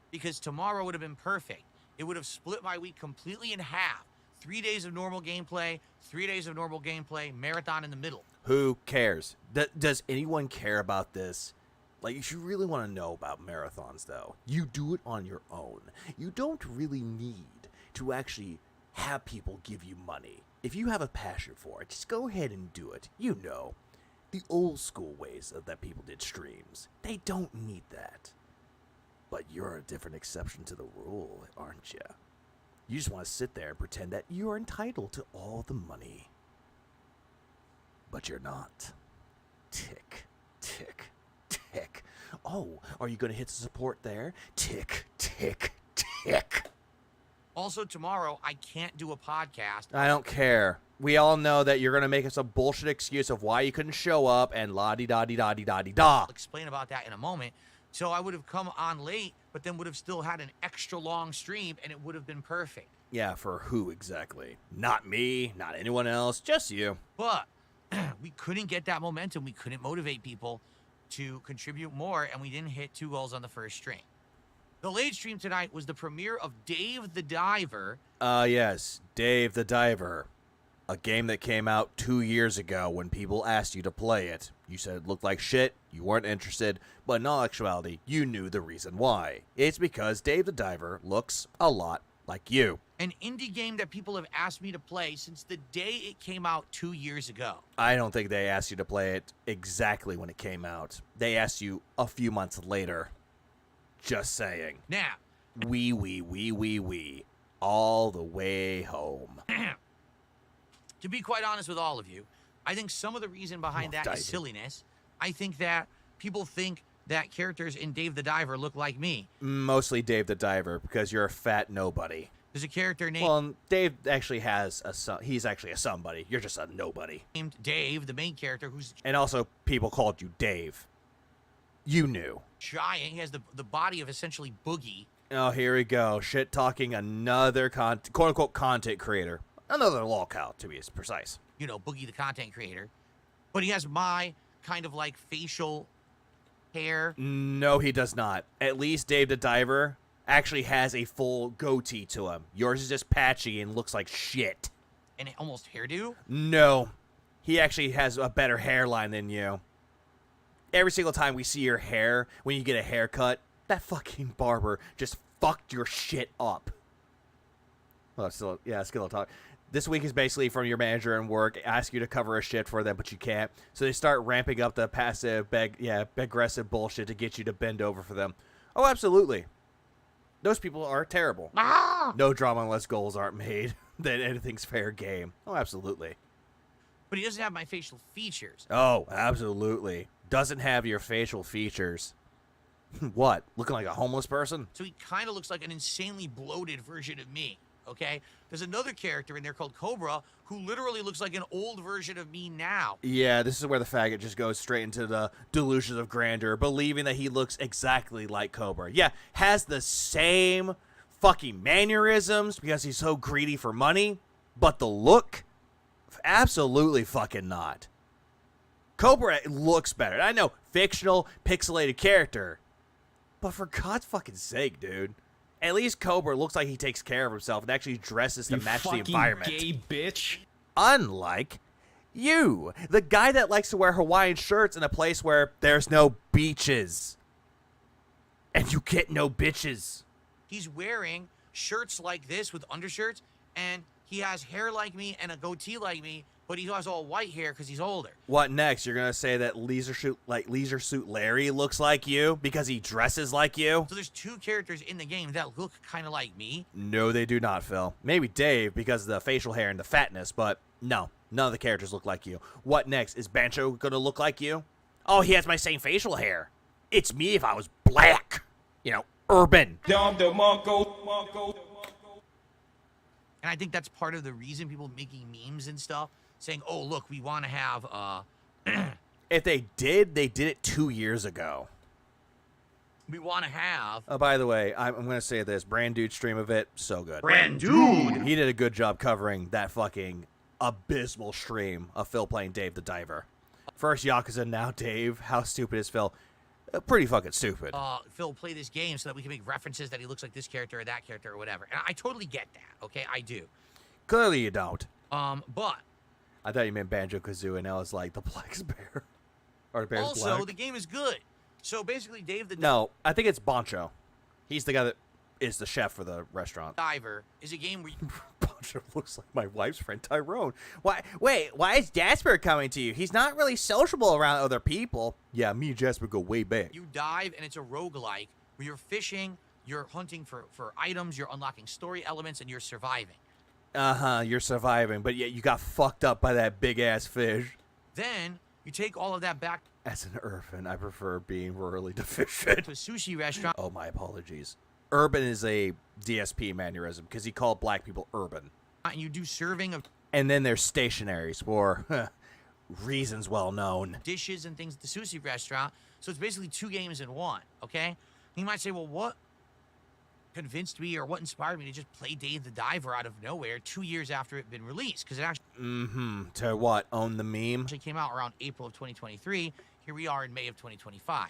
Because tomorrow would have been perfect. It would have split my week completely in half. 3 days of normal gameplay, 3 days of normal gameplay, marathon in the middle. Who cares? Does anyone care about this? Like, if you really want to know about marathons, though, you do it on your own. You don't really need to actually have people give you money. If you have a passion for it, just go ahead and do it. You know, the old school ways that people did streams. They don't need that. But you're a different exception to the rule, aren't you? You just want to sit there and pretend that you're entitled to all the money. But you're not. Tick, tick, tick. Oh, are you going to hit the support there? Tick, tick, tick. Also, tomorrow, I can't do a podcast. I don't care. We all know that you're going to make us a bullshit excuse of why you couldn't show up and la-di-da-di-da-di-da-di-da. I'll explain about that in a moment. So I would have come on late, but then would have still had an extra long stream, and it would have been perfect. Yeah, for who exactly? Not me, not anyone else, just you. But we couldn't get that momentum. We couldn't motivate people to contribute more, and we didn't hit 2 goals on the first stream. The late stream tonight was the premiere of Dave the Diver. Yes, Dave the Diver. A game that came out 2 years ago when people asked you to play it. You said it looked like shit, you weren't interested, but in all actuality, you knew the reason why. It's because Dave the Diver looks a lot like you. An indie game that people have asked me to play since the day it came out 2 years ago. I don't think they asked you to play it exactly when it came out. They asked you a few months later. Just saying. Now. Wee. All the way home. To be quite honest with all of you, I think some of the reason behind that is silliness. I think that people think that characters in Dave the Diver look like me. Mostly Dave the Diver, because you're a fat nobody. There's a character named... Well, Dave actually has he's actually a somebody. You're just a nobody. Named Dave, the main character, who's... And also, people called you Dave. You knew. Giant. He has the body of essentially Boogie. Oh, here we go. Shit talking another quote-unquote content creator. Another lolcow, to be as precise. You know, Boogie the content creator. But he has my kind of like facial hair? No, he does not. At least Dave the Diver actually has a full goatee to him. Yours is just patchy and looks like shit. And almost hairdo? No. He actually has a better hairline than you. Every single time we see your hair, when you get a haircut, that fucking barber just fucked your shit up. Well, still, yeah, skill talk. This week is basically from your manager and work, ask you to cover a shift for them, but you can't. So they start ramping up the passive, aggressive bullshit to get you to bend over for them. Oh, absolutely. Those people are terrible. Ah! No drama unless goals aren't made. Then anything's fair game. Oh, absolutely. But he doesn't have my facial features. Oh, absolutely. Doesn't have your facial features. What? Looking like a homeless person? So he kind of looks like an insanely bloated version of me, okay? There's another character in there called Cobra who literally looks like an old version of me now. Yeah, this is where the faggot just goes straight into the delusions of grandeur, believing that he looks exactly like Cobra. Yeah, has the same fucking mannerisms because he's so greedy for money, but the look, absolutely fucking not. Cobra looks better. I know, fictional, pixelated character, but for God's fucking sake, dude. At least Cobra looks like he takes care of himself and actually dresses to match the environment. Gay bitch. Unlike you, the guy that likes to wear Hawaiian shirts in a place where there's no beaches. And you get no bitches. He's wearing shirts like this with undershirts, and he has hair like me and a goatee like me, but he has all white hair because he's older. What next? You're gonna say that Leisure Suit Larry looks like you because he dresses like you? So there's two characters in the game that look kind of like me. No, they do not, Phil. Maybe Dave because of the facial hair and the fatness, but no, none of the characters look like you. What next? Is Bancho gonna look like you? Oh, he has my same facial hair. It's me if I was black. You know, urban. And I think that's part of the reason people making memes and stuff, saying, oh, look, we want to have, If they did it 2 years ago. we want to have... Oh, by the way, I'm going to say this. Brand Dude stream of it, so good. Brand Dude! He did a good job covering that fucking abysmal stream of Phil playing Dave the Diver. First Yakuza, now Dave. How stupid is Phil? Pretty fucking stupid. Phil, play this game so that we can make references that he looks like this character or that character or whatever. And I totally get that, okay? I do. Clearly you don't. But... I thought you meant Banjo-Kazooie, and now it's like the Black Bear. Or the Bear's also, Black. the game is good. So basically, Dave the No, I think it's Bancho. He's the guy that is the chef for the restaurant. Diver is a game where you... Bancho looks like my wife's friend Tyrone. Why is Jasper coming to you? He's not really sociable around other people. Yeah, me and Jasper go way back. You dive, and it's a roguelike where you're fishing, you're hunting for items, you're unlocking story elements, and you're surviving. You're surviving, but yet you got fucked up by that big-ass fish. Then, you take all of that back... As an urban, I prefer being rurally deficient. ...to a sushi restaurant. Oh, my apologies. Urban is a DSP mannerism, because he called black people urban. And you do serving of... And then there's stationaries for reasons well known. ...dishes and things at the sushi restaurant. So it's basically 2 games in one, okay? You might say, well, what convinced me or what inspired me to just play Dave the Diver out of nowhere 2 years after it had been released? Because it actually... To what? Own the meme? Actually came out around April of 2023. Here we are in May of 2025.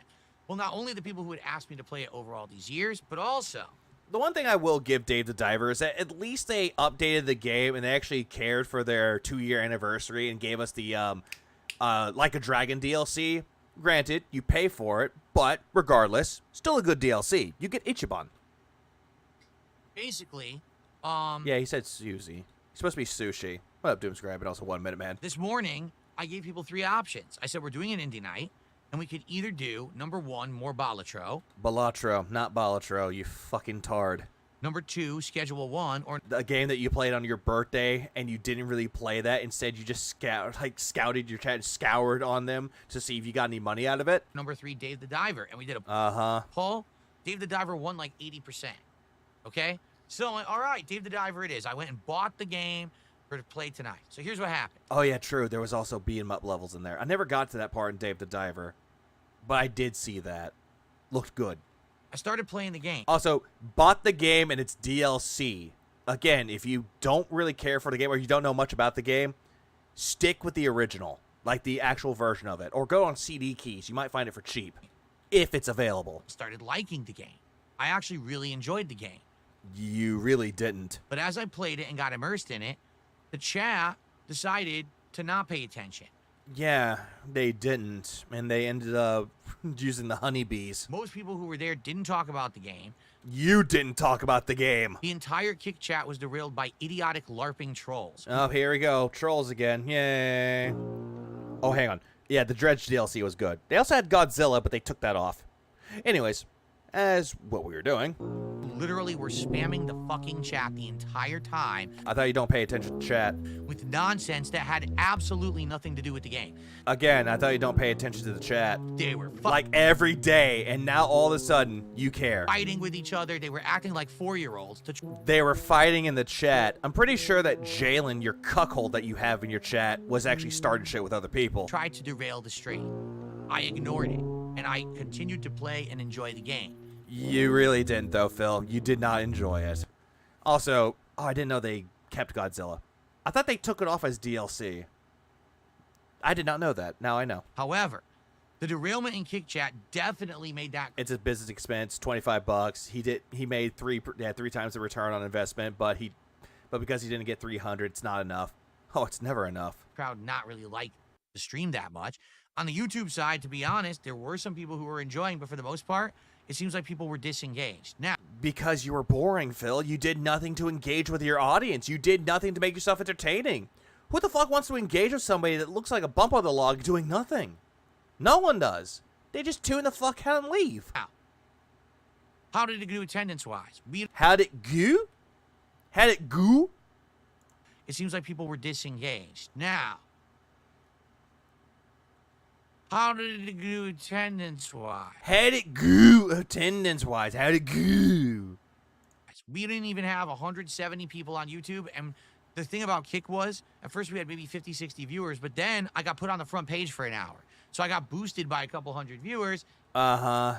Well, not only the people who had asked me to play it over all these years, but also... The one thing I will give Dave the Diver is that at least they updated the game and they actually cared for their 2-year anniversary and gave us the Like a Dragon DLC. Granted, you pay for it, but regardless, still a good DLC. You get Ichiban. Basically, Yeah, he said Suzy. He's supposed to be sushi. What up, Doomscribe, but also 1 Minute Man. this morning, I gave people 3 options. I said, we're doing an indie night, and we could either do, number 1, more Balatro. Balatro, not Balatro, you fucking tard. Number 2, Schedule 1, or... A game that you played on your birthday, and you didn't really play that. Instead, you just scouted your chat, scoured on them to see if you got any money out of it. Number 3, Dave the Diver, and we did a poll. Dave the Diver won like 80%. Okay? So I'm like, all right, Dave the Diver it is. I went and bought the game for to play tonight. So here's what happened. Oh, yeah, true. There was also beat 'em up levels in there. I never got to that part in Dave the Diver, but I did see that. Looked good. I started playing the game. Also, bought the game and its DLC. Again, if you don't really care for the game or you don't know much about the game, stick with the original, like the actual version of it. Or go on CD keys. You might find it for cheap. if it's available. Started liking the game. I actually really enjoyed the game. You really didn't. But as I played it and got immersed in it, the chat decided to not pay attention. Yeah, they didn't, and they ended up using the honeybees. Most people who were there didn't talk about the game. You didn't talk about the game. The entire Kick chat was derailed by idiotic LARPing trolls. Oh, here we go. Trolls again. Yay. Oh, hang on. Yeah, the Dredge DLC was good. They also had Godzilla, but they took that off. Anyways, as what we were doing. Literally were spamming the fucking chat the entire time. I thought you don't pay attention to chat. With nonsense that had absolutely nothing to do with the game. Again, I thought you don't pay attention to the chat. They were like every day, and now all of a sudden, you care. Fighting with each other. They were acting like 4-year-olds. They were fighting in the chat. I'm pretty sure that Jalen, your cuckold that you have in your chat, was actually starting shit with other people. Tried to derail the stream. I ignored it, and I continued to play and enjoy the game. You really didn't, though, Phil. You did not enjoy it. Also, oh, I didn't know they kept Godzilla. I thought they took it off as DLC. I did not know that. Now I know. However, the derailment in Kick Chat definitely made that. It's a business expense, $25. He made three times the return on investment, but because he didn't get 300, it's not enough. Oh, it's never enough. Crowd not really like the stream that much. On the YouTube side, to be honest, there were some people who were enjoying, but for the most part, it seems like people were disengaged. Now, because you were boring, Phil. You did nothing to engage with your audience. You did nothing to make yourself entertaining. Who the fuck wants to engage with somebody that looks like a bump on the log doing nothing? No one does. They just tune the fuck out and leave. How did it do attendance-wise? How'd it go? How'd it go? It seems like people were disengaged. Now, how did it do attendance-wise? How'd it go attendance-wise? How'd it go? We didn't even have 170 people on YouTube, and the thing about Kick was, at first we had maybe 50, 60 viewers, but then I got put on the front page for an hour. So I got boosted by a couple hundred viewers. Uh-huh.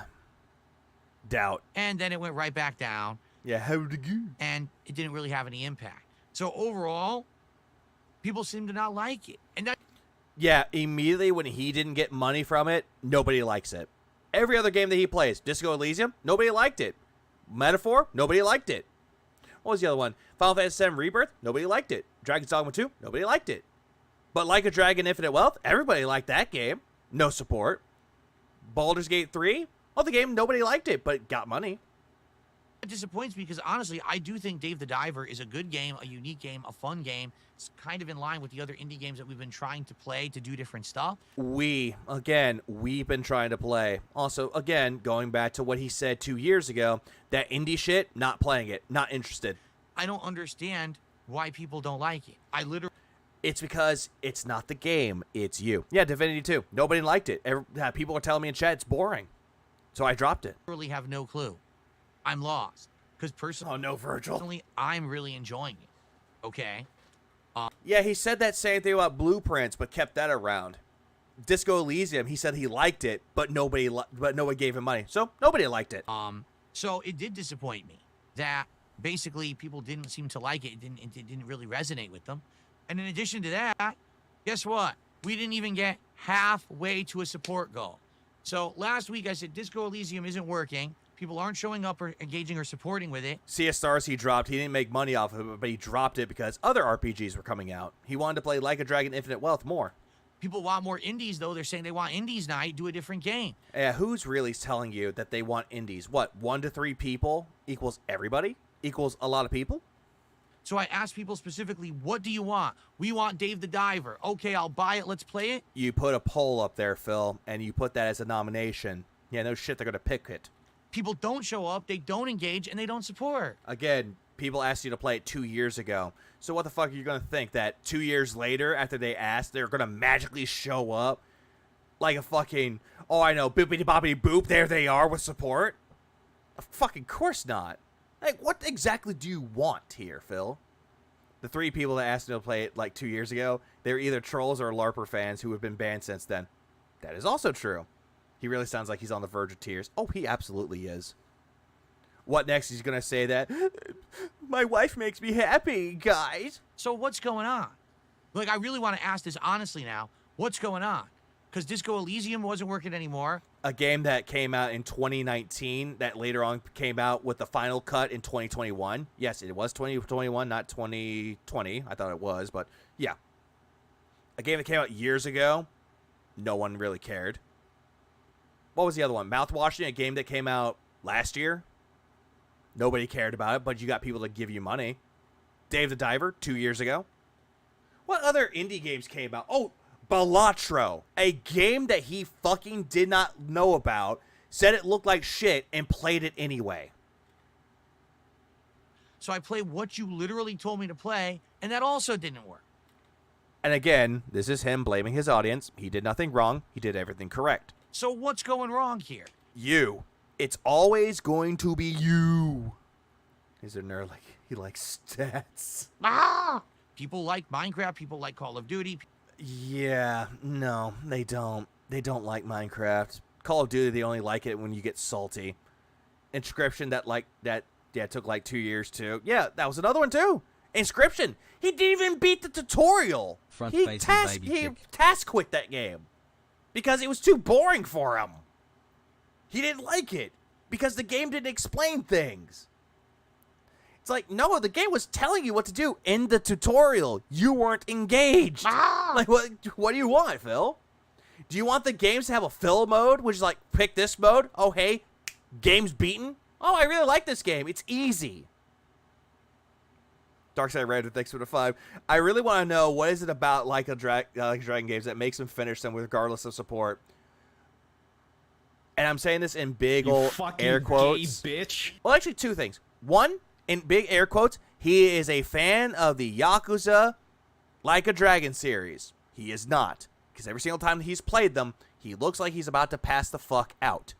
Doubt. And then it went right back down. Yeah, how'd it go? And it didn't really have any impact. So overall, people seem to not like it. And that. Yeah, immediately when he didn't get money from it, nobody likes it. Every other game that he plays, Disco Elysium, nobody liked it. Metaphor, nobody liked it. What was the other one? Final Fantasy VII Rebirth, nobody liked it. Dragon's Dogma 2, nobody liked it. But Like a Dragon Infinite Wealth, everybody liked that game. No support. Baldur's Gate 3, well, the game, nobody liked it, but it got money. It disappoints me because, honestly, I do think Dave the Diver is a good game, a unique game, a fun game. It's kind of in line with the other indie games that we've been trying to play to do different stuff. We've been trying to play. Also, again, going back to what he said 2 years ago, that indie shit, not playing it, not interested. I don't understand why people don't like it. It's because it's not the game, it's you. Yeah, Divinity 2, nobody liked it. People are telling me in chat it's boring. So I dropped it. I really have no clue. I'm lost. Because personally, oh no, Virgil. I'm really enjoying it. Okay? Yeah, he said that same thing about Blueprints, but kept that around. Disco Elysium, he said he liked it, but nobody gave him money. So nobody liked it. So it did disappoint me that basically people didn't seem to like it. It didn't really resonate with them. And in addition to that, guess what? We didn't even get halfway to a support goal. So last week I said Disco Elysium isn't working. People aren't showing up or engaging or supporting with it. CS Stars he dropped. He didn't make money off of it, but he dropped it because other RPGs were coming out. He wanted to play Like a Dragon Infinite Wealth more. People want more indies, though. They're saying they want indies night, do a different game. Yeah, who's really telling you that they want indies? What, 1 to 3 people equals everybody? Equals a lot of people? So I asked people specifically, what do you want? We want Dave the Diver. Okay, I'll buy it. Let's play it. You put a poll up there, Phil, and you put that as a nomination. Yeah, no shit, they're going to pick it. People don't show up, they don't engage, and they don't support. Again, people asked you to play it 2 years ago. So what the fuck are you going to think? That 2 years later, after they asked, they're going to magically show up? Like a fucking, oh, I know, boopity-boppity boop, there they are with support? Fucking course not. Like, what exactly do you want here, Phil? The 3 people that asked you to play it like 2 years ago, they're either trolls or LARPer fans who have been banned since then. That is also true. He really sounds like he's on the verge of tears. Oh, he absolutely is. What next? He's going to say that, my wife makes me happy, guys. So what's going on? Like, I really want to ask this honestly now. What's going on? because Disco Elysium wasn't working anymore. A game that came out in 2019 that later on came out with the final cut in 2021. Yes, it was 2021, not 2020. I thought it was, but yeah. A game that came out years ago, no one really cared. What was the other one? Mouthwashing, a game that came out last year. Nobody cared about it, but you got people to give you money. Dave the Diver, 2 years ago. What other indie games came out? Oh, Balatro, a game that he fucking did not know about, said it looked like shit, and played it anyway. So I played what you literally told me to play, and that also didn't work. And again, this is him blaming his audience. He did nothing wrong. He did everything correct. So what's going wrong here? You. It's always going to be you. He's a nerd. Like, he likes stats. People like Minecraft. People like Call of Duty. Yeah, no, they don't. They don't like Minecraft. Call of Duty, they only like it when you get salty. Inscription, took like 2 years too. Yeah, that was another one too. Inscription. He didn't even beat the tutorial. He task quit that game because it was too boring for him. He didn't like it because the game didn't explain things. It's like, no, the game was telling you what to do in the tutorial. You weren't engaged. Like, what do you want, Phil? Do you want the games to have a fill mode, which is like, pick this mode? Oh, hey, game's beaten. Oh, I really like this game. It's easy. Darkside Red, thanks for the 5. I really want to know, what is it about like a Dragon games that makes them finish them regardless of support? And I'm saying this in big old air quotes. Gay bitch. Well, actually, two things. One, in big air quotes, he is a fan of the Yakuza Like a Dragon series. He is not. Because every single time he's played them, he looks like he's about to pass the fuck out.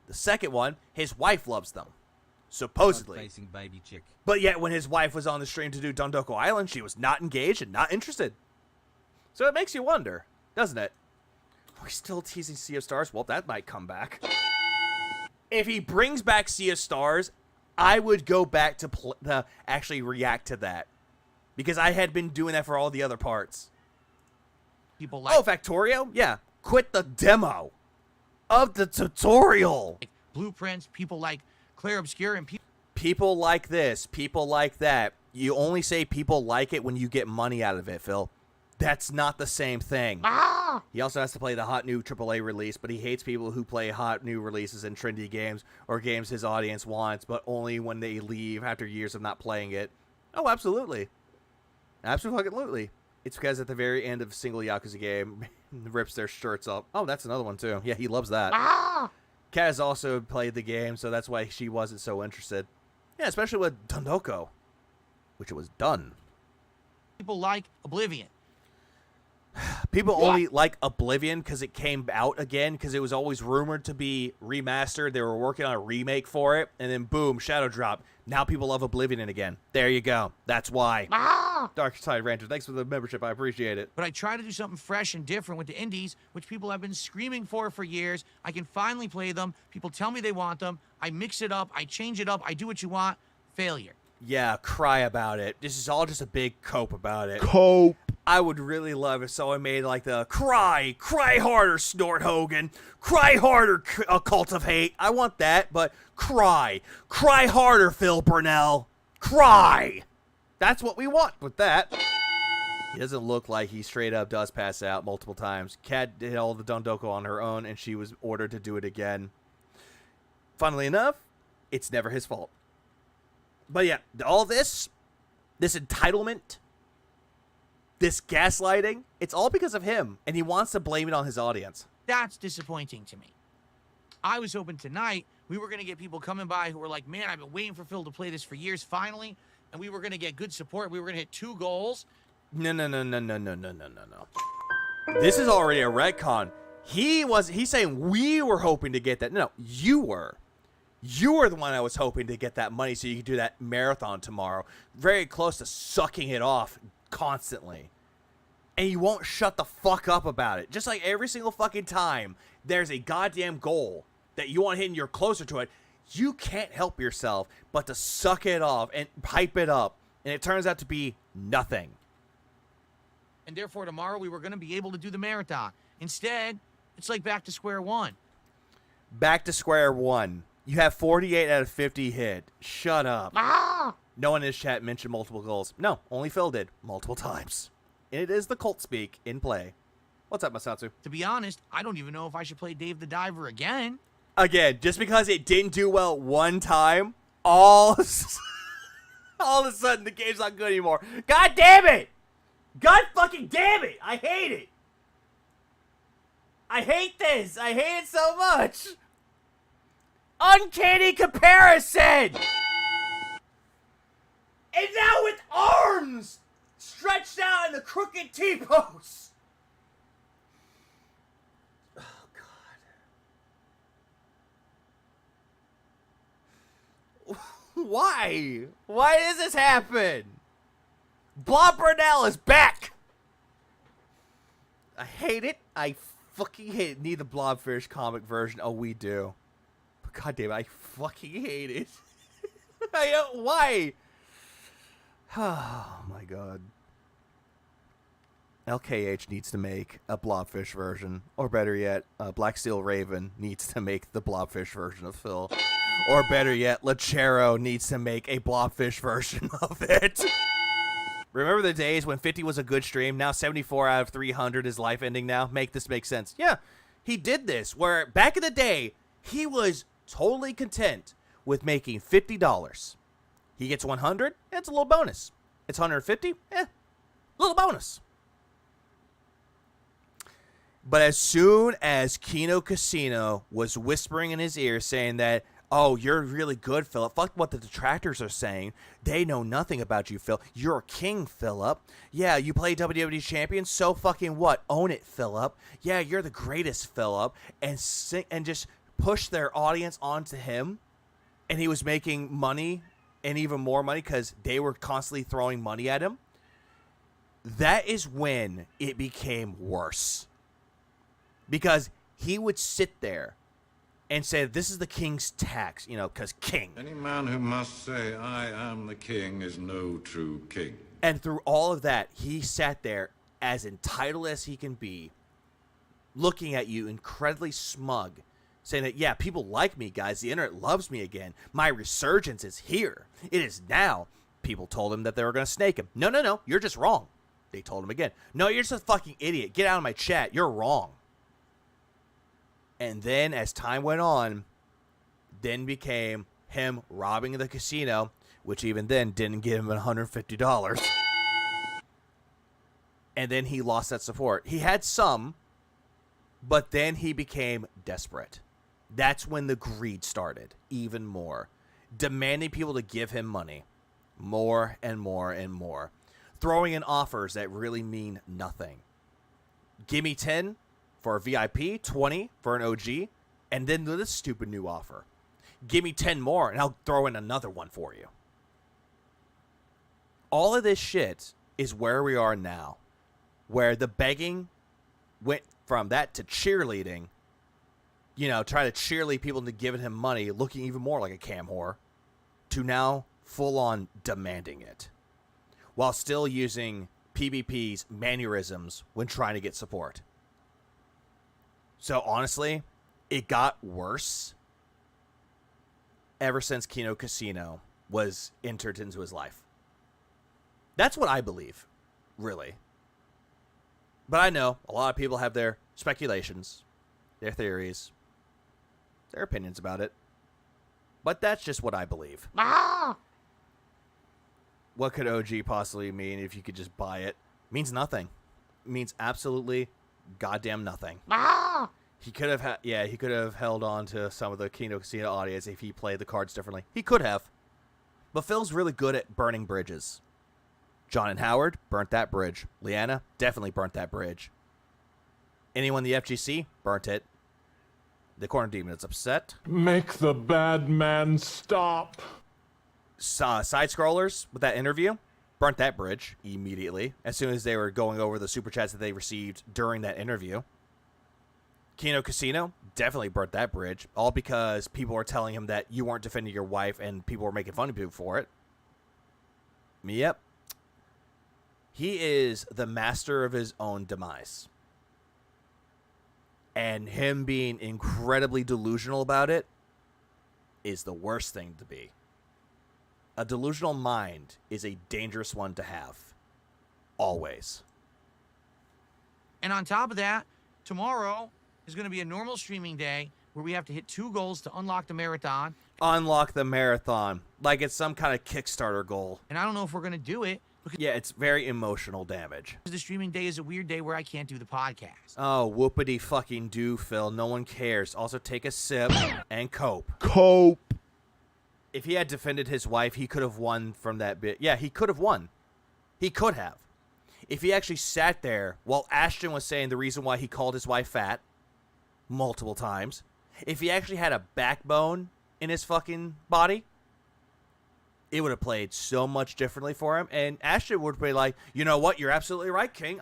The second one, his wife loves them. Supposedly. Baby chick. But yet, when his wife was on the stream to do Dondoko Island, she was not engaged and not interested. So it makes you wonder, doesn't it? We're still teasing Sea of Stars? Well, that might come back. If he brings back Sea of Stars, I would go back to actually react to that. Because I had been doing that for all the other parts. People like Factorio? Yeah. Quit the demo of the tutorial. Blueprints, people like Claire Obscure, and people like this, people like that. You only say people like it when you get money out of it, Phil. That's not the same thing. He also has to play the hot new AAA release, but he hates people who play hot new releases in trendy games or games his audience wants, but only when they leave after years of not playing it. Oh, absolutely. Absolutely. It's because at the very end of a single Yakuza game, rips their shirts off. Oh, that's another one, too. Yeah, he loves that. Kat has also played the game, so that's why she wasn't so interested. Yeah, especially with Dondoko, which was done. People like Oblivion. People only like Oblivion because it came out again, because it was always rumored to be remastered. They were working on a remake for it, and then boom, Shadow Drop. Now people love Oblivion again. There you go. That's why. Dark Side Rancher, thanks for the membership. I appreciate it. But I try to do something fresh and different with the indies, which people have been screaming for years. I can finally play them. People tell me they want them. I mix it up. I change it up. I do what you want. Failure. Yeah, cry about it. This is all just a big cope about it. Cope. I would really love if someone made like the cry harder, Snort Hogan, cry harder, a Cult of Hate. I want that, but cry harder, Phil Burnell, cry. That's what we want with that. He doesn't look like he straight up does pass out multiple times. Kat did all the Dondoko on her own, and she was ordered to do it again. Funnily enough, it's never his fault. But yeah, all this entitlement, this gaslighting, it's all because of him, and he wants to blame it on his audience. That's disappointing to me. I was hoping tonight we were going to get people coming by who were like, man, I've been waiting for Phil to play this for years, finally, and we were going to get good support. We were going to hit 2 goals. No. This is already a retcon. He's saying we were hoping to get that. No, you were. You were the one I was hoping to get that money so you could do that marathon tomorrow. Very close to sucking it off constantly. And you won't shut the fuck up about it. Just like every single fucking time there's a goddamn goal that you want to hit and you're closer to it, you can't help yourself but to suck it off and hype it up. And it turns out to be nothing. And therefore tomorrow we were going to be able to do the marathon. Instead, It's like back to square one. Back to square one. You have 48 out of 50 hit. Shut up. No one in his chat mentioned multiple goals. No, only Phil did multiple times. And it is the cult speak in play. What's up, Masatsu? To be honest, I don't even know if I should play Dave the Diver again. Again, just because it didn't do well one time, all of a sudden the game's not good anymore. God damn it! God fucking damn it! I hate it! I hate this! I hate it so much! Uncanny comparison! And now with arms stretched out in the crooked T-pose! Oh, God. Why? Why does this happen? Blob Burnell is back! I hate it. I fucking hate it. Need the Blobfish comic version. Oh, we do. But God damn it, I fucking hate it. Why? Oh my God. LKH needs to make a Blobfish version. Or better yet, Black Steel Raven needs to make the Blobfish version of Phil. Or better yet, Lechero needs to make a Blobfish version of it. Remember the days when 50 was a good stream? Now 74 out of 300 is life ending now? Make this make sense. Yeah, he did this. Where back in the day, he was totally content with making $50. He gets 100, it's a little bonus. It's 150, little bonus. But as soon as Kino Casino was whispering in his ear saying that, oh, you're really good, Philip. Fuck what the detractors are saying. They know nothing about you, Phil. You're a king, Philip. Yeah, you play WWE Champion, so fucking what? Own it, Philip. Yeah, you're the greatest, Philip. And just push their audience onto him. And he was making money and even more money because they were constantly throwing money at him. That is when it became worse. Because he would sit there and say, this is the king's tax, because king. Any man who must say, I am the king, is no true king. And through all of that, he sat there as entitled as he can be, looking at you incredibly smug, saying that, yeah, people like me, guys. The internet loves me again. My resurgence is here. It is now. People told him that they were going to snake him. No, you're just wrong. They told him again. No, you're just a fucking idiot. Get out of my chat. You're wrong. And then as time went on, then became him robbing the casino, which even then didn't give him $150. And then he lost that support. He had some, but then he became desperate. That's when the greed started, even more. Demanding people to give him money. More and more and more. Throwing in offers that really mean nothing. Give me 10 for a VIP, 20 for an OG, and then this stupid new offer. Give me 10 more, and I'll throw in another one for you. All of this shit is where we are now, where the begging went from that to cheerleading, try to cheerlead people into giving him money, looking even more like a cam whore, to now full-on demanding it, while still using PvP's mannerisms when trying to get support. So honestly, it got worse ever since Kino Casino was entered into his life. That's what I believe, really. But I know a lot of people have their speculations, their theories, their opinions about it. But that's just what I believe. What could OG possibly mean if you could just buy it? Means nothing. It means absolutely goddamn nothing. He could have he could have held on to some of the Kino Casino audience if he played the cards differently. He could have. But Phil's really good at burning bridges. John and Howard burnt that bridge. Leanna definitely burnt that bridge. Anyone in the FGC burnt it. The Corner Demon is upset. Make the bad man stop. Side scrollers with that interview burnt that bridge immediately as soon as they were going over the super chats that they received during that interview. Kino Casino definitely burnt that bridge, all because people were telling him that you weren't defending your wife and people were making fun of you for it. Yep. He is the master of his own demise. And him being incredibly delusional about it is the worst thing to be. A delusional mind is a dangerous one to have. Always. And on top of that, tomorrow is going to be a normal streaming day where we have to hit 2 goals to unlock the marathon. Unlock the marathon. Like it's some kind of Kickstarter goal. And I don't know if we're going to do it. Yeah, it's very emotional damage. The streaming day is a weird day where I can't do the podcast. Oh, whoopity fucking do, Phil. No one cares. Also, take a sip and cope. Cope. If he had defended his wife, he could have won from that bit. Yeah, he could have won. He could have. If he actually sat there while Ashton was saying the reason why he called his wife fat multiple times, if he actually had a backbone in his fucking body, it would have played so much differently for him. And Ashton would be like, you know what? You're absolutely right, King.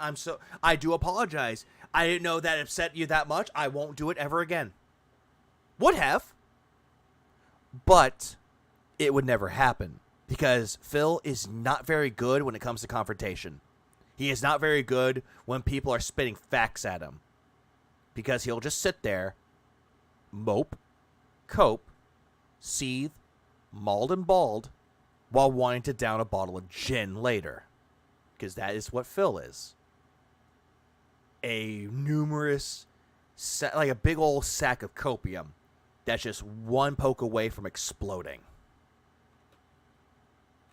I do apologize. I didn't know that upset you that much. I won't do it ever again. Would have. But it would never happen because Phil is not very good when it comes to confrontation. He is not very good when people are spitting facts at him because he'll just sit there, mope, cope, seethe, mauled and bald, while wanting to down a bottle of gin later. Because that is what Phil is. A numerous, like a big old sack of copium that's just one poke away from exploding.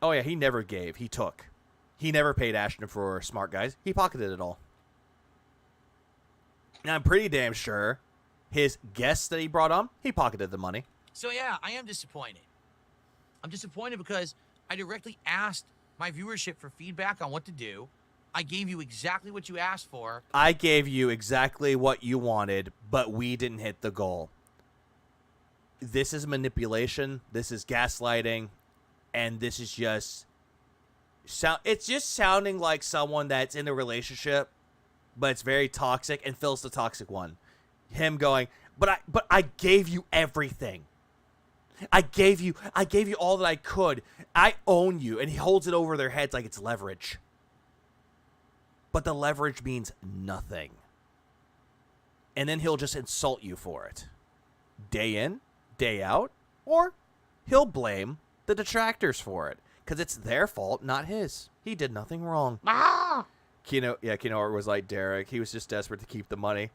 Oh yeah, he never gave, he took. He never paid Ashton for smart guys. He pocketed it all. And I'm pretty damn sure his guests that he brought on, he pocketed the money. So yeah, I am disappointed. I'm disappointed because I directly asked my viewership for feedback on what to do. I gave you exactly what you asked for. I gave you exactly what you wanted, but we didn't hit the goal. This is manipulation. This is gaslighting. And this is just... it's just sounding like someone that's in a relationship, but it's very toxic, and Phil's the toxic one. Him going, but I gave you everything. I gave you all that I could. I own you. And he holds it over their heads like it's leverage. But the leverage means nothing. And then he'll just insult you for it. Day in, day out. Or he'll blame the detractors for it. Because it's their fault, not his. He did nothing wrong. Kino was like Derek. He was just desperate to keep the money.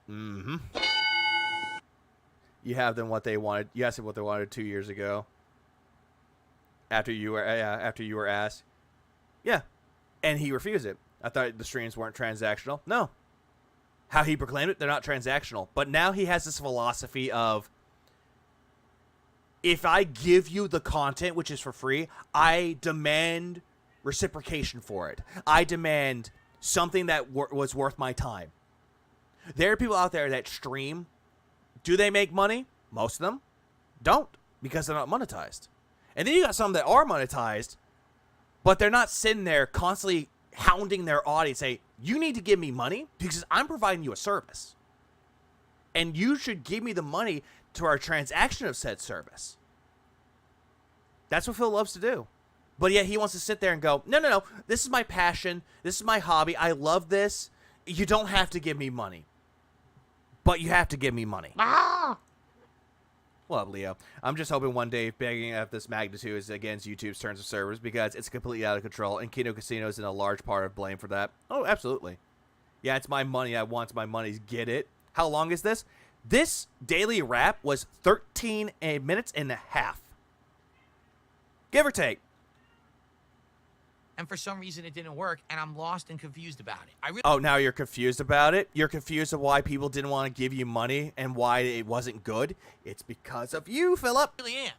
Mm-hmm. You have them what they wanted. You asked them what they wanted 2 years ago. After you were asked. Yeah. And he refused it. I thought the streams weren't transactional. No. How he proclaimed it, they're not transactional. But now he has this philosophy of, if I give you the content, which is for free, I demand reciprocation for it. I demand something that was worth my time. There are people out there that stream. Do they make money? Most of them don't, because they're not monetized. And then you got some that are monetized, but they're not sitting there constantly hounding their audience, say, you need to give me money because I'm providing you a service. And you should give me the money to our transaction of said service. That's what Phil loves to do. But yet he wants to sit there and go, no, this is my passion. This is my hobby. I love this. You don't have to give me money. But you have to give me money. Well, Leo, I'm just hoping one day begging at this magnitude is against YouTube's terms of service because it's completely out of control, and Kino Casino is in a large part of blame for that. Oh, absolutely. Yeah, it's my money. I want my money. Get it? How long is this? This daily wrap was 13 minutes and a half. Give or take. And for some reason it didn't work, and I'm lost and confused about it. Oh, now you're confused about it? You're confused of why people didn't want to give you money and why it wasn't good? It's because of you, Philip. I really am.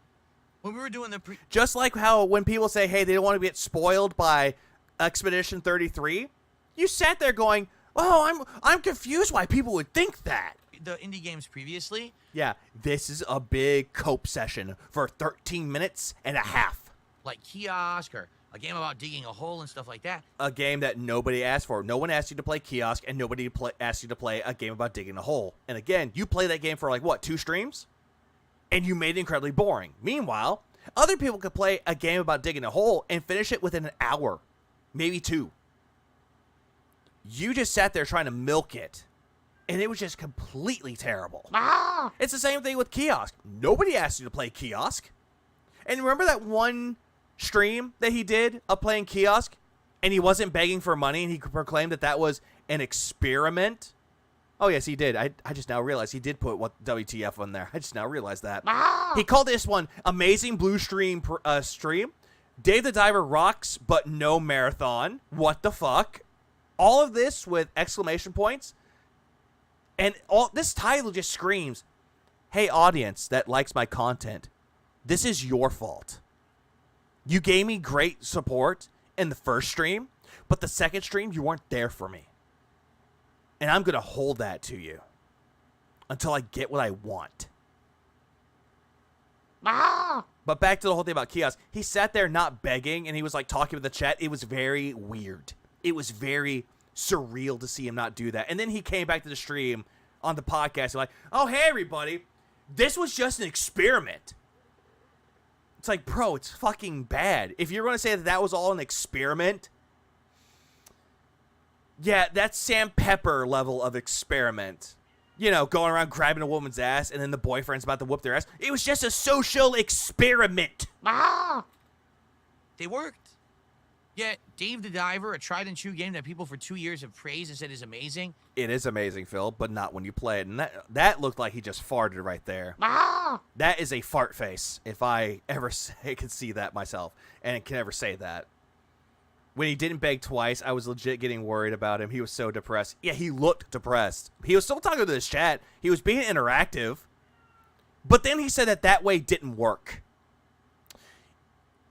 When we were doing the just like how when people say, hey, they don't want to get spoiled by Expedition 33, you sat there going, oh, I'm confused why people would think that. The indie games previously. Yeah, this is a big cope session for 13 minutes and a half. Like Kiosk or a game about digging a hole and stuff like that. A game that nobody asked for. No one asked you to play Kiosk, and nobody asked you to play a game about digging a hole. And again, you play that game for like, what, 2 streams? And you made it incredibly boring. Meanwhile, other people could play a game about digging a hole and finish it within an hour. Maybe 2. You just sat there trying to milk it And it was just completely terrible. It's the same thing with Kiosk. Nobody asked you to play Kiosk. And remember that one stream that he did of playing Kiosk? And he wasn't begging for money, and he proclaimed that that was an experiment? Oh, yes, he did. I just now realized he did put what WTF on there. I just now realized that. He called this one Amazing Blue Stream Stream. Dave the Diver rocks, but no marathon. What the fuck? All of this with exclamation points. And all this title just screams, hey, audience that likes my content, this is your fault. You gave me great support in the first stream, but the second stream, you weren't there for me. And I'm going to hold that to you until I get what I want. But back to the whole thing about Kiosk. He sat there not begging, and he was like talking with the chat. It was very weird. It was very surreal to see him not do that. And then he came back to the stream on the podcast and like, oh, hey, everybody. This was just an experiment. It's like, bro, it's fucking bad. If you're going to say that that was all an experiment, yeah, that's Sam Pepper level of experiment. You know, going around grabbing a woman's ass and then the boyfriend's about to whoop their ass. It was just a social experiment. They worked. Yeah, Dave the Diver, a tried and true game that people for 2 years have praised and said is amazing. It is amazing, Phil, but not when you play it. And that looked like he just farted right there. That is a fart face, if I ever could see that myself, and can ever say that. When he didn't beg twice, I was legit getting worried about him. He was so depressed. Yeah, he looked depressed. He was still talking to this chat. He was being interactive. But then he said that way didn't work.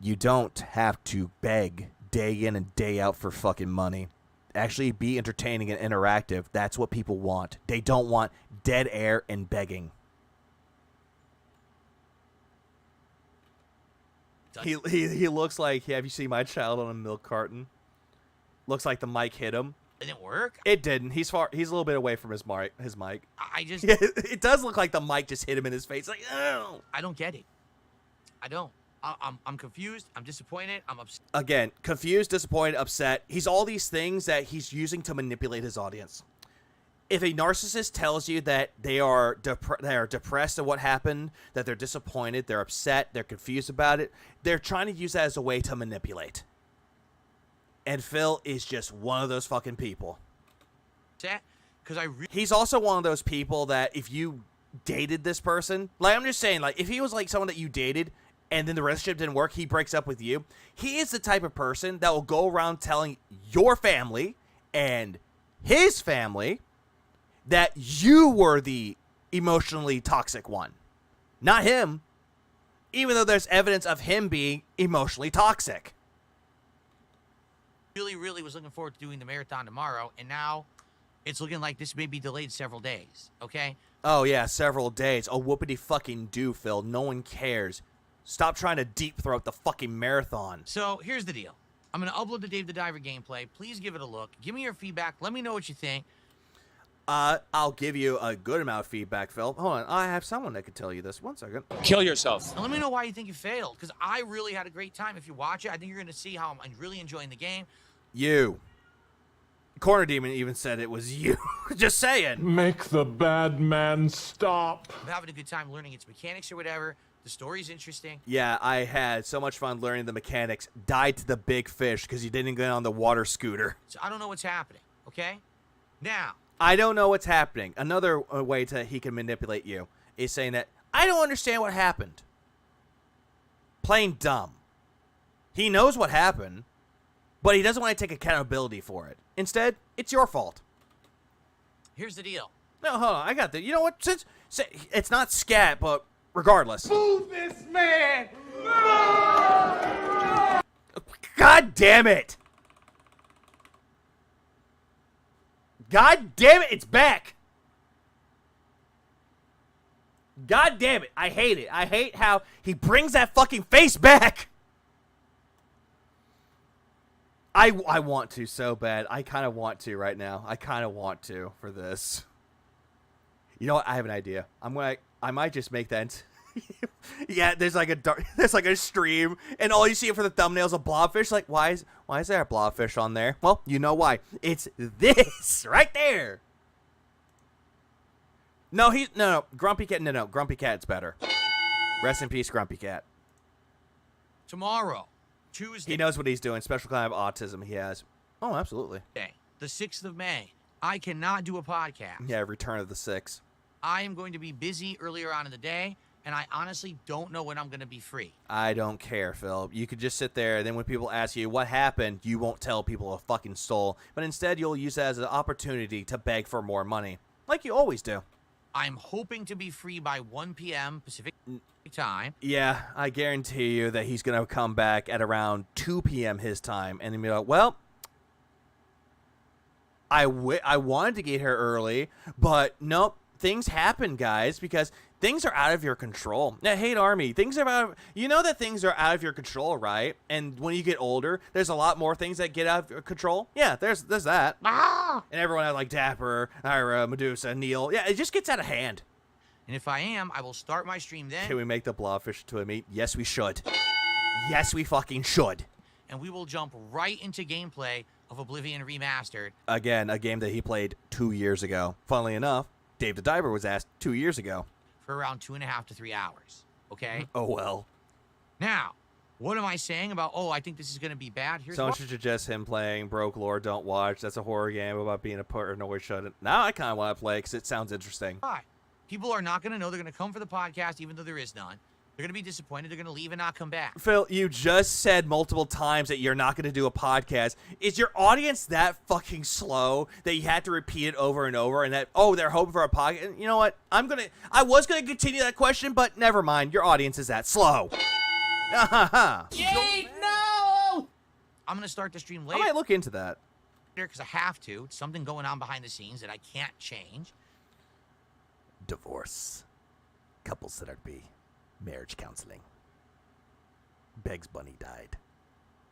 You don't have to beg day in and day out for fucking money. Actually be entertaining and interactive. That's what people want. They don't want dead air and begging. He looks like, have you seen my child on a milk carton? Looks like the mic hit him. It didn't work? It didn't. He's a little bit away from his mic. I just... Yeah, it does look like the mic just hit him in his face. Like, oh. I don't get it. I don't. I'm confused. I'm disappointed. I'm upset. Again, confused, disappointed, upset. He's all these things that he's using to manipulate his audience. If a narcissist tells you that they are depressed at what happened, that they're disappointed, they're upset, they're confused about it, they're trying to use that as a way to manipulate. And Phil is just one of those fucking people. He's also one of those people that if you dated this person, like I'm just saying, like if he was like someone that you dated and then the relationship didn't work, he breaks up with you, he is the type of person that will go around telling your family and his family that you were the emotionally toxic one, not him, even though there's evidence of him being emotionally toxic. Really was looking forward to doing the marathon tomorrow, and now it's looking like this may be delayed several days, okay? Oh, yeah, several days. Oh, whoopity fucking do, Phil. No one cares. Stop trying to deep throat the fucking marathon. So, here's the deal. I'm going to upload the Dave the Diver gameplay. Please give it a look. Give me your feedback. Let me know what you think. I'll give you a good amount of feedback, Phil. Hold on. I have someone that could tell you this. 1 second. Kill yourself. And let me know why you think you failed, because I really had a great time. If you watch it, I think you're going to see how I'm really enjoying the game. You. Corner Demon even said it was you. Just saying. Make the bad man stop. I'm having a good time learning its mechanics or whatever. The story's interesting. Yeah, I had so much fun learning the mechanics. Died to the big fish because you didn't get on the water scooter. So I don't know what's happening, okay? Now. I don't know what's happening. Another way he can manipulate you is saying that, I don't understand what happened. Plain dumb. He knows what happened, but he doesn't want to take accountability for it. Instead, it's your fault. Here's the deal. No, hold on. I got this. You know what? Since it's not scat, but regardless. Move this man! God damn it! God damn it, it's back! God damn it, I hate it. I hate how he brings that fucking face back! I want to so bad. I kind of want to right now. I kind of want to for this. You know what? I have an idea. I might just make that. Yeah, there's like a stream, and all you see for the thumbnails of Blobfish. Like, why is there a Blobfish on there? Well, you know why. It's this right there. No, no, Grumpy Cat. No, Grumpy Cat's better. Rest in peace, Grumpy Cat. Tomorrow, Tuesday. He knows what he's doing. Special kind of autism he has. Oh, absolutely. The 6th of May. I cannot do a podcast. Yeah, Return of the Six. I am going to be busy earlier on in the day, and I honestly don't know when I'm going to be free. I don't care, Phil. You could just sit there, and then when people ask you what happened, you won't tell people a fucking soul, but instead you'll use that as an opportunity to beg for more money, like you always do. I'm hoping to be free by 1 p.m. Pacific time. Yeah, I guarantee you that he's going to come back at around 2 p.m. his time, and he'll be like, well, I wanted to get here early, but nope, things happen, guys, because things are out of your control. Now, Hate Army, things are out of, you know that things are out of your control, right? And when you get older, there's a lot more things that get out of your control. Yeah, there's that. And everyone had like Dapper, Ira, Medusa, Neil. Yeah, it just gets out of hand. And if I am, I will start my stream then. Can we make the Blobfish to a meet? Yes, we should. Yes, we fucking should. And we will jump right into gameplay of Oblivion Remastered. Again, a game that he played 2 years ago. Funnily enough, Dave the Diver was asked 2 years ago. For around 2.5 to 3 hours. Okay? Oh, well. Now, what am I saying about, oh, I think this is going to be bad? Here's Someone should suggest him playing Broke Lore Don't Watch. That's a horror game about being a paranoid shut-in. Now I kind of want to play because it sounds interesting. Why? People are not going to know. They're going to come for the podcast even though there is none. They're going to be disappointed. They're going to leave and not come back. Phil, you just said multiple times that you're not going to do a podcast. Is your audience that fucking slow that you had to repeat it over and over and that, oh, they're hoping for a podcast? You know what? I was going to continue that question, but never mind. Your audience is that slow. Yay, no! I'm going to start the stream later. I might look into that. Because I have to. It's something going on behind the scenes that I can't change. Divorce. Couples therapy. Marriage counseling. Begs Bunny died.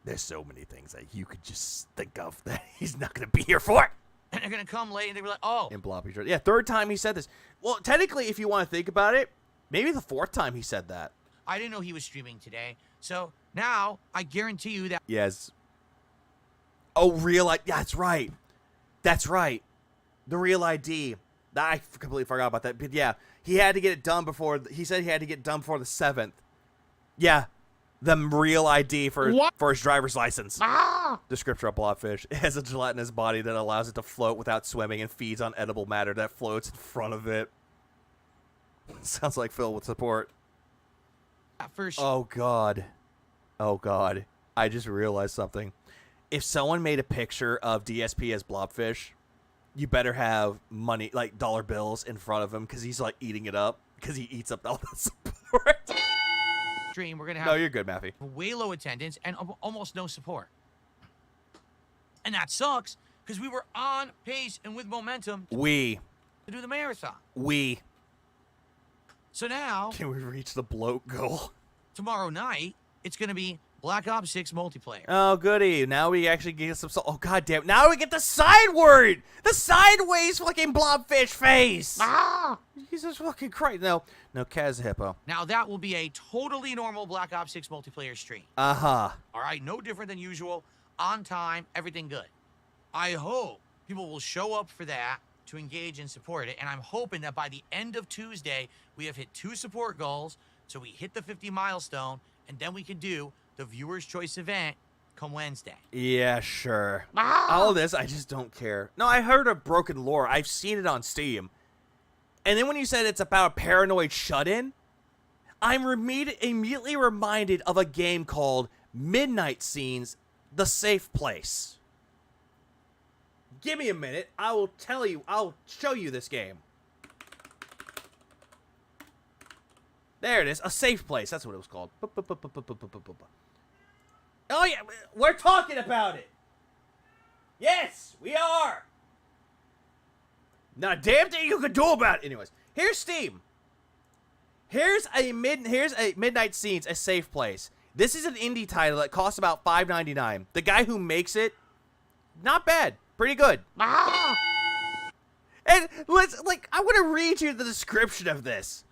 There's so many things that you could just think of that he's not going to be here for. And they're going to come late and they'll be like, oh. In Blobfish. Yeah, third time he said this. Well, technically, if you want to think about it, maybe the fourth time he said that. I didn't know he was streaming today. So now I guarantee you that. Yes. Oh, real ID. Yeah, that's right. That's right. The real ID. I completely forgot about that. But yeah, he had to get it done before. He said he had to get it done before the 7th. Yeah. The real ID for his driver's license. Description of Blobfish. It has a gelatinous body that allows it to float without swimming and feeds on edible matter that floats in front of it. Sounds like Phil would support. Oh, God. Oh, God. I just realized something. If someone made a picture of DSP as Blobfish, you better have money, like dollar bills in front of him because he's like eating it up because he eats up all the support. Stream, we're going to have no, you're good, Maffey. Way low attendance and almost no support. And that sucks because we were on pace and with momentum to do the marathon. So now, can we reach the bloat goal? Tomorrow night, it's going to be Black Ops 6 multiplayer. Oh, goody. Now we actually get some... Oh, goddamn. Now we get the sideward! The sideways fucking Blobfish face! Jesus fucking Christ. No, Kaz Hippo. Now that will be a totally normal Black Ops 6 multiplayer stream. Uh-huh. All right, no different than usual. On time, everything good. I hope people will show up for that to engage and support it, and I'm hoping that by the end of Tuesday, we have hit 2 support goals, so we hit the 50 milestone, and then we can do the viewer's choice event come Wednesday. Yeah, sure. All of this, I just don't care. No, I heard of Broken Lore. I've seen it on Steam. And then when you said it's about a paranoid shut-in, I'm immediately reminded of a game called Midnight Scenes, The Safe Place. Give me a minute. I'll show you this game. There it is. A Safe Place. That's what it was called. Oh, yeah. We're talking about it. Yes, we are. Not a damn thing you could do about it. Anyways, here's Steam. Here's a Midnight Scenes, A Safe Place. This is an indie title that costs about $5.99. The guy who makes it, not bad. Pretty good. And I want to read you the description of this.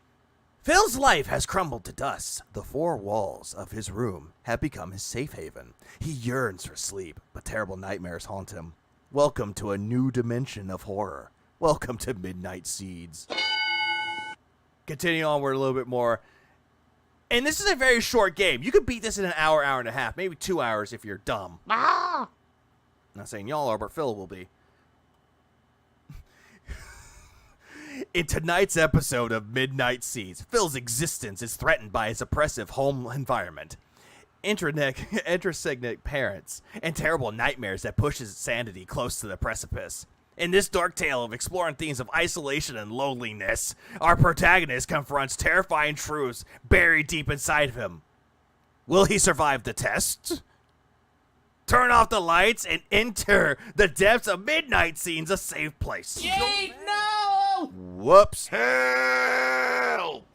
Phil's life has crumbled to dust. The 4 walls of his room have become his safe haven. He yearns for sleep, but terrible nightmares haunt him. Welcome to a new dimension of horror. Welcome to Midnight Seeds. continue onward a little bit more. And this is a very short game. You could beat this in an hour, hour and a half, maybe 2 hours if you're dumb. I'm not saying y'all are, but Phil will be. In tonight's episode of Midnight Seethe, Phil's existence is threatened by his oppressive home environment, intrasignate parents, and terrible nightmares that push his sanity close to the precipice. In this dark tale of exploring themes of isolation and loneliness, our protagonist confronts terrifying truths buried deep inside of him. Will he survive the test? Turn off the lights and enter the depths of Midnight Scenes, a safe place. Yay, no! Whoops. Help!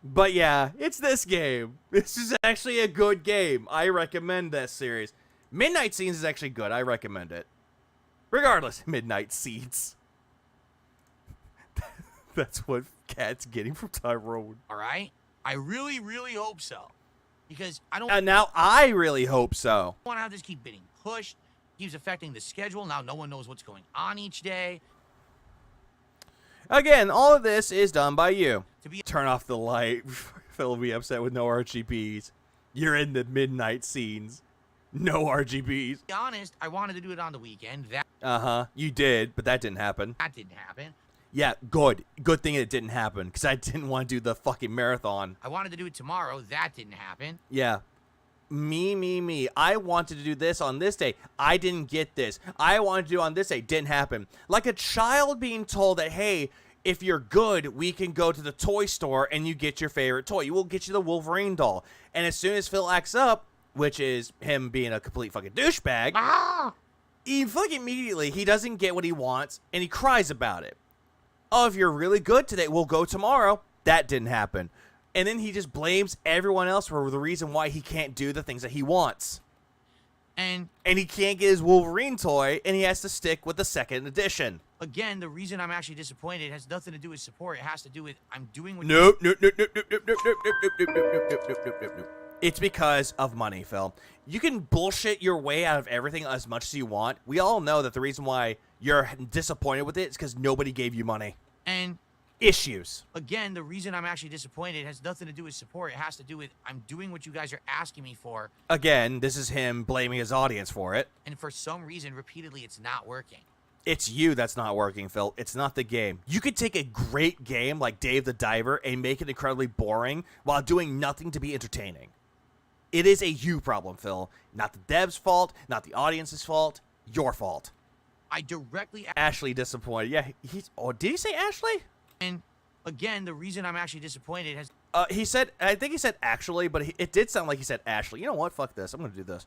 But yeah, it's this game. This is actually a good game. I recommend this series. Midnight Scenes is actually good. I recommend it. Regardless, Midnight Seethe. That's what Cat's getting from Tyrone. All right? I really, really hope so. Because I don't And now I really hope so. want to have this keep getting pushed. Keeps affecting the schedule. Now no one knows what's going on each day. Again, all of this is done by you. Turn off the light. Phil will be upset with no RGBs. You're in the Midnight Scenes. No RGBs. To be honest, I wanted to do it on the weekend. Uh-huh. You did, but that didn't happen. That didn't happen. Yeah, good. Good thing it didn't happen, because I didn't want to do the fucking marathon. I wanted to do it tomorrow. That didn't happen. Yeah. Me. I wanted to do this on this day. I didn't get this. I wanted to do it on this day. Didn't happen. Like a child being told that, hey, if you're good, we can go to the toy store and you get your favorite toy. We'll get you the Wolverine doll. And as soon as Phil acts up, which is him being a complete fucking douchebag, he fucking immediately, he doesn't get what he wants, and he cries about it. Oh, if you're really good today, we'll go tomorrow. That didn't happen. And then he just blames everyone else for the reason why he can't do the things that he wants. And he can't get his Wolverine toy, and he has to stick with the second edition. Again, the reason I'm actually disappointed has nothing to do with support. It has to do with I'm doing what Nope. It's because of money, Phil. You can bullshit your way out of everything as much as you want. We all know that the reason why you're disappointed with it is because nobody gave you money. And issues. Again, the reason I'm actually disappointed has nothing to do with support. It has to do with I'm doing what you guys are asking me for. Again, this is him blaming his audience for it. And for some reason, repeatedly, it's not working. It's you that's not working, Phil. It's not the game. You could take a great game like Dave the Diver and make it incredibly boring while doing nothing to be entertaining. It is a you problem, Phil. Not the dev's fault, not the audience's fault, your fault. I directly... Ashley disappointed. Yeah, he's... Oh, did he say Ashley? And again, the reason I'm actually disappointed has... He said... I think he said actually, but it did sound like he said Ashley. You know what? Fuck this. I'm going to do this.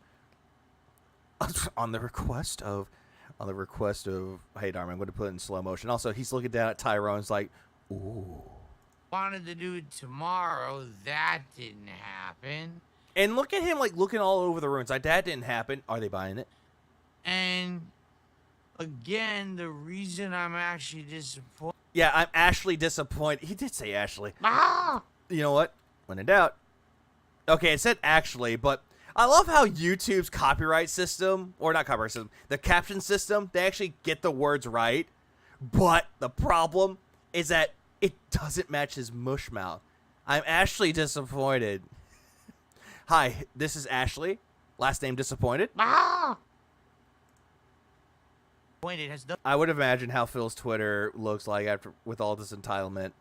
On the request of... Hey, Darman, I'm going to put it in slow motion. Also, he's looking down at Tyrone's like, ooh. Wanted to do it tomorrow. That didn't happen. And look at him, like, looking all over the room. It's like, that didn't happen. Are they buying it? And again, the reason I'm actually disappointed... Yeah, I'm Ashley disappointed. He did say Ashley. Ah! You know what? When in doubt. Okay, it said actually, but I love how YouTube's copyright system, or not copyright system, the caption system, they actually get the words right. But the problem is that it doesn't match his mush mouth. I'm Ashley disappointed. Hi, this is Ashley. Last name disappointed. Ah! I would imagine how Phil's Twitter looks like after with all this entitlement.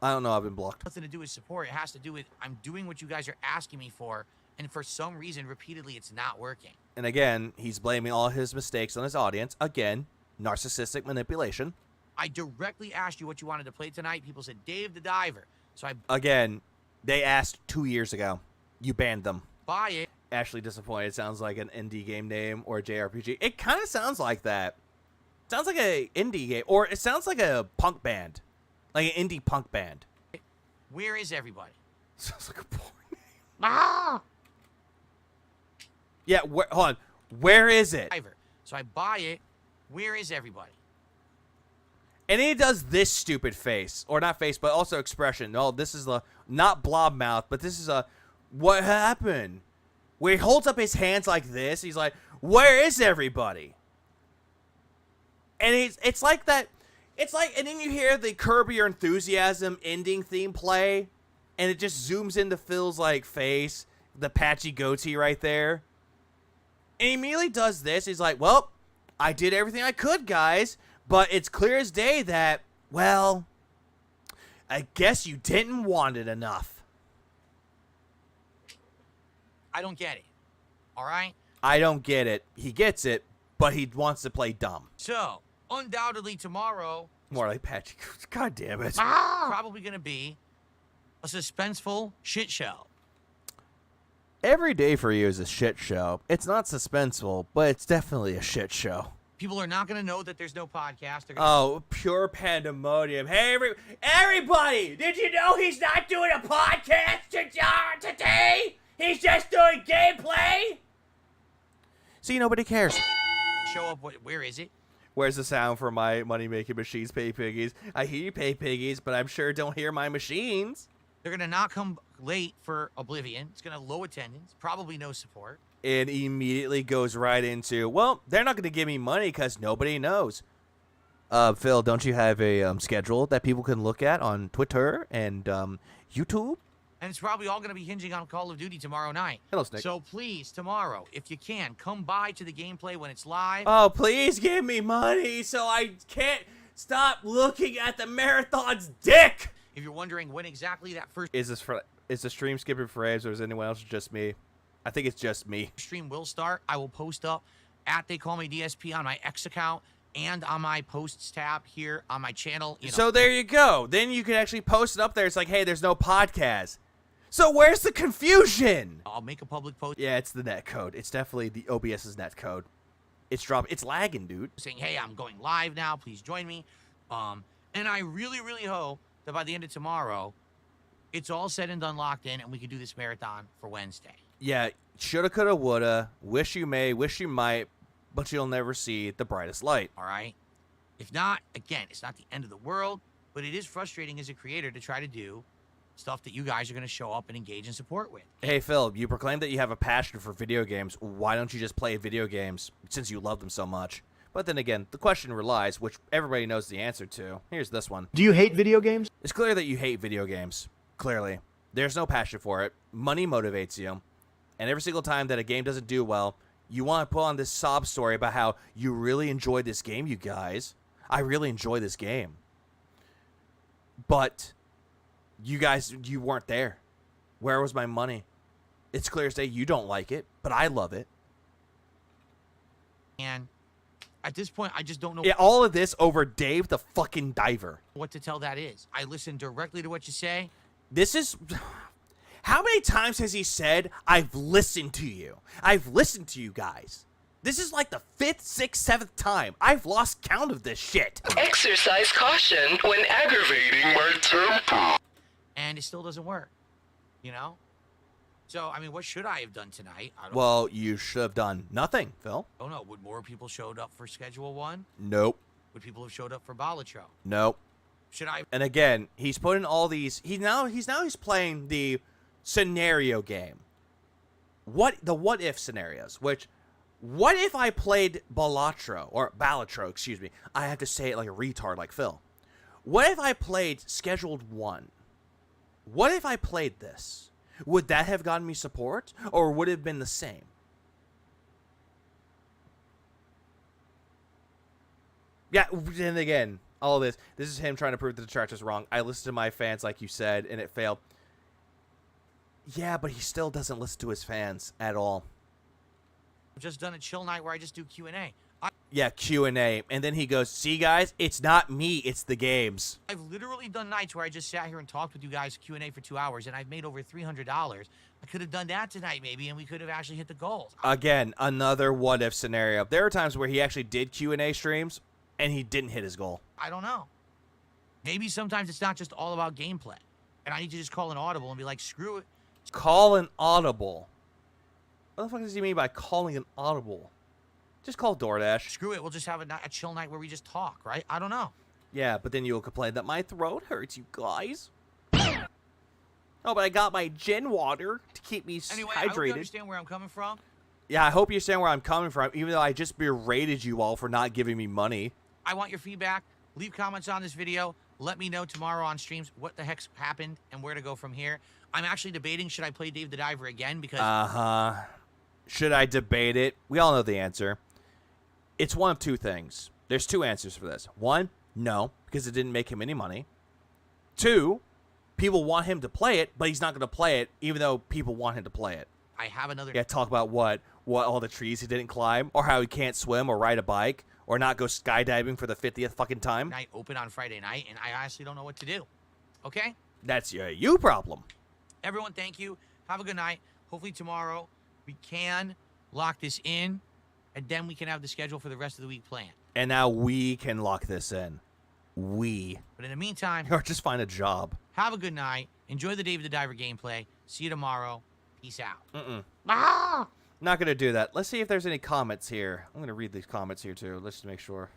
I don't know. I've been blocked. Nothing to do with support. It has to do with I'm doing what you guys are asking me for, and for some reason, repeatedly, it's not working. And again, he's blaming all his mistakes on his audience. Again, narcissistic manipulation. I directly asked you what you wanted to play tonight. People said Dave the Diver. So I... Again, they asked 2 years ago. You banned them. Buy it. Ashley disappointed sounds like an indie game name or a JRPG. It kind of sounds like that. Sounds like a indie game, or it sounds like a punk band, like an indie punk band. Where is everybody? Sounds like a porn name. Ah! Yeah, hold on. Where is it? So I buy it. Where is everybody? And he does this stupid face, or not face, but also expression. No, this is the not blob mouth, but this is a what happened? Where he holds up his hands like this, he's like, "Where is everybody?" And it's like that. It's like, and then you hear the Curb Your Enthusiasm ending theme play, and it just zooms into Phil's like face, the patchy goatee right there. And he immediately does this. He's like, well, I did everything I could, guys, but it's clear as day that, well, I guess you didn't want it enough. I don't get it. All right? I don't get it. He gets it, but he wants to play dumb. So, undoubtedly tomorrow, More like patchy. God damn it. probably going to be a suspenseful shit show. Every day for you is a shit show. It's not suspenseful, but it's definitely a shit show. People are not going to know that there's no podcast. Oh, pure pandemonium. Hey, everybody, did you know he's not doing a podcast today? He's just doing gameplay? See, nobody cares. Show up, where is it? Where's the sound for my money-making machines, pay piggies? I hear you, pay piggies, but I'm sure don't hear my machines. They're going to not come late for Oblivion. It's going to have low attendance, probably no support. It immediately goes right into, well, they're not going to give me money because nobody knows. Phil, don't you have a schedule that people can look at on Twitter and YouTube? And it's probably all going to be hinging on Call of Duty tomorrow night. Hello, Snake. So please, tomorrow, if you can, come by to the gameplay when it's live. Oh, please give me money so I can't stop looking at the marathon's dick. If you're wondering when exactly that first Is the stream skipping frames or is anyone else just me? I think it's just me. stream will start, I will post up at They Call Me DSP on my X account and on my posts tab here on my channel. You know. So there you go. Then you can actually post it up there. It's like, hey, there's no podcast. So where's the confusion? I'll make a public post. Yeah, it's the net code. It's definitely the OBS's net code. It's lagging, dude. Saying, hey, I'm going live now. Please join me. And I really, really hope that by the end of tomorrow, it's all said and done, locked in, and we can do this marathon for Wednesday. Yeah, shoulda, coulda, woulda. Wish you may, wish you might, but you'll never see the brightest light. All right? If not, again, it's not the end of the world, but it is frustrating as a creator to try to do stuff that you guys are going to show up and engage and support with. Hey, Phil, you proclaim that you have a passion for video games. Why don't you just play video games since you love them so much? But then again, the question relies, which everybody knows the answer to. Here's this one. Do you hate video games? It's clear that you hate video games. Clearly. There's no passion for it. Money motivates you. And every single time that a game doesn't do well, you want to put on this sob story about how you really enjoyed this game, you guys. I really enjoy this game. But you guys, you weren't there. Where was my money? It's clear as day you don't like it, but I love it. And at this point, I just don't know Yeah, all of this over Dave the fucking Diver. what to tell that is. I listen directly to what you say. This is... How many times has he said, I've listened to you? I've listened to you guys. This is like the 5th, 6th, 7th time. I've lost count of this shit. Exercise caution when aggravating my temper. And it still doesn't work. You know? So, I mean, what should I have done tonight? I don't Well, you should have done nothing, Phil. know. Would more people showed up for Schedule 1? Nope. Would people have showed up for Balatro? Nope. Should I... And again, he's putting all these... He's playing the scenario game. The what-if scenarios, which... What if I played Balatro, excuse me. I have to say it like a retard like Phil. What if I played Scheduled 1? What if I played this? Would that have gotten me support? Or would it have been the same? Yeah, and again, all this is him trying to prove that the chart is wrong. I listened to my fans like you said, and it failed. Yeah, but he still doesn't listen to his fans at all. I've just done a chill night where I just do Q&A. Yeah, Q&A. And then he goes, see, guys, it's not me, it's the games. I've literally done nights where I just sat here and talked with you guys Q&A for 2 hours, and I've made over $300. I could have done that tonight, maybe, and we could have actually hit the goals. Again, another what-if scenario. There are times where he actually did Q&A streams, and he didn't hit his goal. I don't know. Maybe sometimes it's not just all about gameplay, and I need to just call an audible and be like, screw it. Call an audible. What the fuck does he mean by calling an audible? Just call DoorDash. Screw it, we'll just have a chill night where we just talk, right? I don't know. Yeah, but then you'll complain that my throat hurts, you guys. Oh, but I got my gin water to keep me Anyway, hydrated. I hope you understand where I'm coming from. Yeah, I hope you understand where I'm coming from, even though I just berated you all for not giving me money. I want your feedback. Leave comments on this video. Let me know tomorrow on streams what the heck's happened and where to go from here. I'm actually debating, should I play Dave the Diver again? Because should I debate it? We all know the answer. It's one of two things. There's two answers for this. One, no, because it didn't make him any money. Two, people want him to play it, but he's not going to play it, even though people want him to play it. I have another... Yeah, talk about what all the trees he didn't climb, or how he can't swim or ride a bike, or not go skydiving for the 50th fucking time. Night open on Friday night, and I honestly don't know what to do. Okay? That's you problem. Everyone, thank you. Have a good night. Hopefully tomorrow we can lock this in, and then we can have the schedule for the rest of the week planned. And now we can lock this in. But in the meantime... Or just find a job. Have a good night. Enjoy the Dave the Diver gameplay. See you tomorrow. Peace out. Not going to do that. Let's see if there's any comments here. I'm going to read these comments here, too. Let's just make sure.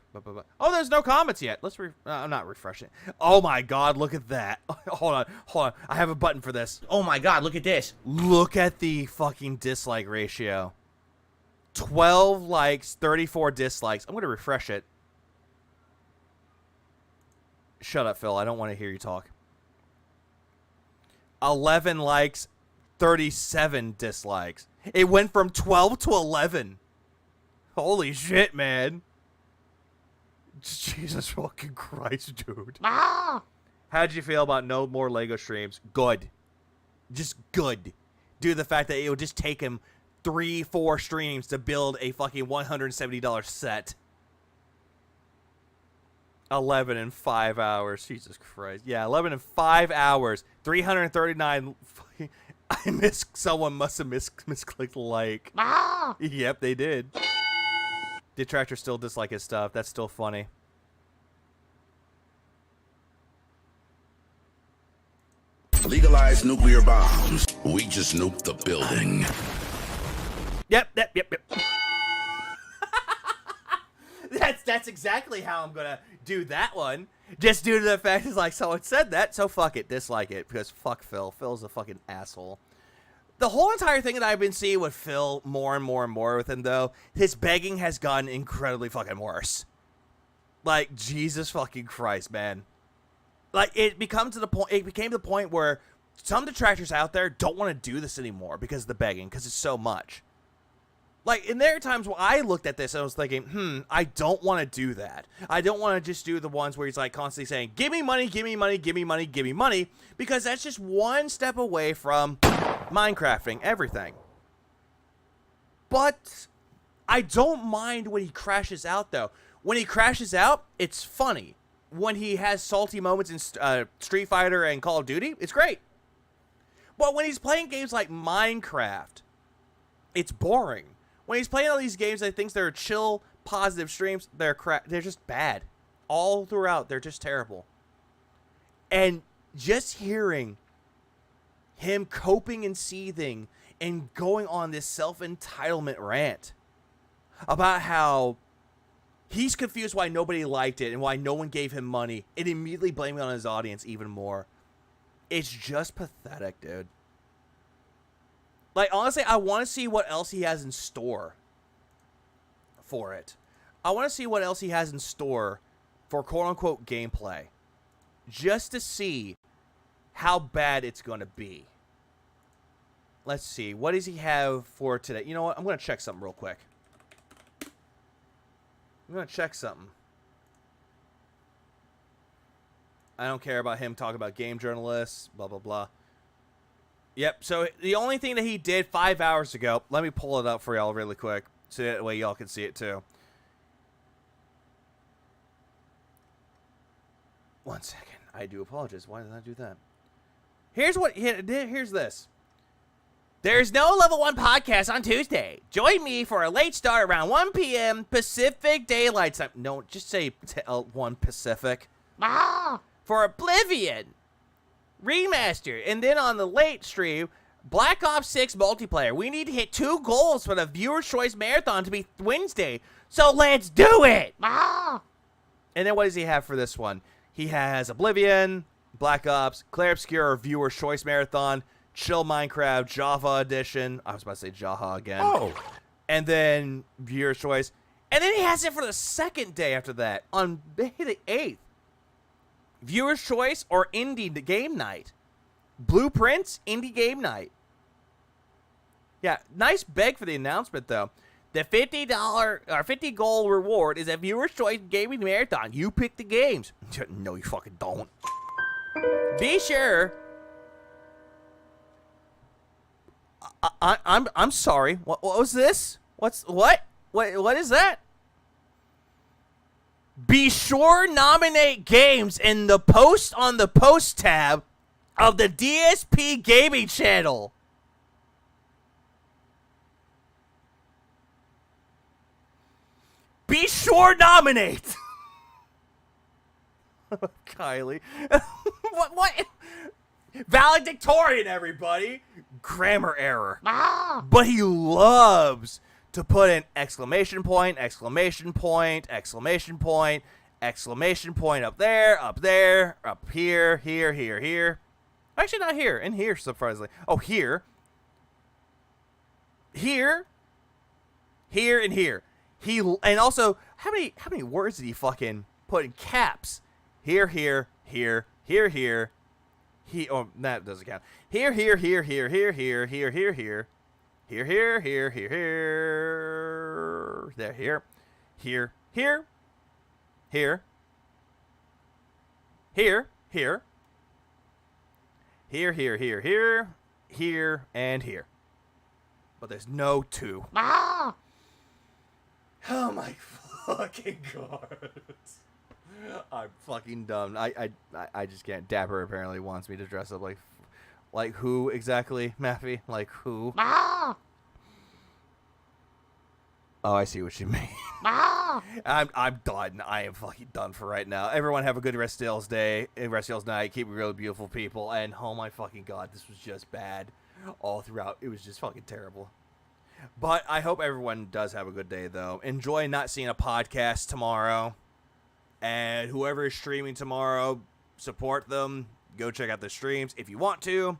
Oh, there's no comments yet. Let's I'm not refreshing. Oh, my God. Look at that. Hold on. I have a button for this. Oh, my God. Look at this. Look at the fucking dislike ratio. 12 likes, 34 dislikes. I'm going to refresh it. Shut up, Phil. I don't want to hear you talk. 11 likes, 37 dislikes. It went from 12 to 11. Holy shit, man. Jesus fucking Christ, dude. How'd you feel about no more Lego streams? Good. Just good. Due to the fact that it would just take him 3-4 streams to build a fucking $170 set. 11 in 5 hours. Jesus Christ. Yeah, 11 in 5 hours. 339. Someone must have misclicked like. Yep, they did. Detractors still dislike his stuff. That's still funny. Legalize nuclear bombs. We just nuked the building. Yep. That's exactly how I'm gonna do that one. Just due to the fact it's like someone said that, so fuck it, dislike it, because fuck Phil. Phil's a fucking asshole. The whole entire thing that I've been seeing with Phil more and more and more with him, though, his begging has gotten incredibly fucking worse. Like, Jesus fucking Christ, man. Like, it became to the point where some detractors out there don't want to do this anymore because of the begging, because it's so much. Like, and there are times where I looked at this and I was thinking, I don't want to do that. I don't want to just do the ones where he's like constantly saying, give me money, give me money, give me money, give me money, because that's just one step away from Minecrafting everything. But I don't mind when he crashes out, though. When he crashes out, it's funny. When he has salty moments in Street Fighter and Call of Duty, it's great. But when he's playing games like Minecraft, it's boring. When he's playing all these games that thinks they're chill, positive streams, they're just bad. All throughout, they're just terrible. And just hearing him coping and seething and going on this self-entitlement rant about how he's confused why nobody liked it and why no one gave him money, and immediately blaming it on his audience even more. It's just pathetic, dude. Like, honestly, I want to see what else he has in store for it. I want to see what else he has in store for quote-unquote gameplay. Just to see how bad it's going to be. Let's see. What does he have for today? You know what? I'm going to check something real quick. I'm going to check something. I don't care about him talking about game journalists, blah, blah, blah. Yep, so the only thing that he did 5 hours ago, let me pull it up for y'all really quick, so that way y'all can see it too. 1 second. I do apologize. Why did I do that? Here's this. There's no Level 1 podcast on Tuesday. Join me for a late start around 1 p.m. Pacific Daylight Time. No, just say 1 Pacific. For Oblivion Remaster. And then on the late stream, Black Ops 6 multiplayer. We need to hit 2 goals for the Viewer's Choice Marathon to be Wednesday. So let's do it! And then what does he have for this one? He has Oblivion, Black Ops, Claire Obscure, Viewer's Choice Marathon, Chill Minecraft, Java Edition. I was about to say Jaha again. Oh. And then Viewer's Choice. And then he has it for the second day after that, on May the 8th. Viewer's choice or indie game night? Blueprints, indie game night. Yeah, nice beg for the announcement, though. The $50 or 50 gold reward is a viewer's choice gaming marathon. You pick the games. No, you fucking don't. Be sure. I'm sorry. What was this? What is that? Be sure nominate games in the post on the post tab of the DSP gaming channel. Be sure nominate. Kylie. What? Valedictorian, everybody. Grammar error. But he loves to put in exclamation point, exclamation point, exclamation point, exclamation point up there, up here, here. Actually, not here. In here, surprisingly. Oh, here. Here, and here. And also, how many words did he fucking put in caps? Here. Oh, that doesn't count. Here. Here. There, here. Here, and here. But there's no two. Oh my fucking god. I'm fucking dumb. I just can't. Dapper apparently wants me to dress up like who exactly, Maffy? Like who? Oh, I see what you mean. I'm done. I am fucking done for right now. Everyone have a good rest of day, rest of night. Keep it really beautiful, people. And oh my fucking god, this was just bad all throughout. It was just fucking terrible. But I hope everyone does have a good day, though. Enjoy not seeing a podcast tomorrow. And whoever is streaming tomorrow, support them. Go check out the streams if you want to.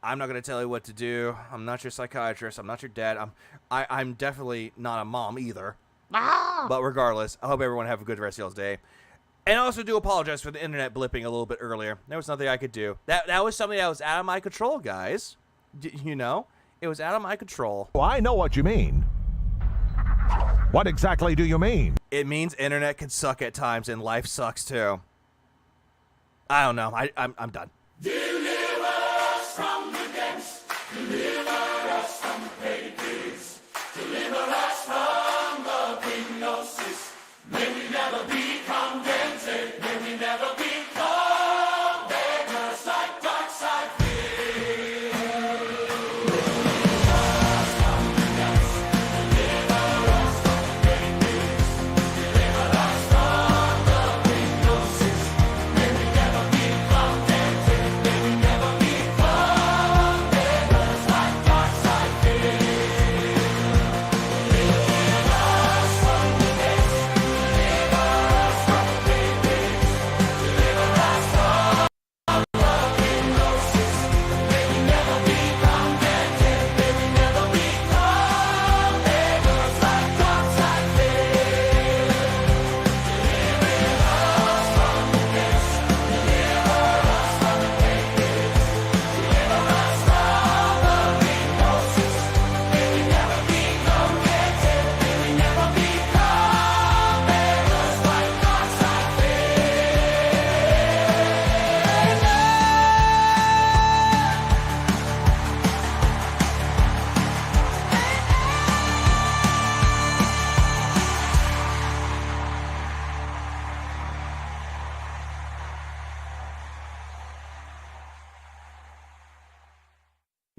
I'm not going to tell you what to do. I'm not your psychiatrist. I'm not your dad. I'm definitely not a mom either. But regardless, I hope everyone have a good rest of y'all's day. And I also do apologize for the internet blipping a little bit earlier. There was nothing I could do. That was something that was out of my control, guys. You know? It was out of my control. Well, I know what you mean. What exactly do you mean? It means internet can suck at times and life sucks too. I don't know. I'm done. Deliver us from the depths. Deliver us from pages. Deliver us from the hypnosis. May we never be contented. May we never become beggars like dark side fear.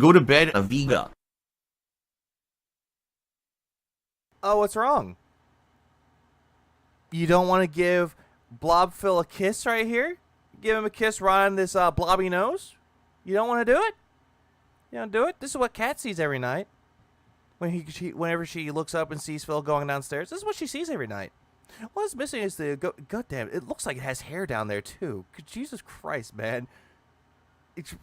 Go to bed, Aviga. Oh, what's wrong? You don't want to give Blobphil a kiss right here? Give him a kiss right on this blobby nose? You don't want to do it? You don't do it? This is what Kat sees every night. Whenever she looks up and sees Phil going downstairs, this is what she sees every night. What's missing is the goddamn. It looks like it has hair down there too. Jesus Christ, man. It's